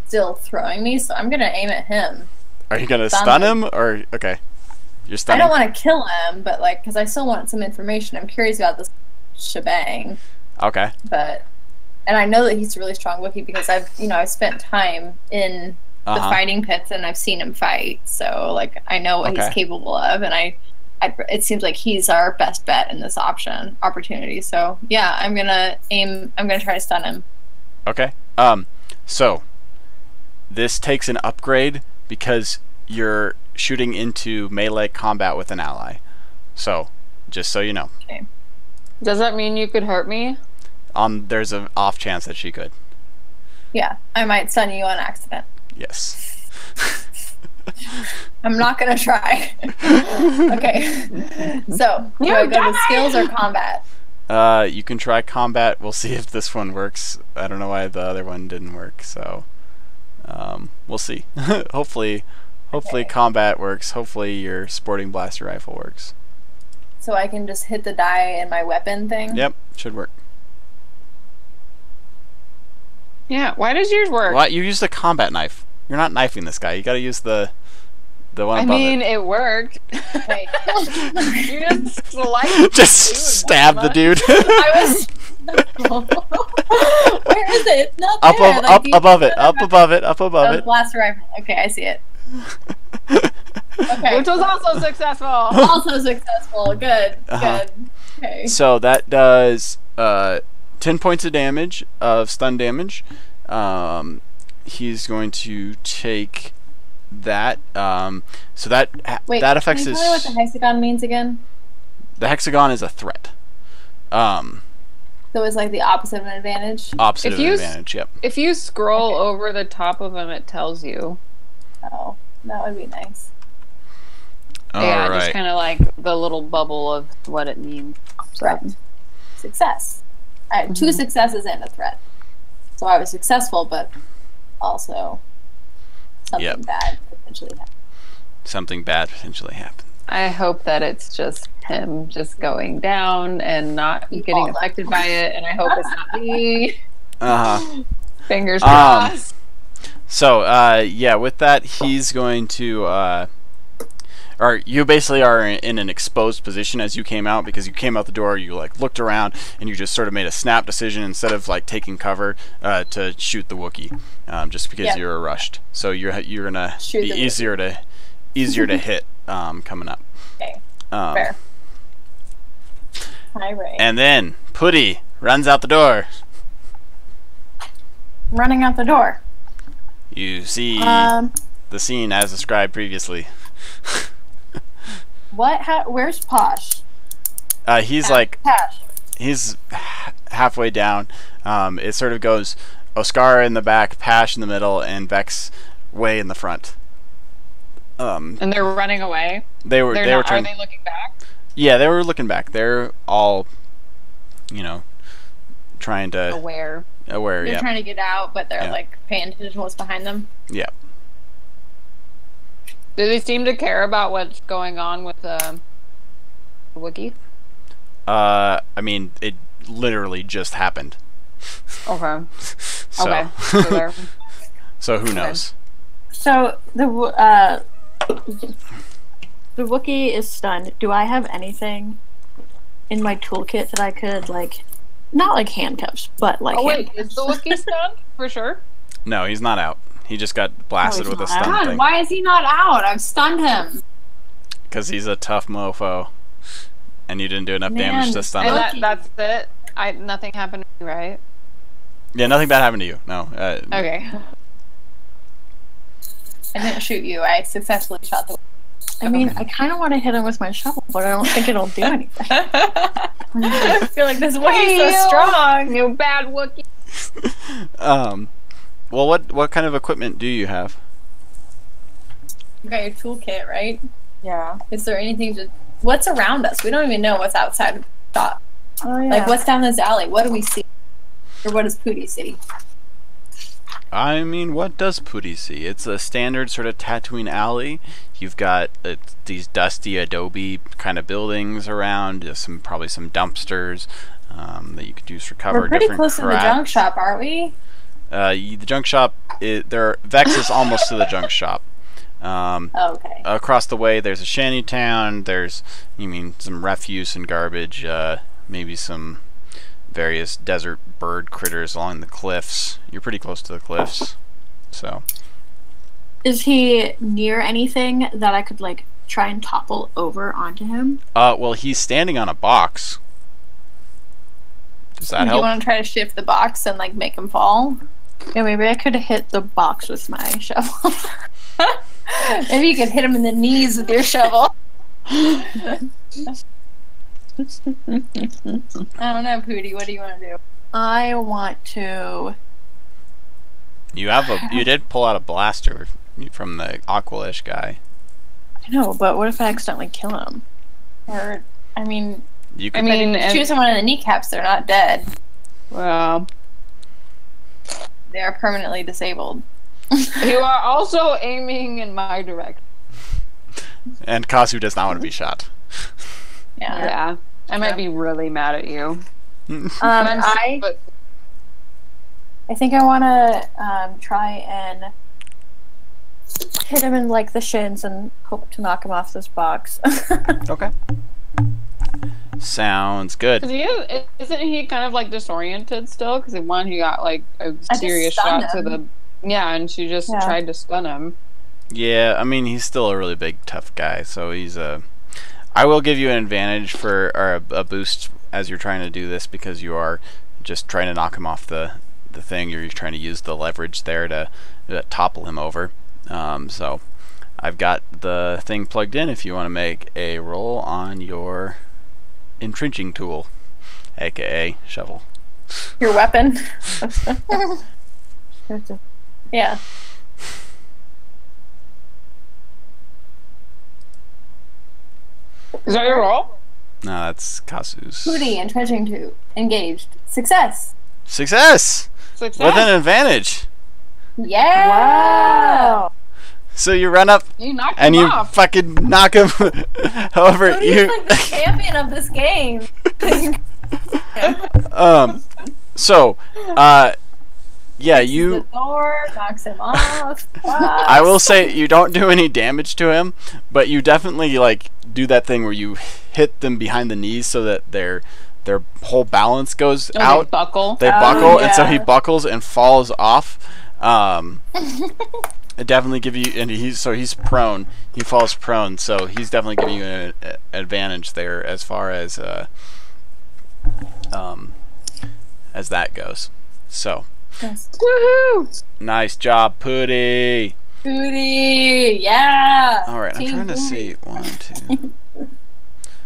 still throwing me, so I'm gonna aim at him. Are you gonna Stun stun him. him or okay? You're I stunning. don't want to kill him, but like, because I still want some information. I'm curious about this shebang, Okay. and I know that he's a really strong Wookiee because I've spent time in the fighting pits and I've seen him fight, so like I know what he's capable of, and it seems like he's our best bet in this opportunity. So yeah, I'm gonna try to stun him. Okay. So this takes an upgrade because you're shooting into melee combat with an ally. So, just so you know. Okay. Does that mean you could hurt me? There's an off chance that she could. Yeah, I might stun you on accident. Yes. I'm not gonna try. Okay. So, do I go to skills or combat? You can try combat. We'll see if this one works. I don't know why the other one didn't work, so we'll see. Hopefully combat works. Hopefully your sporting blaster rifle works. So I can just hit the die in my weapon thing? Yep, should work. Yeah, why does yours work? What? You use the combat knife. You're not knifing this guy. You gotta use the one I above mean, it. it worked. Okay. You just like Just stab the dude. I was... Where is it? It's not there. Up above it. Up above it. Up above it. Blaster rifle. Okay, I see it. Okay. Which was also successful. Also successful. Good. Good. Okay. So that does 10 points of damage, of stun damage. He's going to take that. So that Wait, that affects can his. you tell me what the hexagon means again? The hexagon is a threat. So it's like the opposite of an advantage? Opposite If of an you advantage, yep. If you scroll over the top of them, it tells you. Oh, that would be nice. Yeah, just kind of like the little bubble of what it means. Right. Success. I had 2 successes and a threat. So I was successful, but also something bad potentially happen. Something bad potentially happen. I hope that it's just him just going down and not getting affected by it, and I hope it's not me. Fingers crossed. So, yeah, with that, he's going to, or you basically are in an exposed position as you came out, because you came out the door, you like looked around, and you just sort of made a snap decision instead of like taking cover to shoot the Wookiee, just because you were rushed. So you're gonna be easier to hit coming up. Okay. Fair. Hi, Ray. And then Putty runs out the door. Running out the door. You see the scene as described previously. Where's Posh? He's he's halfway down. It sort of goes Oscar in the back, Pash in the middle, and Vex way in the front. And they're running away. They were trying. Are they looking back? Yeah, they were looking back. They're all, trying to aware. They're trying to get out, but they're like paying attention to what's behind them. Yeah. Do they seem to care about what's going on with the Wookiee? I mean, it literally just happened. Okay. So, Okay. So who knows? So the Wookiee is stunned. Do I have anything in my toolkit that I could not like handcuffs, but like? Oh wait, is the Wookiee stunned for sure? No, he's not out. He just got blasted with a stun God, thing. why is he not out? I've stunned him. Because he's a tough mofo, and you didn't do enough damage to stun him. And that's it. Nothing happened to me, right? Yeah, nothing bad happened to you. No. Okay. I didn't shoot you. I successfully shot the. I mean, I kind of want to hit him with my shovel, but I don't think it'll do anything. I feel like this Wookiee's so strong. You bad Wookiee. Well, what kind of equipment do you have? You got your toolkit, right? Yeah. Is there anything what's around us? We don't even know what's outside of the shop. Oh, yeah. Like, what's down this alley? What do we see? Or what does Pooty see? I mean, what does Pooty see? It's a standard sort of Tatooine alley. You've got these dusty adobe kind of buildings around, probably some dumpsters that you could use for cover. We're pretty close to the junk shop, aren't we? The junk shop, Vex is almost to the junk shop. Okay. Across the way, there's a shanty town. There's, some refuse and garbage. Maybe some various desert bird critters along the cliffs. You're pretty close to the cliffs, so. Is he near anything that I could try and topple over onto him? Well, he's standing on a box. Does that help? Do you want to try to shift the box and make him fall? Yeah, maybe I could hit the box with my shovel. Maybe you could hit him in the knees with your shovel. I don't know, Pooty. What do you want to do? I want to. You did pull out a blaster from the Aqualish guy. I know, but what if I accidentally kill him? Or, you could, shoot someone in the kneecaps. They're not dead. Well, they are permanently disabled. You are also aiming in my direction. And Kasu does not want to be shot. Yeah. I might be really mad at you. I think I want to try and hit him in the shins and hope to knock him off this box. Okay. Sounds good. Isn't he kind of disoriented still? Because he got a serious shot to the. Yeah, and she just tried to stun him. Yeah, he's still a really big, tough guy, so he's I will give you an advantage or a boost as you're trying to do this, because you are just trying to knock him off the thing. You're trying to use the leverage there to topple him over. So I've got the thing plugged in if you want to make a roll on your entrenching tool, aka shovel. Your weapon. Yeah. Is that your roll? No, that's Kasu's. Pooty, entrenching to engaged. Success. With an advantage. Yeah. Wow. So you run up You knocked and him you off. fucking knock him. However, Cody's you like the champion of this game. so yeah, you. The door knocks him off. I will say you don't do any damage to him, but you definitely like do that thing where you hit them behind the knees so that their whole balance goes Oh, out. They buckle. They buckle, and so yeah. he buckles and falls off. It definitely give you, and he's prone. He falls prone, so he's definitely giving you an advantage there as far as that goes. So Woohoo! nice job, Pooty. Booty, yeah. All right, I'm Team trying to Booty. see 1, 2.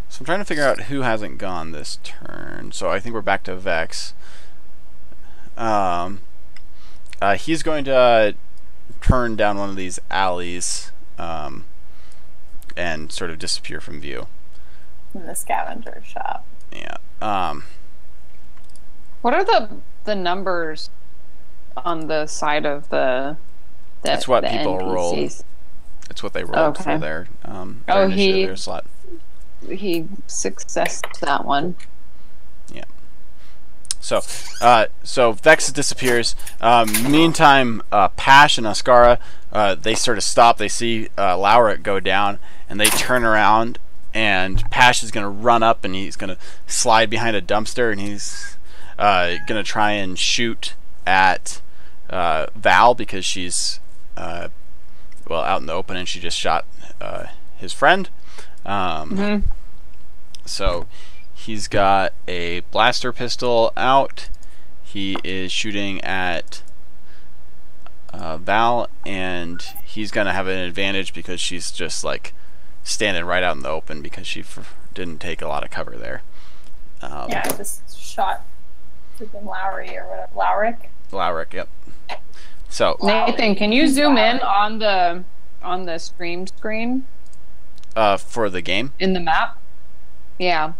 So I'm trying to figure out who hasn't gone this turn. So I think we're back to Vex. He's going to turn down one of these alleys and sort of disappear from view. In the scavenger shop. Yeah. What are the numbers on the side of the That's what the people roll. NPCs? It's what they rolled for Okay. their Oh, initiative, their slot. He successed that one. Yeah. So Vex disappears. Meantime, Pash and Ascara, they sort of stop. They see Lauric go down, and they turn around. And Pash is going to run up, and he's going to slide behind a dumpster, and he's going to try and shoot at Val because she's out in the open, and she just shot his friend. So he's got a blaster pistol out. He is shooting at Val, and he's gonna have an advantage because she's just like standing right out in the open because she didn't take a lot of cover there. Yeah, I just shot freaking Lowry or whatever. Lauric, yep. So Nathan, can you zoom in on the stream screen for the game, in the map? Yeah,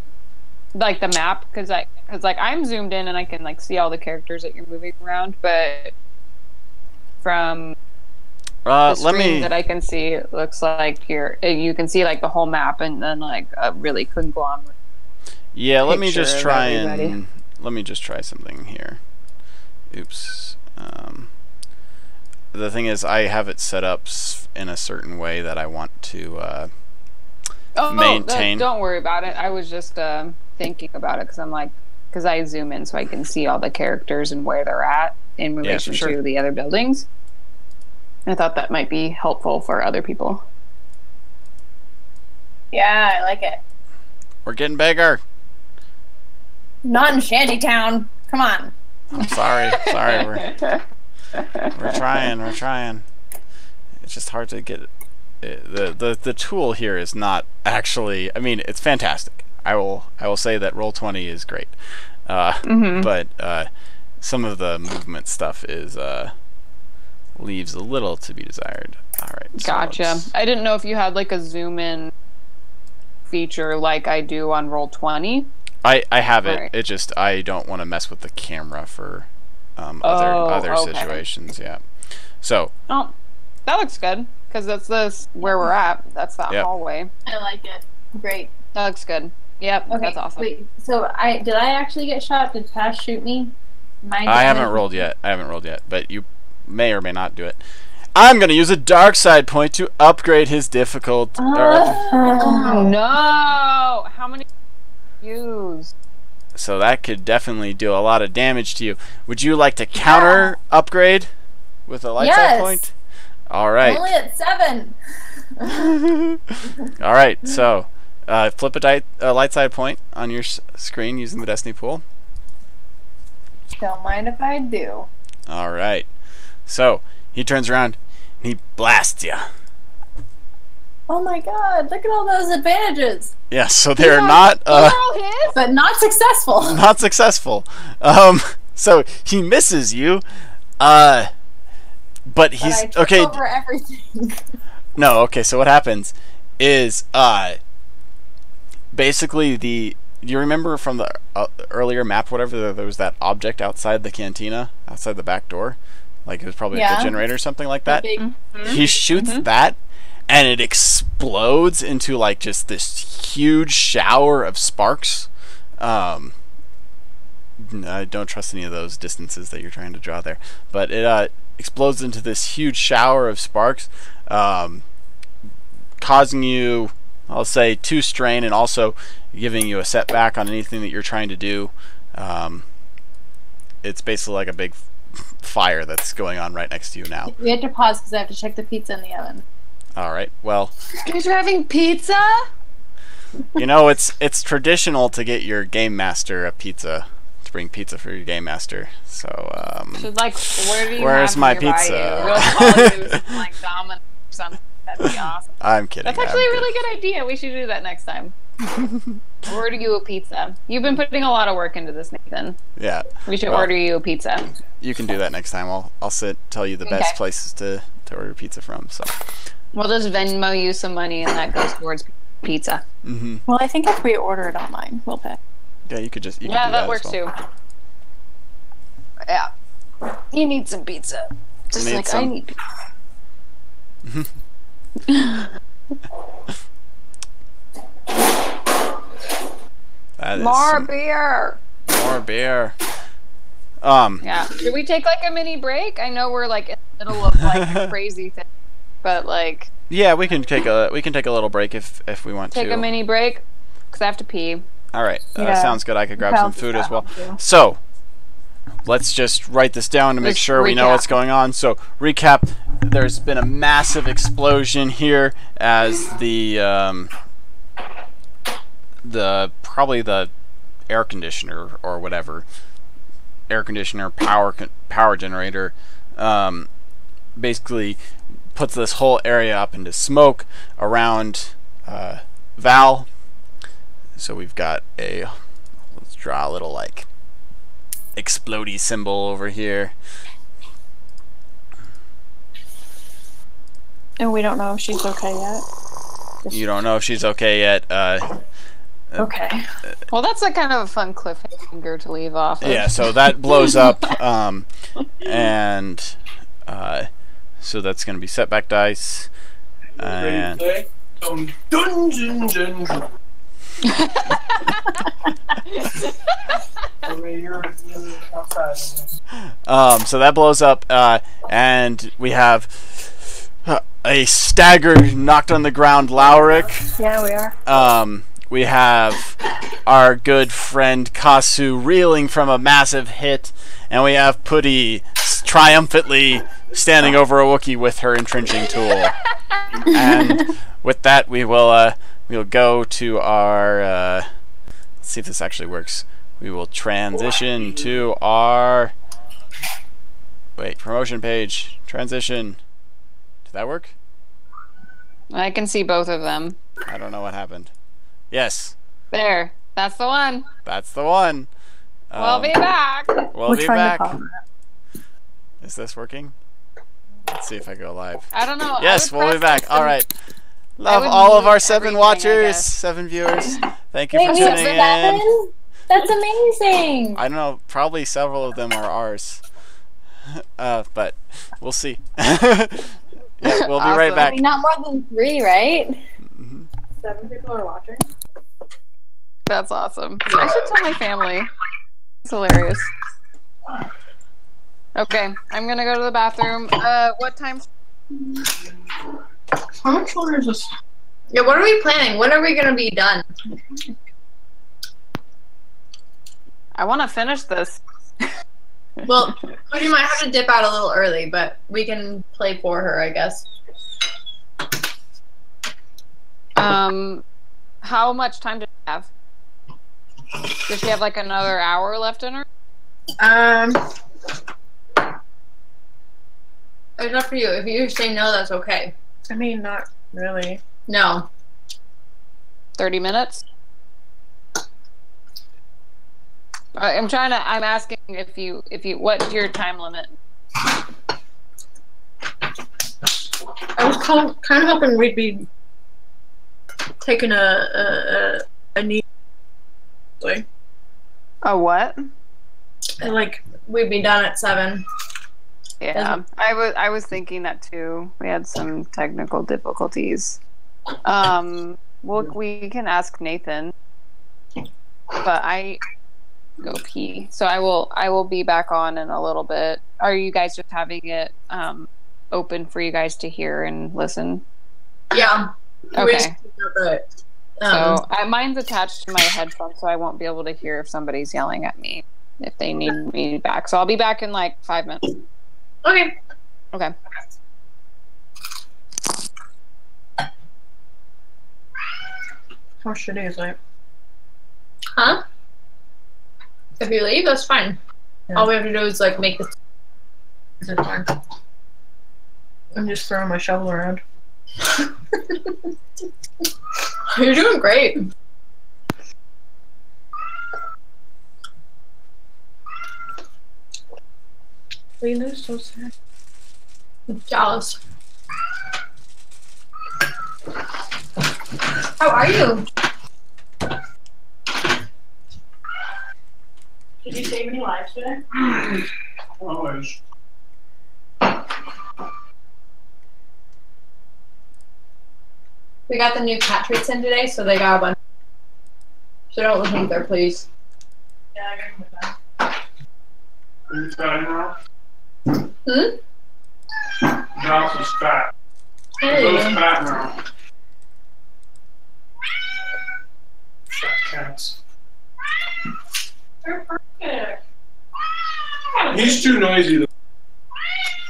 like the map, because I'm zoomed in and I can like see all the characters that you're moving around, but from the let screen me. that I can see, it looks like you can see like the whole map and then like a really conglomerate. Yeah, let me just picture of try everybody. let me just try something here. Oops. The thing is, I have it set up in a certain way that I want to maintain. Don't worry about it. I was just thinking about it because I zoom in so I can see all the characters and where they're at in relation sure. to the other buildings. I thought that might be helpful for other people. Yeah, I like it. We're getting bigger. Not in Shantytown. Come on. I'm sorry. Sorry. We're trying. It's just hard to get the tool here is not actually. I mean, it's fantastic. I will say that Roll20 is great. But some of the movement stuff is leaves a little to be desired. All right. So Gotcha. I didn't know if you had like a zoom in feature like I do on Roll20. I have it. Right. It just I don't want to mess with the camera for other okay. situations. Yeah. So Oh, that looks good because that's where we're at. That's that Yep. hallway. I like it. Great. That looks good. Yep, Okay, that's awesome. Wait, so did I actually get shot? Did Pash shoot me? I haven't rolled yet. But you may or may not do it. I'm gonna use a dark side point to upgrade his difficulty. Oh no! How many use? So that could definitely do a lot of damage to you. Would you like to counter upgrade with a light side point? All right. Only at 7. All right. So flip a light side point on your screen using the Destiny pool. Don't mind if I do. All right. So he turns around and he blasts you. Oh my god, look at all those advantages. Yeah. So they're not But not successful. not successful. So he misses you. But he's I trip okay. over everything. No, okay, so what happens is basically do you remember from the earlier map, whatever, there was that object outside the cantina, outside the back door? like it was probably Yeah. a generator or something like that. Big- He shoots that, and it explodes into like just this huge shower of sparks. I don't trust any of those distances that you're trying to draw there, but it explodes into this huge shower of sparks, causing you, I'll say, 2 strain, and also giving you a setback on anything that you're trying to do. It's basically like a big fire that's going on right next to you now. We had to pause because I have to check the pizza in the oven. All right. Well, You guys are having pizza? you know it's traditional to get your game master a pizza, to bring pizza for your game master. So Should, like, where do you Where's have my nearby pizza? You? We'll call you some, like, Domino's or something. That'd be awesome. I'm kidding. That's actually a really good idea. We should do that next time. Order you a pizza. You've been putting a lot of work into this, Nathan. Yeah. We should Well, order you a pizza. You can do that next time. I'll tell you the best Okay. places to order pizza from. So. We'll just Venmo you some money, and that goes towards pizza. Mm-hmm. Well, I think if we order it online, we'll pay. Yeah, you could just. You could Yeah, do that as works well. too. Yeah. You need some pizza. Just Need like some. I need pizza. That is More some- beer. More beer. Yeah. Should we take like a mini break? I know we're like in the middle of like a crazy thing, but like Yeah, we can take a little break if we want take to. a mini break because I have to pee. All right, Yeah. sounds good. I could grab some Sounds food as well. good. So, let's just write this down to make Let's sure we know recap. what's going on. So, recap: there's been a massive explosion here as the probably the air conditioner or whatever power generator basically puts this whole area up into smoke around Val. So we've got let's draw a little like explodey symbol over here. And we don't know if she's okay yet. You don't know if she's okay yet. Okay. Well, that's like kind of a fun cliffhanger to leave off. Of. Yeah, so that blows up, and so that's going to be setback dice. And Play some Dungeons and Dragons. You're outside. so that blows up, and we have a staggered, knocked on the ground Lauric. Yeah, we are. We have our good friend Kasu reeling from a massive hit, and we have Putty triumphantly standing over a Wookiee with her entrenching tool. And with that, we'll go to our. Let's see if this actually works. We will transition to our. Wait, promotion page. Transition. Did that work? I can see both of them. I don't know what happened. Yes, There. That's the one. that's the one. We'll be back. We'll We're be trying back. to call that. Is this working? Let's see if I go live. I don't know. Yes, I would we'll be press back. this All and- right. Love would all of mute our 7 everything, I watchers, guess. 7 viewers. Thank you Wait, for we tuning have in. 7? That's amazing. I don't know. Probably several of them are ours. But we'll see. Yeah, we'll be right Awesome. back. I mean, not more than 3, right? 7 people are watching. That's awesome. I should tell my family. It's hilarious. Okay, I'm gonna go to the bathroom. What time? How much longer is this? Yeah, what are we planning? When are we going to be done? I want to finish this. Well, we might have to dip out a little early, but we can play for her, I guess. How much time does she have? Does she have like another hour left in her? It's up for you. If you say no, that's okay. I mean, not really. No. 30 minutes? I'm asking if you, what's your time limit? I was kind of hoping we'd be taking a knee. Like, A what? like we'd be done at 7. Yeah, I was thinking that too. We had some technical difficulties. We can ask Nathan, but I go pee. So I will be back on in a little bit. Are you guys just having it open for you guys to hear and listen? Yeah. Okay. Um, So mine's attached to my headphones, so I won't be able to hear if somebody's yelling at me if they need me back. So I'll be back in like 5 minutes. Okay. Okay. How shitty is it? Huh? If you leave, that's fine. Yeah. All we have to do is like make this. Is it fine? I'm just throwing my shovel around. You're doing great. Lena's so sad. I'm jealous. How are you? Did you save any lives today? Always. We got the new cat treats in today, so they got a bunch. So don't look there, please. Yeah, I got with that. Are you fat now? Josh is fat. Joe's Hey. fat now. Fat cats. They're perfect. He's too noisy though.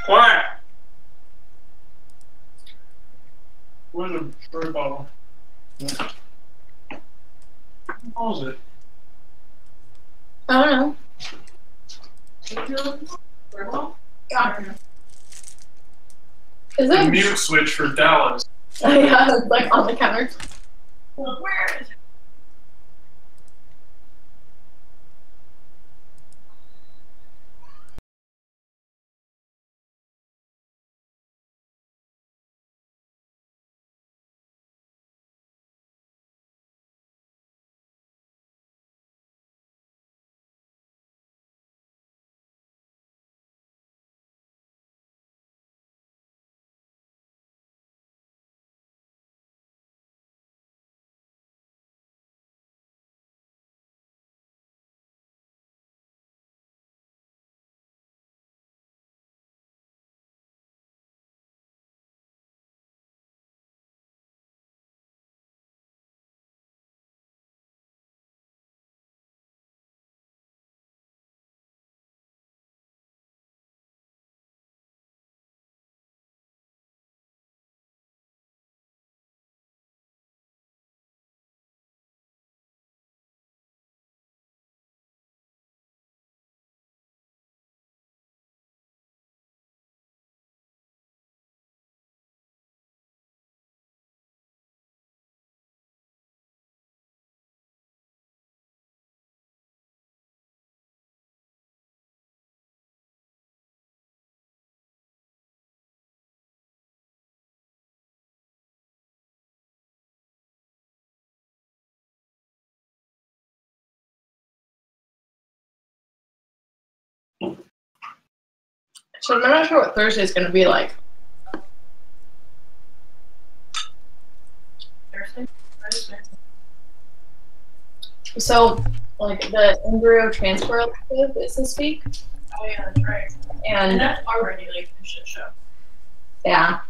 Quiet! Where's the spray bottle? What was it? I don't Purple? know. Is The it? mute switch for Dallas. Yeah, it's like on the counter. Where is it? So I'm not sure what Thursday's gonna be like. Thursday? Thursday. So, like, the embryo transfer elective is this week, Oh yeah, that's right. And and that's already like a shit show. yeah,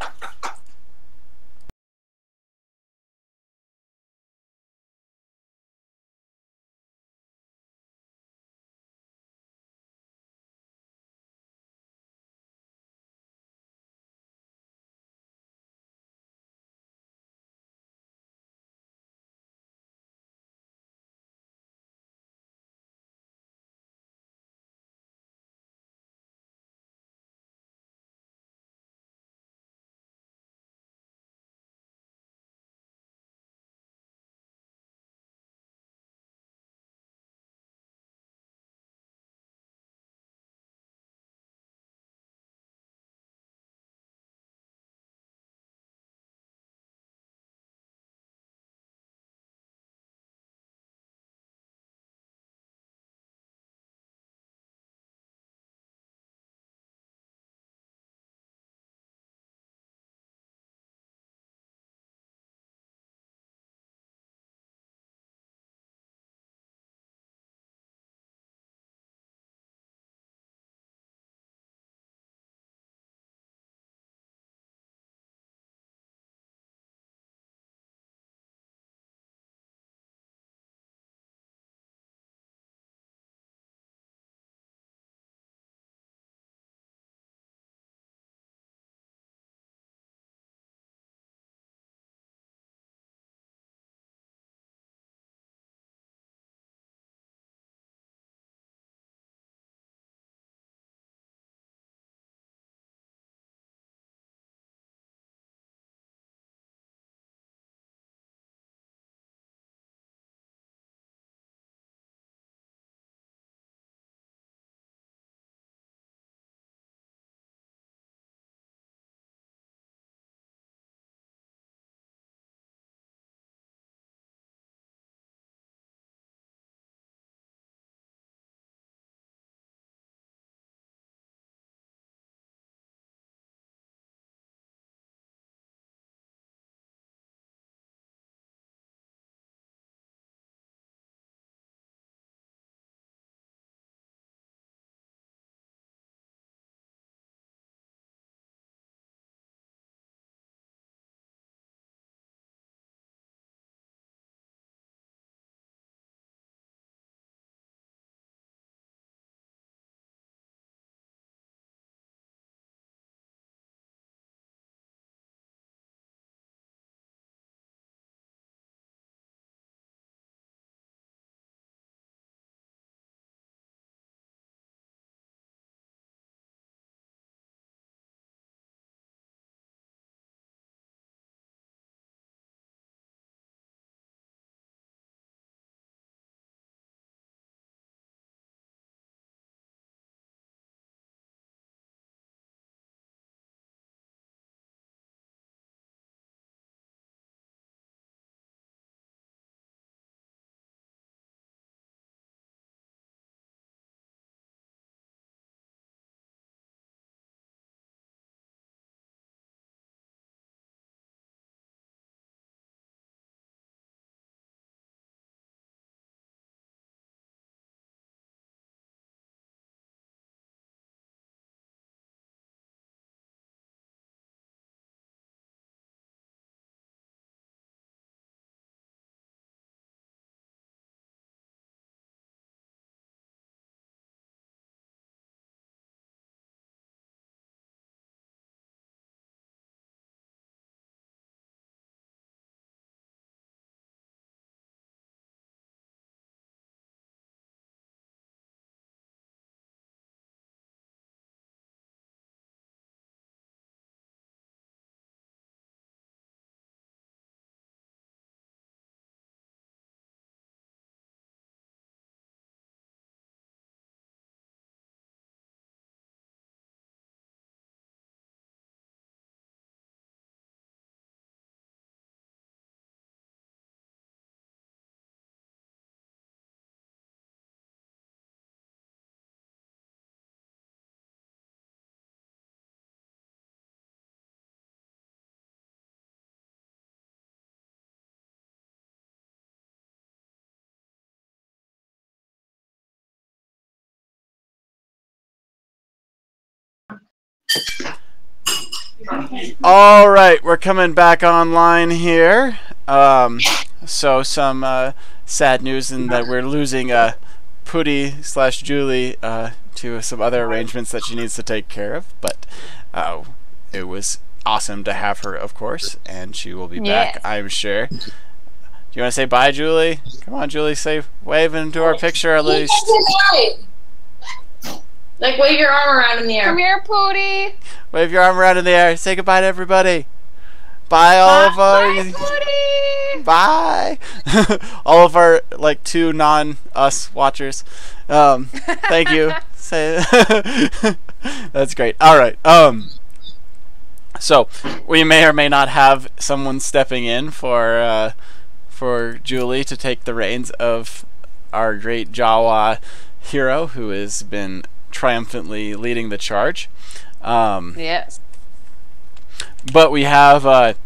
All right, we're coming back online here. So some sad news in that we're losing Pooty/Julie to some other arrangements that she needs to take care of. But it was awesome to have her, of course, and she will be back, I'm sure. Do you want to say bye, Julie? Come on, Julie, wave into our picture at least. Like, wave your arm around in the air. Come here, Pooty. Wave your arm around in the air. Say goodbye to everybody. Bye, all of our... Bye! All of our, like, 2 non-us watchers. Thank you. That's great. Alright, so, we may or may not have someone stepping in for Julie to take the reins of our great Jawa hero who has been triumphantly leading the charge. Yes. But we have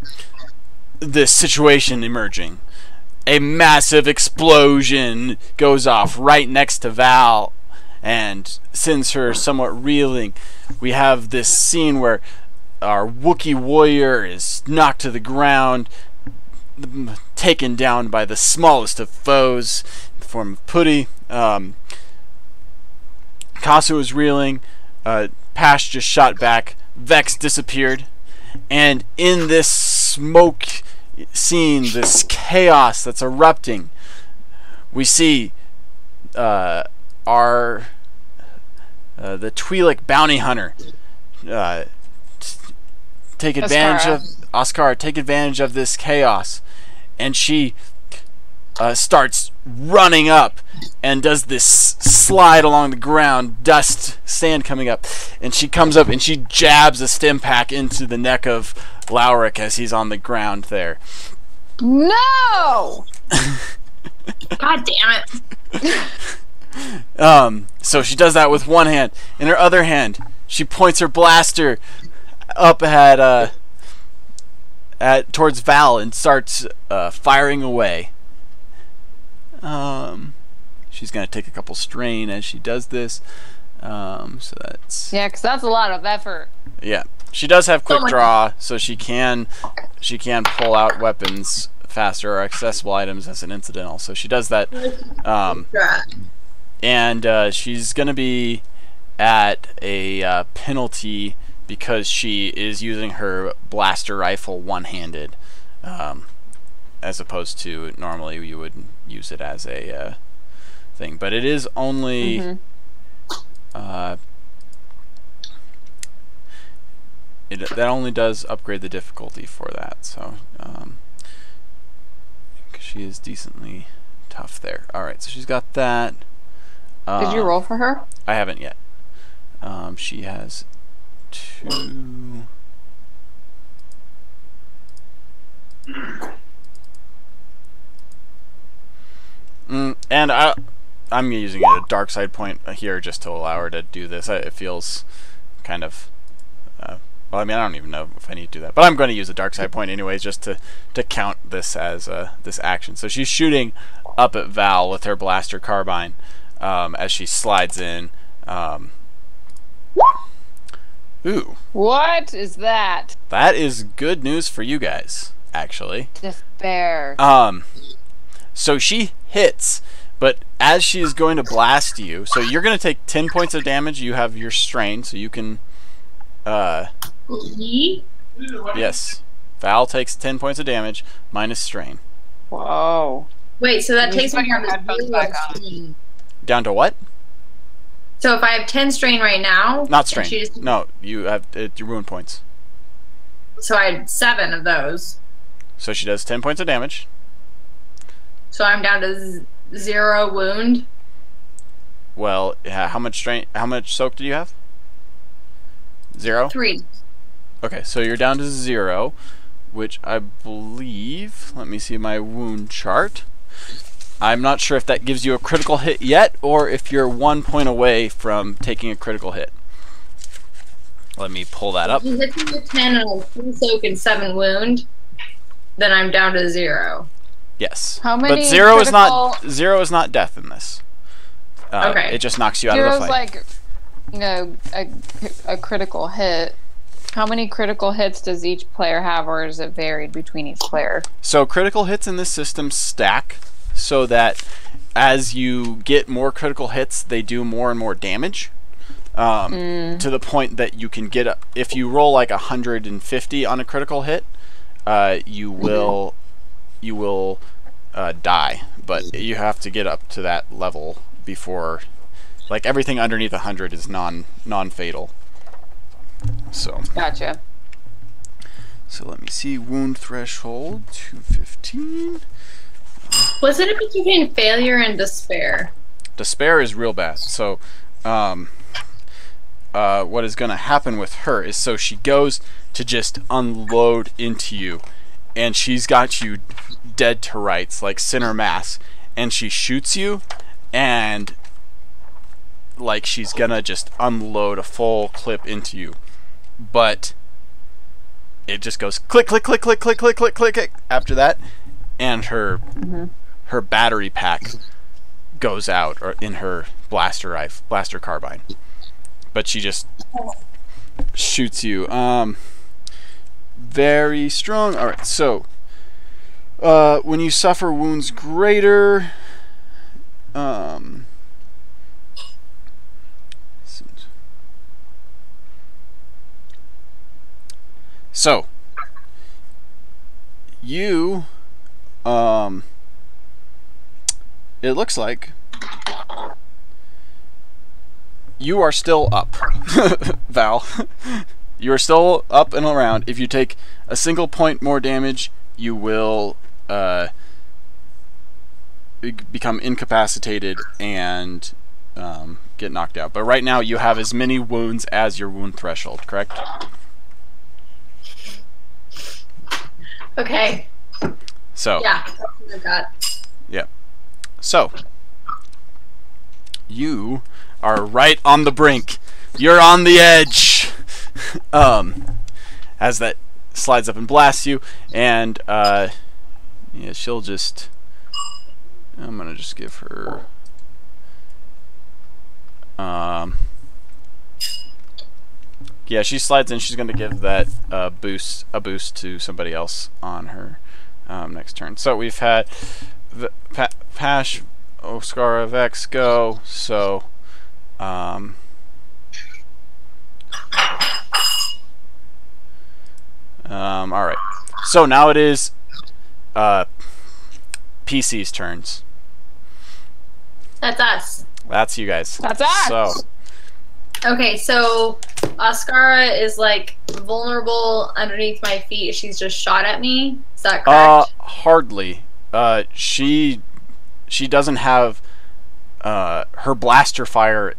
this situation emerging. A massive explosion goes off right next to Val and sends her somewhat reeling. We have this scene where our Wookiee warrior is knocked to the ground, taken down by the smallest of foes in the form of Pooty. Kasu is reeling. Pash just shot back. Vex disappeared. And in this smoke scene, this chaos that's erupting, we see the Twi'lek bounty hunter take advantage of Oscar. Take advantage of this chaos, and she starts running up and does this slide along the ground, sand coming up, and she comes up and she jabs a stim pack into the neck of Lauric as he's on the ground there. No! God damn it. So she does that with one hand. In her other hand, she points her blaster up at towards Val and starts firing away. She's gonna take a couple strain as she does this. So that's because that's a lot of effort. Yeah, she does have quick draw, so she can pull out weapons faster or accessible items as an incidental. So she does that. And she's gonna be at a penalty because she is using her blaster rifle one-handed, as opposed to normally you would use it as a thing. But it is only that only does upgrade the difficulty for that. So she is decently tough there. All right, so she's got that. Did you roll for her? I haven't yet. She has 2. And I'm using a dark side point here just to allow her to do this. It feels kind of well, I mean, I don't even know if I need to do that, but I'm going to use a dark side point anyways, just to count this as this action. So she's shooting up at Val with her blaster carbine as she slides in. Ooh. What is that? That is good news for you guys, actually. Despair. So she hits, but as she is going to blast you, so you're going to take 10 points of damage. You have your strain, so you can yes. Val takes 10 points of damage minus strain. Whoa. Wait, so that takes me Down to what? So if I have 10 strain right now... Not strain. No, you have your wound points. So I had 7 of those. So she does 10 points of damage. So I'm down to 0 wound. Well, how much strain? How much soak did you have? 0? 3. Okay, so you're down to 0, which I believe... Let me see my wound chart. I'm not sure if that gives you a critical hit yet, or if you're 1 point away from taking a critical hit. Let me pull that up. If you hit me with 10 and 3 soak and 7 wound, then I'm down to 0. Yes. How many? But 0 is not death in this. Okay. It just knocks you out of the fight. Like a critical hit. How many critical hits does each player have, or is it varied between each player? So critical hits in this system stack so that as you get more critical hits, they do more and more damage. To the point that you can get if you roll like 150 on a critical hit, you will die, but you have to get up to that level before, like, everything underneath 100 is non-fatal. So Gotcha. So let me see, wound threshold 215. What's the difference between failure and despair? Despair is real bad. So what is going to happen with her is, so she goes to just unload into you, and she's got you dead to rights, like center mass, and she shoots you, and like she's gonna just unload a full clip into you, but it just goes click click click click click click click click after that, and her battery pack goes out, or in her blaster carbine, but she just shoots you. Very strong. Alright, so when you suffer wounds greater, so you it looks like you are still up. Val, you are still up and around. If you take a single point more damage, you will become incapacitated and get knocked out. But right now you have as many wounds as your wound threshold, correct? Okay. So yeah, that's what I got. Yeah. So you are right on the brink. You're on the edge. As that slides up and blasts you, and yeah, she'll just. I'm gonna just give her. Yeah, she slides in. She's gonna give that a boost to somebody else on her next turn. So we've had Pash, Oscara, Vex go. So all right. So now it is PC's turns. That's us. That's you guys. That's us. So Okay, so Oscara is like vulnerable underneath my feet. She's just shot at me. Is that correct? Hardly. She doesn't have her blaster fire.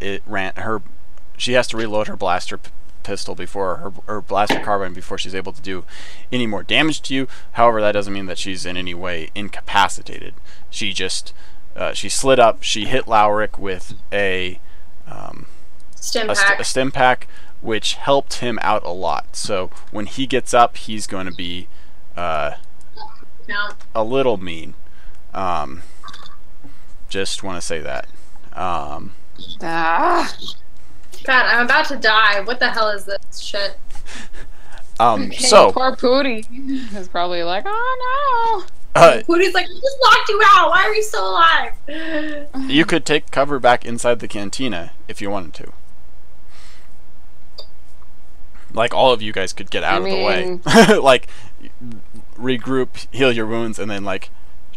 She has to reload her blaster pistol before her blaster carbine before she's able to do any more damage to you. However, that doesn't mean that she's in any way incapacitated. She just she slid up. She hit Lowrick with a stim pack, which helped him out a lot. So when he gets up, he's going to be a little mean. Just want to say that. God, I'm about to die. What the hell is this shit? Okay. So poor Pootie is probably like, oh Pootie's like, I just knocked you out. Why are you still alive? you could take cover back inside the cantina if you wanted to. Like, all of you guys could get out of the way. Like, regroup, heal your wounds, and then like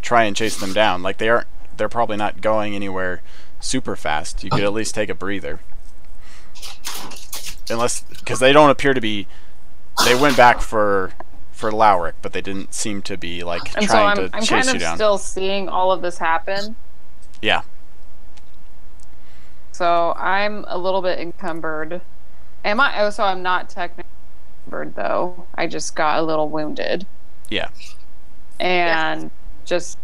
try and chase them down. Like, they're probably not going anywhere super fast. You could at least take a breather. Unless, because they don't appear to be. They went back for Lowrick, but they didn't seem to be like trying to chase you down. I'm still seeing all of this happen. Yeah. So I'm a little bit encumbered. Am I? Oh, so I'm not technically encumbered though. I just got a little wounded. Yeah. And just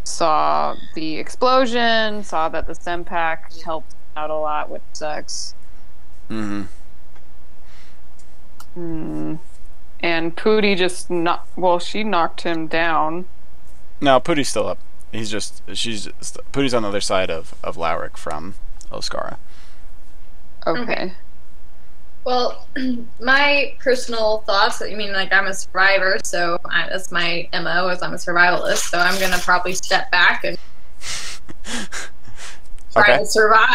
saw the explosion. Saw that the stim pack helped out a lot, which sucks. And Pootie she knocked him down. No, Pootie's still up. Pootie's on the other side of Lowrick from Oscara. Okay. Well, my personal thoughts, I mean, like, I'm a survivor, so that's my MO, is I'm a survivalist, so I'm going to probably step back and try to survive.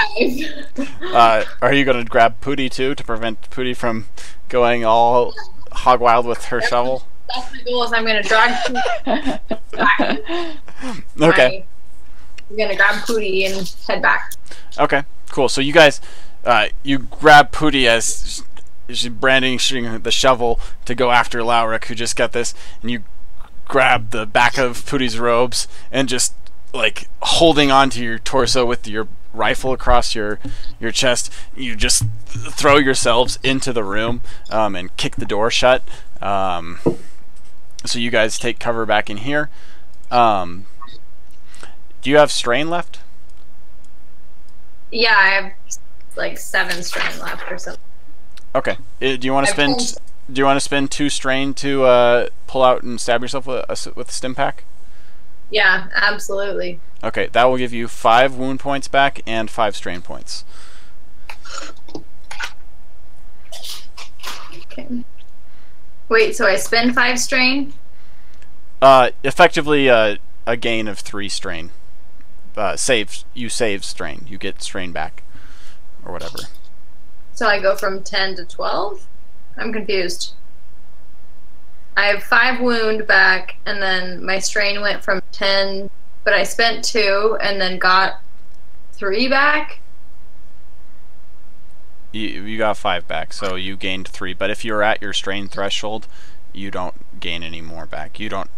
Are you going to grab Pootie, too, to prevent Pootie from going all hog wild with her shovel? That's my goal, is I'm going to drag back. Okay. I'm going to grab Pootie and head back. Okay, cool. So you guys, you grab Pootie as she's brandishing the shovel to go after Lauric, who just got this, and you grab the back of Pootie's robes and just, like, holding onto your torso with your rifle across your chest, you just throw yourselves into the room and kick the door shut. So you guys take cover back in here. Do you have strain left? Yeah, I have like 7 strain left or something. Okay. Do you want to spend? Do you want to spend 2 strain to pull out and stab yourself with a stim pack? Yeah, absolutely. Okay, that will give you 5 wound points back and 5 strain points. Okay. Wait, so I spend 5 strain? Effectively, a gain of 3 strain. You save strain. You get strain back, or whatever. So I go from 10 to 12? I'm confused. I have 5 wound back, and then my strain went from 10, but I spent 2 and then got 3 back? You got 5 back, so you gained 3. But if you're at your strain threshold, you don't gain any more back. You don't.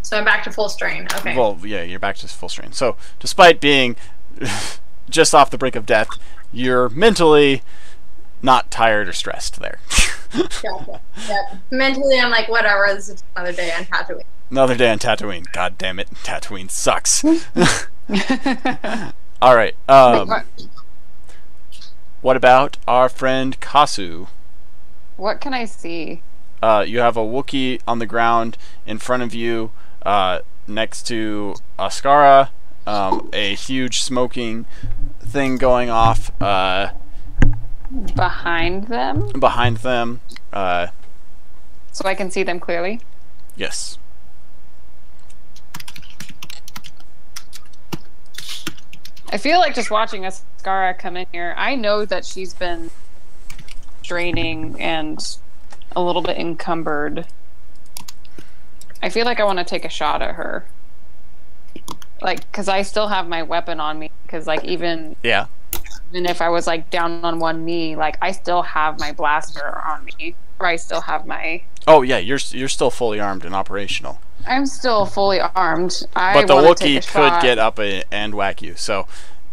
So I'm back to full strain. Okay. Well, yeah, you're back to full strain. So, despite being just off the brink of death, you're mentally not tired or stressed there. Gotcha. Yep. Mentally, I'm like, whatever. This is another day on Tatooine. Another day on Tatooine. God damn it, Tatooine sucks. All right. What about our friend Kasu? What can I see? You have a Wookiee on the ground in front of you, next to Ascara. A huge smoking thing going off. Behind them? Behind them. So I can see them clearly? Yes. I feel like just watching Ascara come in here, I know that she's been draining and a little bit encumbered. I feel like I want to take a shot at her. Like, because I still have my weapon on me. Because, like, even if I was, like, down on one knee, like, I still have my blaster on me. Or I still have my... Oh, yeah, you're still fully armed and operational. I'm still fully armed. But the Wookiee could get up and whack you, so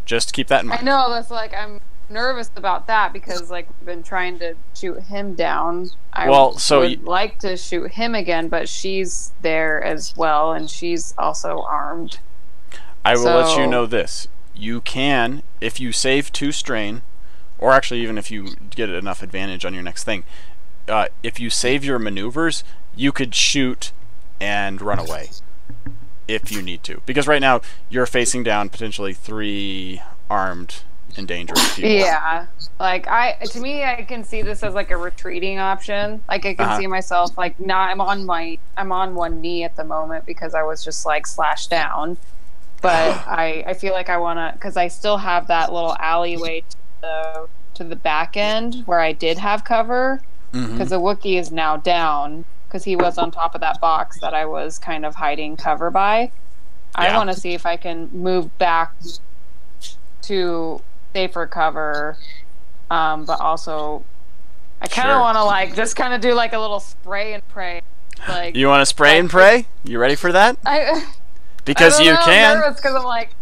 just keep that in mind. I know, that's like, I'm nervous about that because, like, we've been trying to shoot him down. I would like to shoot him again, but she's there as well, and she's also armed. I will let you know this. You can, if you save 2 strain, or actually even if you get enough advantage on your next thing, if you save your maneuvers, you could shoot and run away if you need to. Because right now, you're facing down potentially 3 armed and dangerous people. Yeah. Like, to me, I can see this as like a retreating option. Like, I can see myself, like, I'm on one knee at the moment because I was just, like, slashed down. But I feel like I want to, because I still have that little alleyway to the back end where I did have cover. Because the Wookiee is now down because he was on top of that box that I was kind of hiding cover by. I want to see if I can move back to safer cover, but also I kind of want to, like, just kind of do like a little spray and pray. Like, you want to spray and pray? You ready for that? Because you can. I'm nervous because I'm like,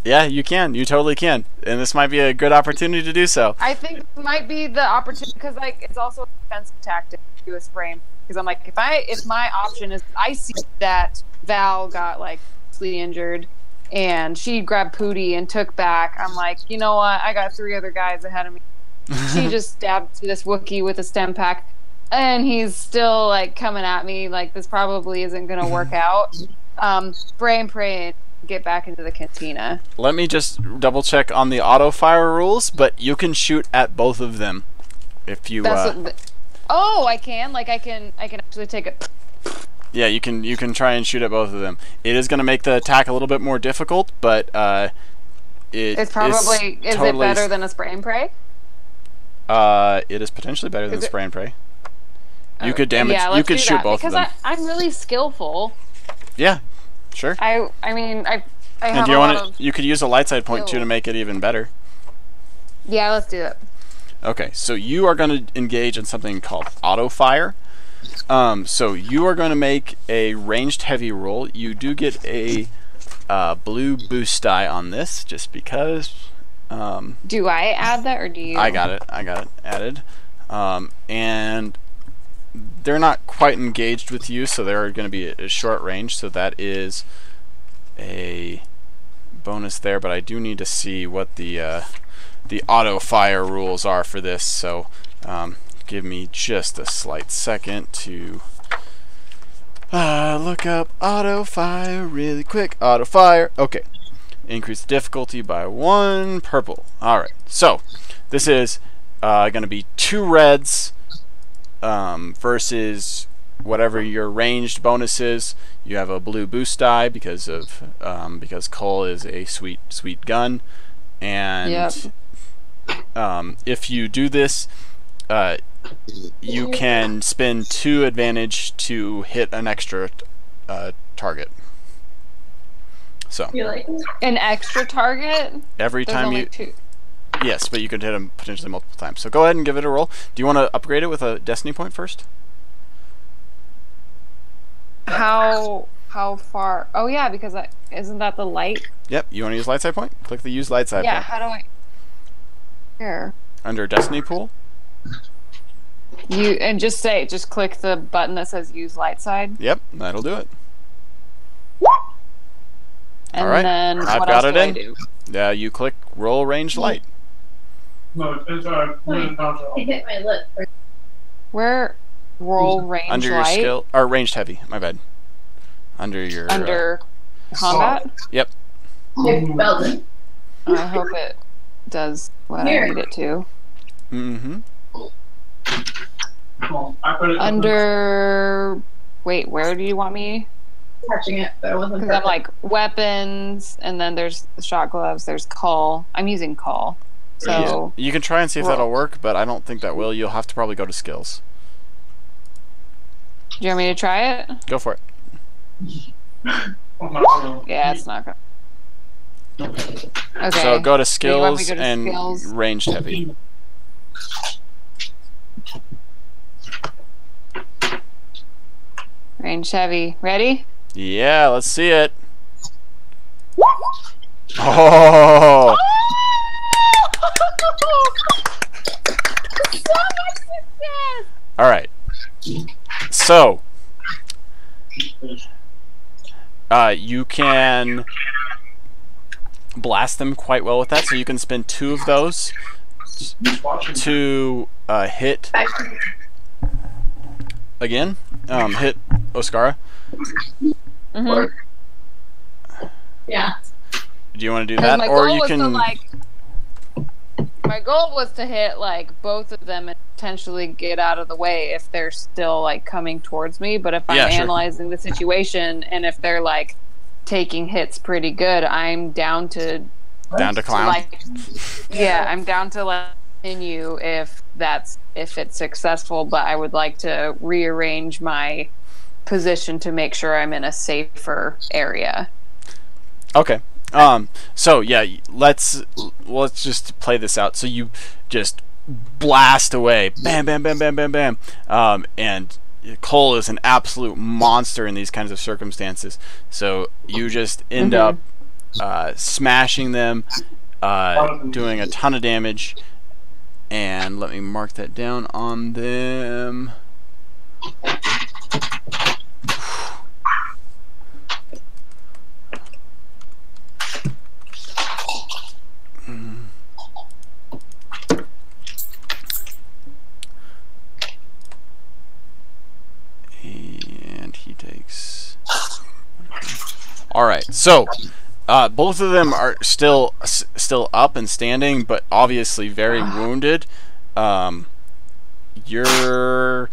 yeah, you can. You totally can. And this might be a good opportunity to do so. I think it might be the opportunity because, like, it's also a defensive tactic to do a spray. Because I'm like, if my option is, I see that Val got, like, seriously injured and she grabbed Pootie and took back. I'm like, you know what? I got 3 other guys ahead of me. She just stabbed this Wookiee with a stem pack and he's still, like, coming at me. Like, this probably isn't going to work out. Spray and pray get back into the cantina. Let me just double check on the auto fire rules, but you can shoot at both of them if you. Oh, I can. Like I can actually take it. Yeah, you can try and shoot at both of them. It is going to make the attack a little bit more difficult, but it's probably is it better than a spray and pray? It is potentially better than spray and pray. You could damage. Yeah, you could shoot both of them. Because I'm really skillful. Yeah, sure. I mean I and have do you a want lot of you could use a light side point too skill. to make it even better. Yeah, let's do it. Okay, so you are going to engage in something called auto fire. So you are going to make a ranged heavy roll. You do get a blue boost die on this, just because. Do I add that or do you? I got it added. And they're not quite engaged with you, so they're going to be a short range. So that is a bonus there. But I do need to see what the auto fire rules are for this. So give me just a slight second to look up auto fire really quick. Auto fire. Okay. Increase the difficulty by 1 purple. Alright, so this is going to be 2 reds versus whatever your ranged bonus is. You have a blue boost die because Cole is a sweet gun, and if you do this, you can spend 2 advantage to hit an extra target. So an extra target every There's time only you 2. Yes, but you could hit them potentially multiple times. So go ahead and give it a roll. Do you want to upgrade it with a destiny point first? How far? Oh yeah, because isn't that the light? Yep. You want to use light side point? Click the use light side Yeah. point. How do I? Here. Under destiny pool. Just click the button that says use light side. Yep, that'll do it. And all right, then I've what got else it in. do I do? You click roll range light. No, it's I hit my lip. Where roll range Under your light? skill or ranged heavy. My bad. Under your combat. Yep. Well done. I hope it does what I need it to. Mm-hmm. I put it Under. Wait, where do you want me? Touching it, but it wasn't. Because I'm like weapons, and then there's the shot gloves. There's call. I'm using call. So you can try and see if that'll work, but I don't think that will. You'll have to probably go to skills. do you want me to try it? Go for it. Yeah, it's not gonna. Okay. So go to you want me skills to go to and skills? ranged heavy. Range heavy. Ready? Yeah, let's see it. Oh! So much success! Alright. So, you can blast them quite well with that, so you can spend 2 of those to hit again. Hit Oscara. Mm-hmm. Yeah. Do you want to do that, or you can? My goal was to hit like both of them and potentially get out of the way if they're still like coming towards me. But if I'm analyzing the situation and if they're like taking hits pretty good, I'm down to clown. Like, yeah, I'm down to like continue if it's successful. But I would like to rearrange my position to make sure I'm in a safer area. Okay. So yeah, let's just play this out. So you just blast away, bam, bam, bam, bam, bam, bam, and Cole is an absolute monster in these kinds of circumstances. So you just end up smashing them, doing a ton of damage. And let me mark that down on them. And he takes. All right, so Both of them are still up and standing, but obviously very wounded. You're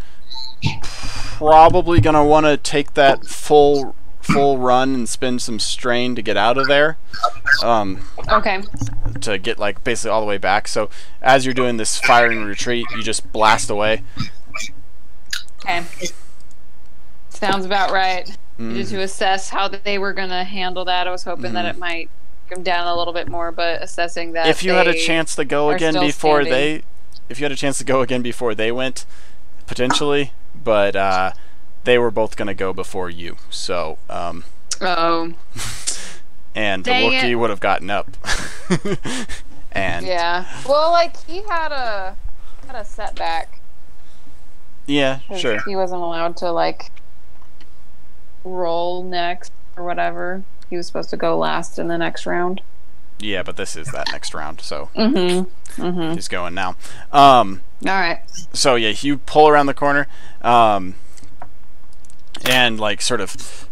probably gonna want to take that full run and spend some strain to get out of there. Okay. To get like basically all the way back. So as you're doing this firing retreat, you just blast away. Okay. Sounds about right. Just to assess how they were going to handle that. I was hoping that it might come down a little bit more, but assessing that if you had a chance to go again before standing. if you had a chance to go again before they went, potentially, but they were both going to go before you. So oh. And the Dang Wookiee it. would have gotten up. And Yeah. Well, like he had a setback. yeah, 'Cause sure. He wasn't allowed to like roll next or whatever. He was supposed to go last in the next round. Yeah, but this is that next round, so he's going now. All right. So yeah, you pull around the corner, and like sort of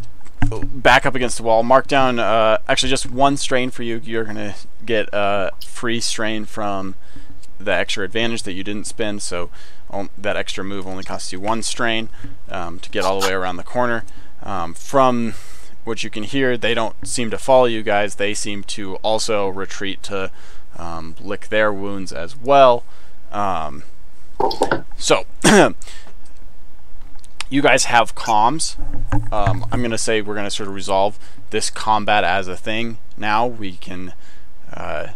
back up against the wall. Mark down actually just one strain for you. You're gonna get a free strain from the extra advantage that you didn't spend. So that extra move only costs you one strain to get all the way around the corner. From what you can hear, they don't seem to follow you guys. They seem to also retreat to lick their wounds as well. So you guys have comms. I'm gonna say we're gonna sort of resolve this combat as a thing now. We can have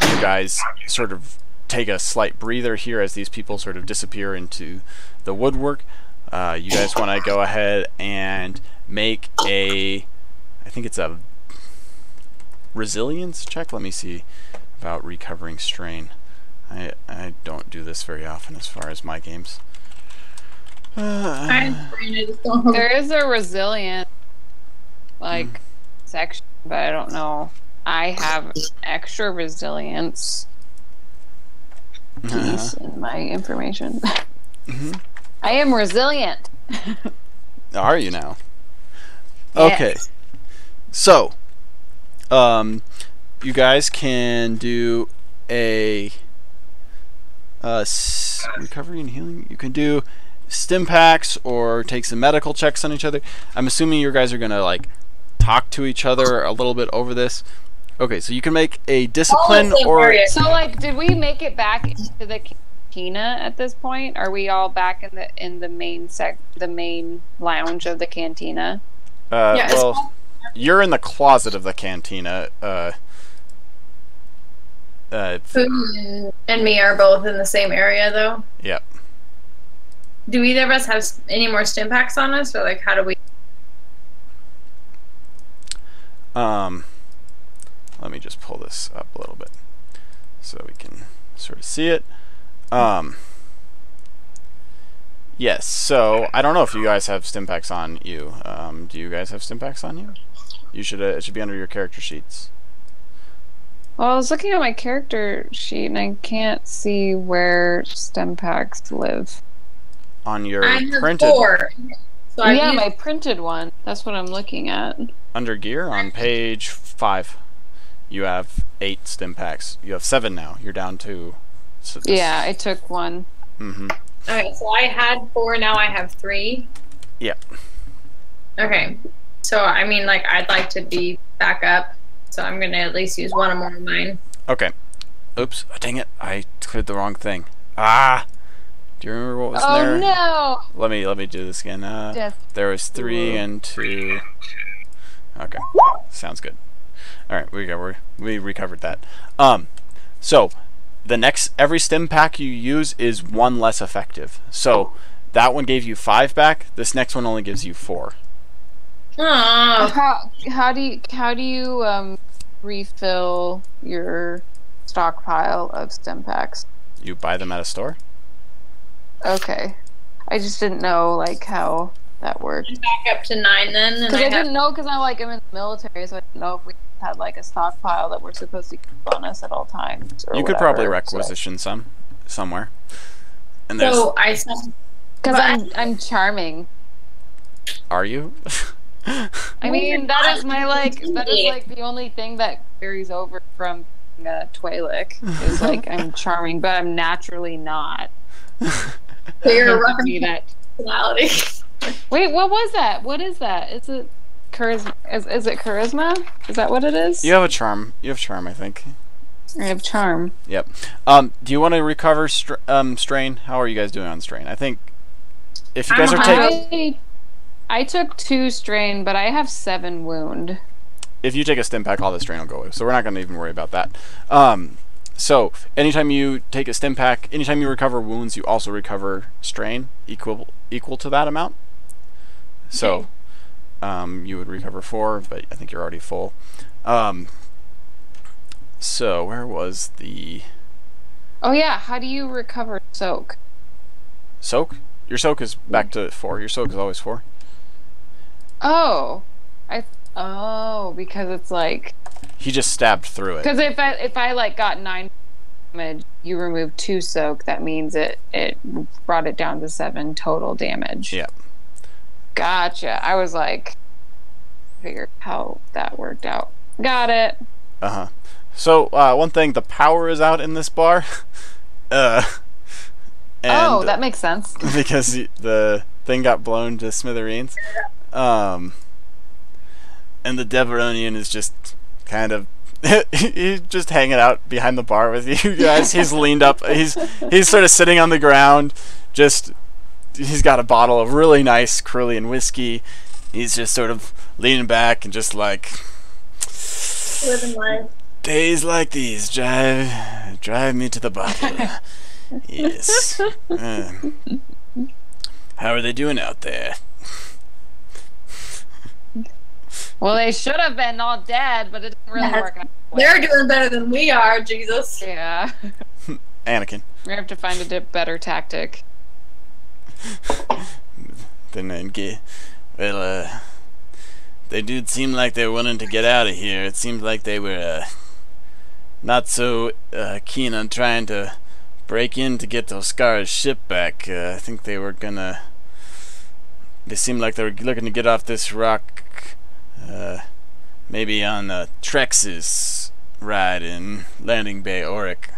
you guys sort of take a slight breather here as these people sort of disappear into the woodwork. You guys want to go ahead and make I think it's a resilience check. Let me see about recovering strain. I don't do this very often as far as my games. There is a resilient like section, but I don't know. I have extra resilience piece in my information. I am resilient. Are you now? Yes. Okay. So, you guys can do a recovery and healing. You can do stim packs or take some medical checks on each other. I'm assuming you guys are gonna like talk to each other a little bit over this. Okay, so you can make a discipline or So like, did we make it back into the cantina at this point? Are we all back in the main the main lounge of the cantina? well, you're in the closet of the cantina. Food and me are both in the same area, though. Yep. Do either of us have any more stim packs on us, or like how do we? Let me just pull this up a little bit so we can sort of see it. Yes. So I don't know if you guys have stim packs on you. Do you guys have stim packs on you? You should. It should be under your character sheets. Well, I was looking at my character sheet and I can't see where stim packs live. On your I have printed 4. So I Yeah, my printed one. That's what I'm looking at. under gear on page 5. You have 8 stim packs. You have 7 now. You're down to. So Yeah, I took one. Okay, so I had 4. Now I have 3. Yep. Okay, so I mean, like, I'd like to be back up, so I'm gonna at least use one or more of mine. Okay. Oops. Oh, dang it. I cleared the wrong thing. Ah. Do you remember what was in there? Oh no! Let me do this again. There was 3 and 2. Okay. Sounds good. All right, we recovered that. So every stim pack you use is 1 less effective. So that one gave you 5 back. This next one only gives you 4. Oh, How do you refill your stockpile of stim packs? You buy them at a store. Okay, I just didn't know like how that worked. back up to 9 then, and Because I I have didn't know, because I'm in the military, so I didn't know if we had like a stockpile that we're supposed to keep on us at all times. Or You could whatever, probably requisition somewhere. And so I sent. Because I'm charming. Are you? I mean, that is the only thing that carries over from being a Twi'lek is like I'm charming, but I'm naturally not. So you're a rough that personality. Wait, what was that? What is that? Is it charisma? Is it charisma? Is that what it is? You have a charm. You have charm, I think. I have charm. Yep. Do you want to recover strain? How are you guys doing on strain? I think if you guys are taking... I took 2 strain, but I have 7 wound. If you take a stim pack, all the strain will go away. So we're not going to even worry about that. So anytime you take a stim pack, anytime you recover wounds, you also recover strain equal to that amount. So you would recover 4, but I think you're already full. So where was the... Oh yeah, how do you recover soak? Soak? Your soak is back to 4. Your soak is always 4. Oh, because it's like he just stabbed through it. Because if I like got 9 damage, you remove 2 soak. That means it brought it down to 7 total damage. Yep. Gotcha. I was like, figured how that worked out. Got it. So one thing, the power is out in this bar. And, that makes sense. Because the thing got blown to smithereens. And the Deveronian is just kind of he's just hanging out behind the bar with you guys. He's leaned up. He's sort of sitting on the ground. He's got a bottle of really nice Carillion whiskey. He's just sort of leaning back and just like Living life. Days like these drive me to the bottle. Yes. How are they doing out there? Well, they should have been all dead, but it didn't really work out. They're doing better than we are, Jesus. Yeah. Anakin. We have to find a better tactic. Well, they did seem like they were wanting to get out of here. It seemed like they were not so keen on trying to break in to get Oscar's ship back. I think they were gonna... They seemed like they were looking to get off this rock, maybe on Trex's ride in Landing Bay Auric.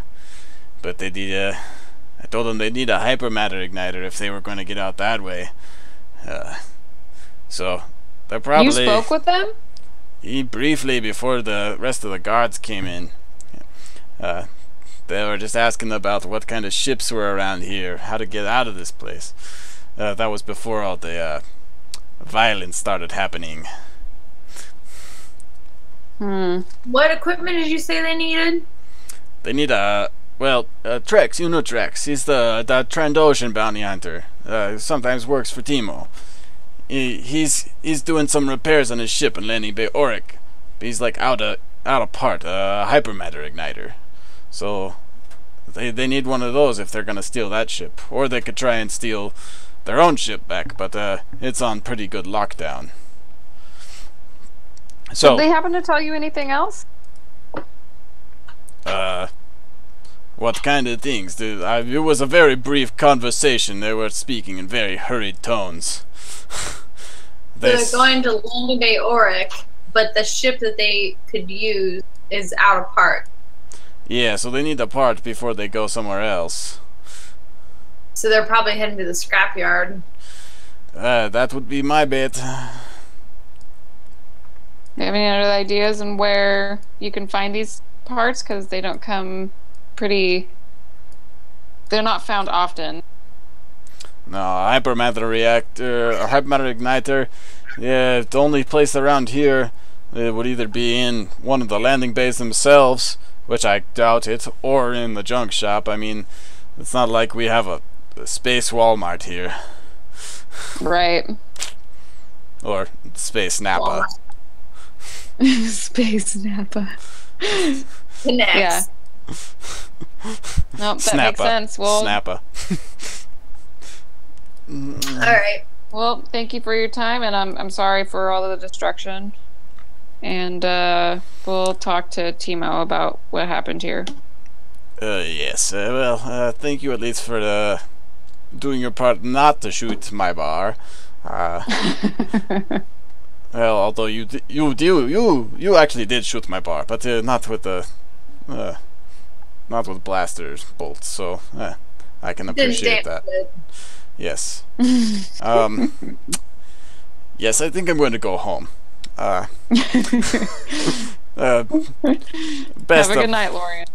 But they did, I told them they need a hypermatter igniter if they were going to get out that way. So they're probably... You spoke with them? Briefly before the rest of the guards came in. They were just asking about what kind of ships were around here, how to get out of this place. That was before all the violence started happening. What equipment did you say they needed? They need Trex, you know Trex. He's the Trandoshan bounty hunter. Sometimes works for Timo. He's doing some repairs on his ship in Landing Bay Auric. He's like out of part, hypermatter igniter. So they need one of those if they're gonna steal that ship. Or they could try and steal their own ship back, but it's on pretty good lockdown. So did they happen to tell you anything else? What kind of things? It was a very brief conversation. They were speaking in very hurried tones. They're going to Landing Bay Auric, but the ship that they could use is out of part. Yeah, so they need a part before they go somewhere else. So they're probably heading to the scrapyard. That would be my bet. Do you have any other ideas on where you can find these parts? Because they don't come pretty... They're not found often. No, hypermatter reactor, or hypermatter igniter, yeah, the only place around here it would either be in one of the landing bays themselves, which I doubt it, or in the junk shop. I mean, it's not like we have a space Walmart here. Right. Or space Napa. Space Napa. Connects. Yeah. Nope, that makes sense. Well, Snappa. Alright. Well, thank you for your time, and I'm sorry for all of the destruction. And we'll talk to Timo about what happened here. Yes. Well, thank you at least for doing your part not to shoot my bar. Well, although you actually did shoot my bar, but not with the not with blasters bolts. So I can appreciate that. Yes. Yes, I think I'm going to go home. Best Have a good night, Lorian.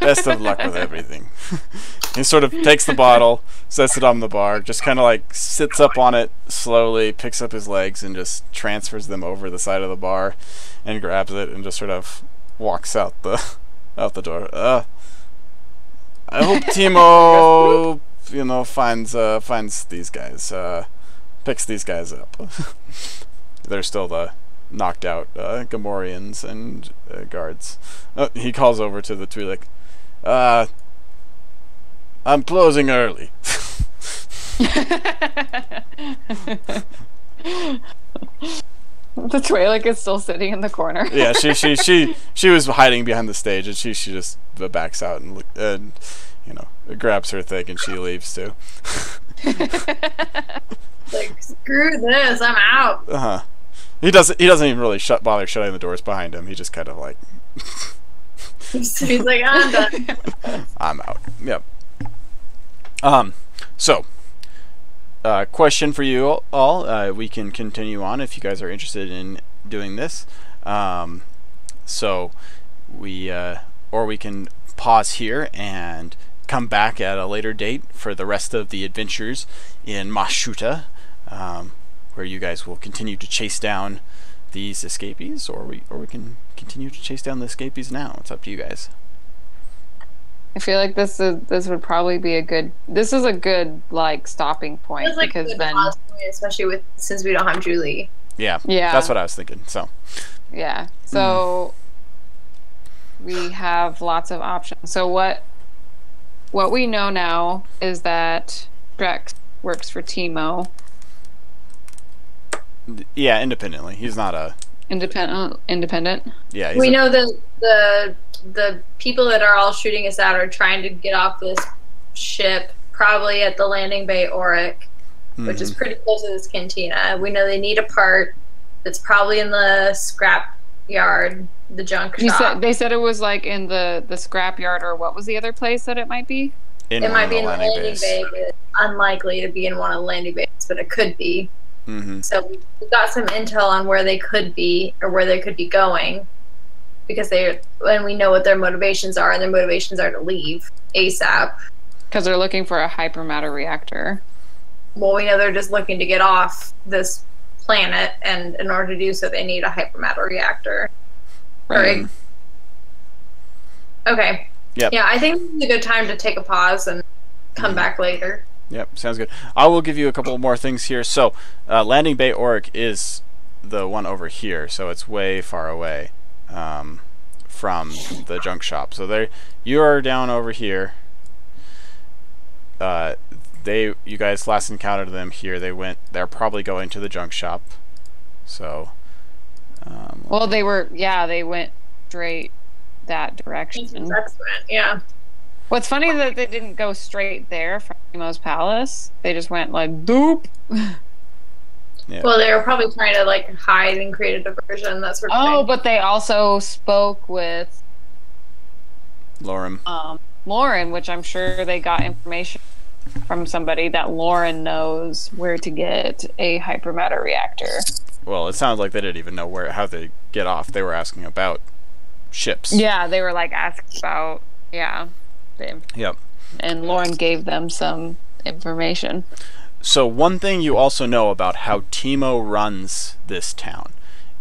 Best of luck with everything. He sort of takes the bottle, sets it on the bar, just kind of like sits up on it slowly, picks up his legs, and just transfers them over the side of the bar, and grabs it, and just sort of walks out the door. I hope Timo, finds these guys, picks these guys up. They're still the knocked out Gamorreans and guards. He calls over to the Twi'lek. I'm closing early. The Twi'lek is still sitting in the corner. Yeah, she was hiding behind the stage, and she just backs out and grabs her thing, and she leaves too. Like, screw this, I'm out. He doesn't even really bother shutting the doors behind him. He just kind of like He's like, I'm done. I'm out. Yep. So question for you all. We can continue on if you guys are interested in doing this. So we can pause here and come back at a later date for the rest of the adventures in Mashuta, where you guys will continue to chase down these escapees, or we can continue to chase down the escapees now. It's up to you guys. I feel like this would probably be a good like stopping point, It's like because a good then pause point, especially since we don't have Julie. Yeah, Yeah. that's what I was thinking. So yeah, so we have lots of options. So what we know now is that Drex works for Timo. yeah, independently. He's not a Independent. yeah. We know that the people that are all shooting us out are trying to get off this ship, probably at the landing bay Auric, which is pretty close to this cantina. We know they need a part that's probably in the scrap yard, the junk shop. They said it was like in the scrap yard, or what was the other place that it might be? in It one might of be the in the landing landing bays. bay, but it's unlikely to be in one of the landing bays, but it could be. So we got some intel on where they could be, or where they could be going, because and we know what their motivations are, and their motivations are to leave ASAP. Because they're looking for a hypermatter reactor. Well, we know they're just looking to get off this planet, and in order to do so, they need a hypermatter reactor. Right. Okay. Yep. Yeah, I think this is a good time to take a pause and come back later. Yep, sounds good. I will give you a couple more things here. So, Landing Bay Auric is the one over here, so it's way far away from the junk shop. So you are down over here. You guys last encountered them here. They're probably going to the junk shop. So, Well, they went straight that direction. That's right. Yeah. What's funny is that they didn't go straight there from Timo's palace. They just went like doop. yeah. Well, they were probably trying to like hide and create a diversion. That sort of thing. Oh, but they also spoke with Lauren, which I'm sure they got information from somebody that Lauren knows where to get a hypermatter reactor. well, it sounds like they didn't even know how they get off. They were asking about ships. Yeah, they were like asking about Yep. and Lauren gave them some information. So one thing you also know about how Timo runs this town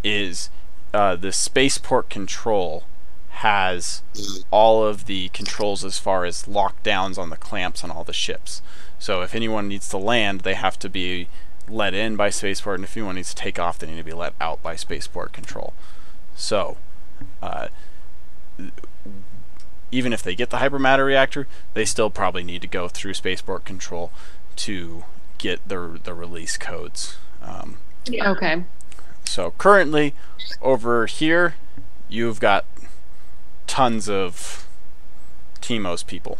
is the spaceport control has all of the controls as far as lockdowns on the clamps on all the ships. So if anyone needs to land, they have to be let in by spaceport, and if anyone needs to take off, they need to be let out by spaceport control. So even if they get the hypermatter reactor, they still probably need to go through spaceport control to get the release codes. Yeah. Okay. So currently, over here, you've got tons of Timo's people.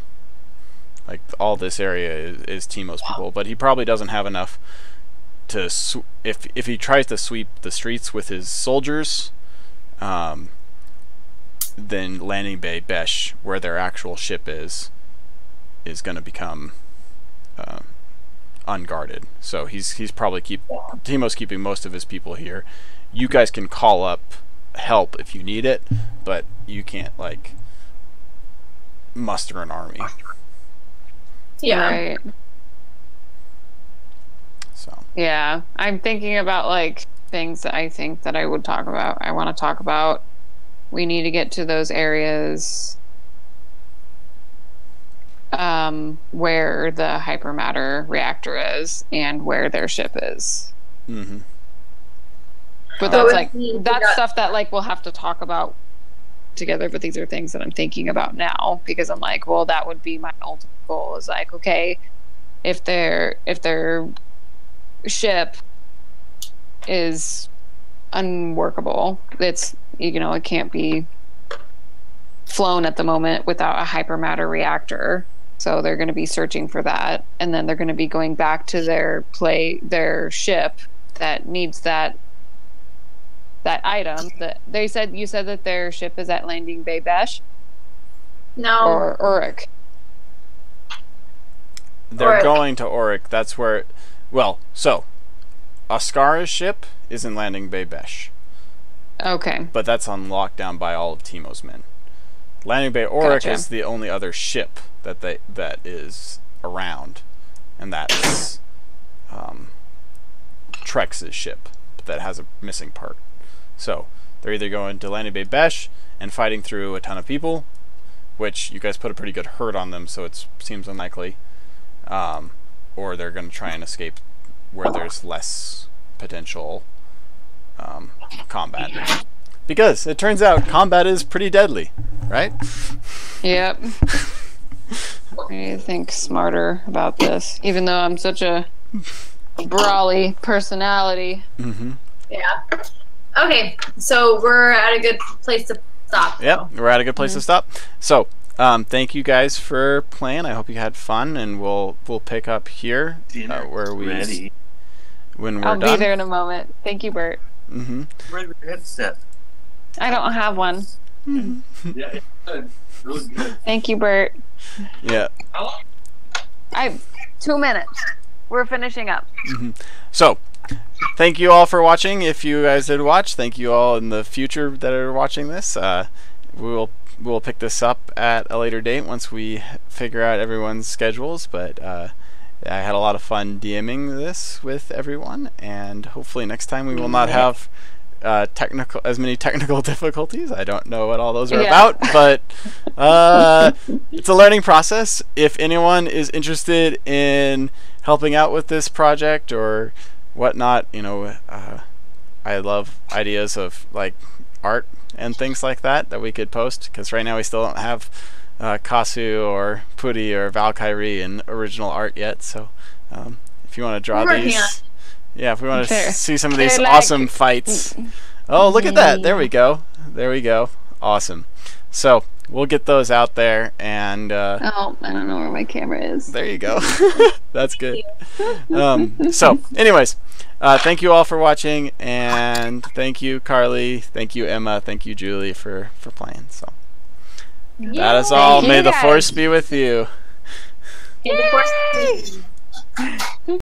Like all this area is Timo's people, but he probably doesn't have enough if he tries to sweep the streets with his soldiers, then Landing Bay Besh, where their actual ship is going to become unguarded. So he's probably Timo's keeping most of his people here. You guys can call up help if you need it, but you can't like muster an army. Yeah. Right. So Yeah, I'm thinking about like things that I think that I would talk about. I want to talk about we need to get to those areas where the hypermatter reactor is and where their ship is. mm-hmm. But that's stuff that like we'll have to talk about together. But these are things that I'm thinking about now because I'm like, well, that would be my ultimate goal. Is like, okay, if their ship is unworkable, it's it can't be flown at the moment without a hypermatter reactor. So they're going to be searching for that, and then they're going to be going back to their ship that needs that item. That you said that their ship is at Landing Bay Besh? No. Or Uruk? They're Auric. going to Auric. That's where. Well, so Ascara's ship is in Landing Bay Besh, Okay. but that's on lockdown by all of Timo's men. Landing Bay Auric Gotcha. is the only other ship that is around, and that's Trex's ship that has a missing part. So they're either going to Landing Bay Besh and fighting through a ton of people, which you guys put a pretty good hurt on them, so it seems unlikely, or they're going to try and escape where there's less potential combat. Because it turns out combat is pretty deadly, right? Yep. I need to think smarter about this, even though I'm such a brawly personality. Mm-hmm. Yeah. Okay, so we're at a good place to stop. Yep, we're at a good place to stop. So, thank you guys for playing. I hope you had fun, and we'll pick up here where we ready. When we're I'll done. be there in a moment. Thank you, Bert. Mm-hmm. Where's your headset? I don't have one. Yeah, it's good. Really good. Thank you, Bert. Yeah. 2 minutes. We're finishing up. Mm-hmm. So, thank you all for watching. If you guys did watch, thank you all in the future that are watching this. We'll pick this up at a later date once we figure out everyone's schedules. But I had a lot of fun DMing this with everyone, and hopefully next time we will not have as many technical difficulties. I don't know what all those are about, but it's a learning process. If anyone is interested in helping out with this project or whatnot, I love ideas of like art and things like that we could post, because right now we still don't have Kasu or Puri or Val Khyree in original art yet. So if you want to draw these, yeah, if we want to see some of these awesome fights. Oh, look at that. There we go. There we go. Awesome. So we'll get those out there, and Oh, I don't know where my camera is. there you go. That's good. So anyways, thank you all for watching, and thank you, Carly, thank you, Emma, thank you, Julie, for playing. So that is all. Thank you, May the guys. force be with you. Okay, the force-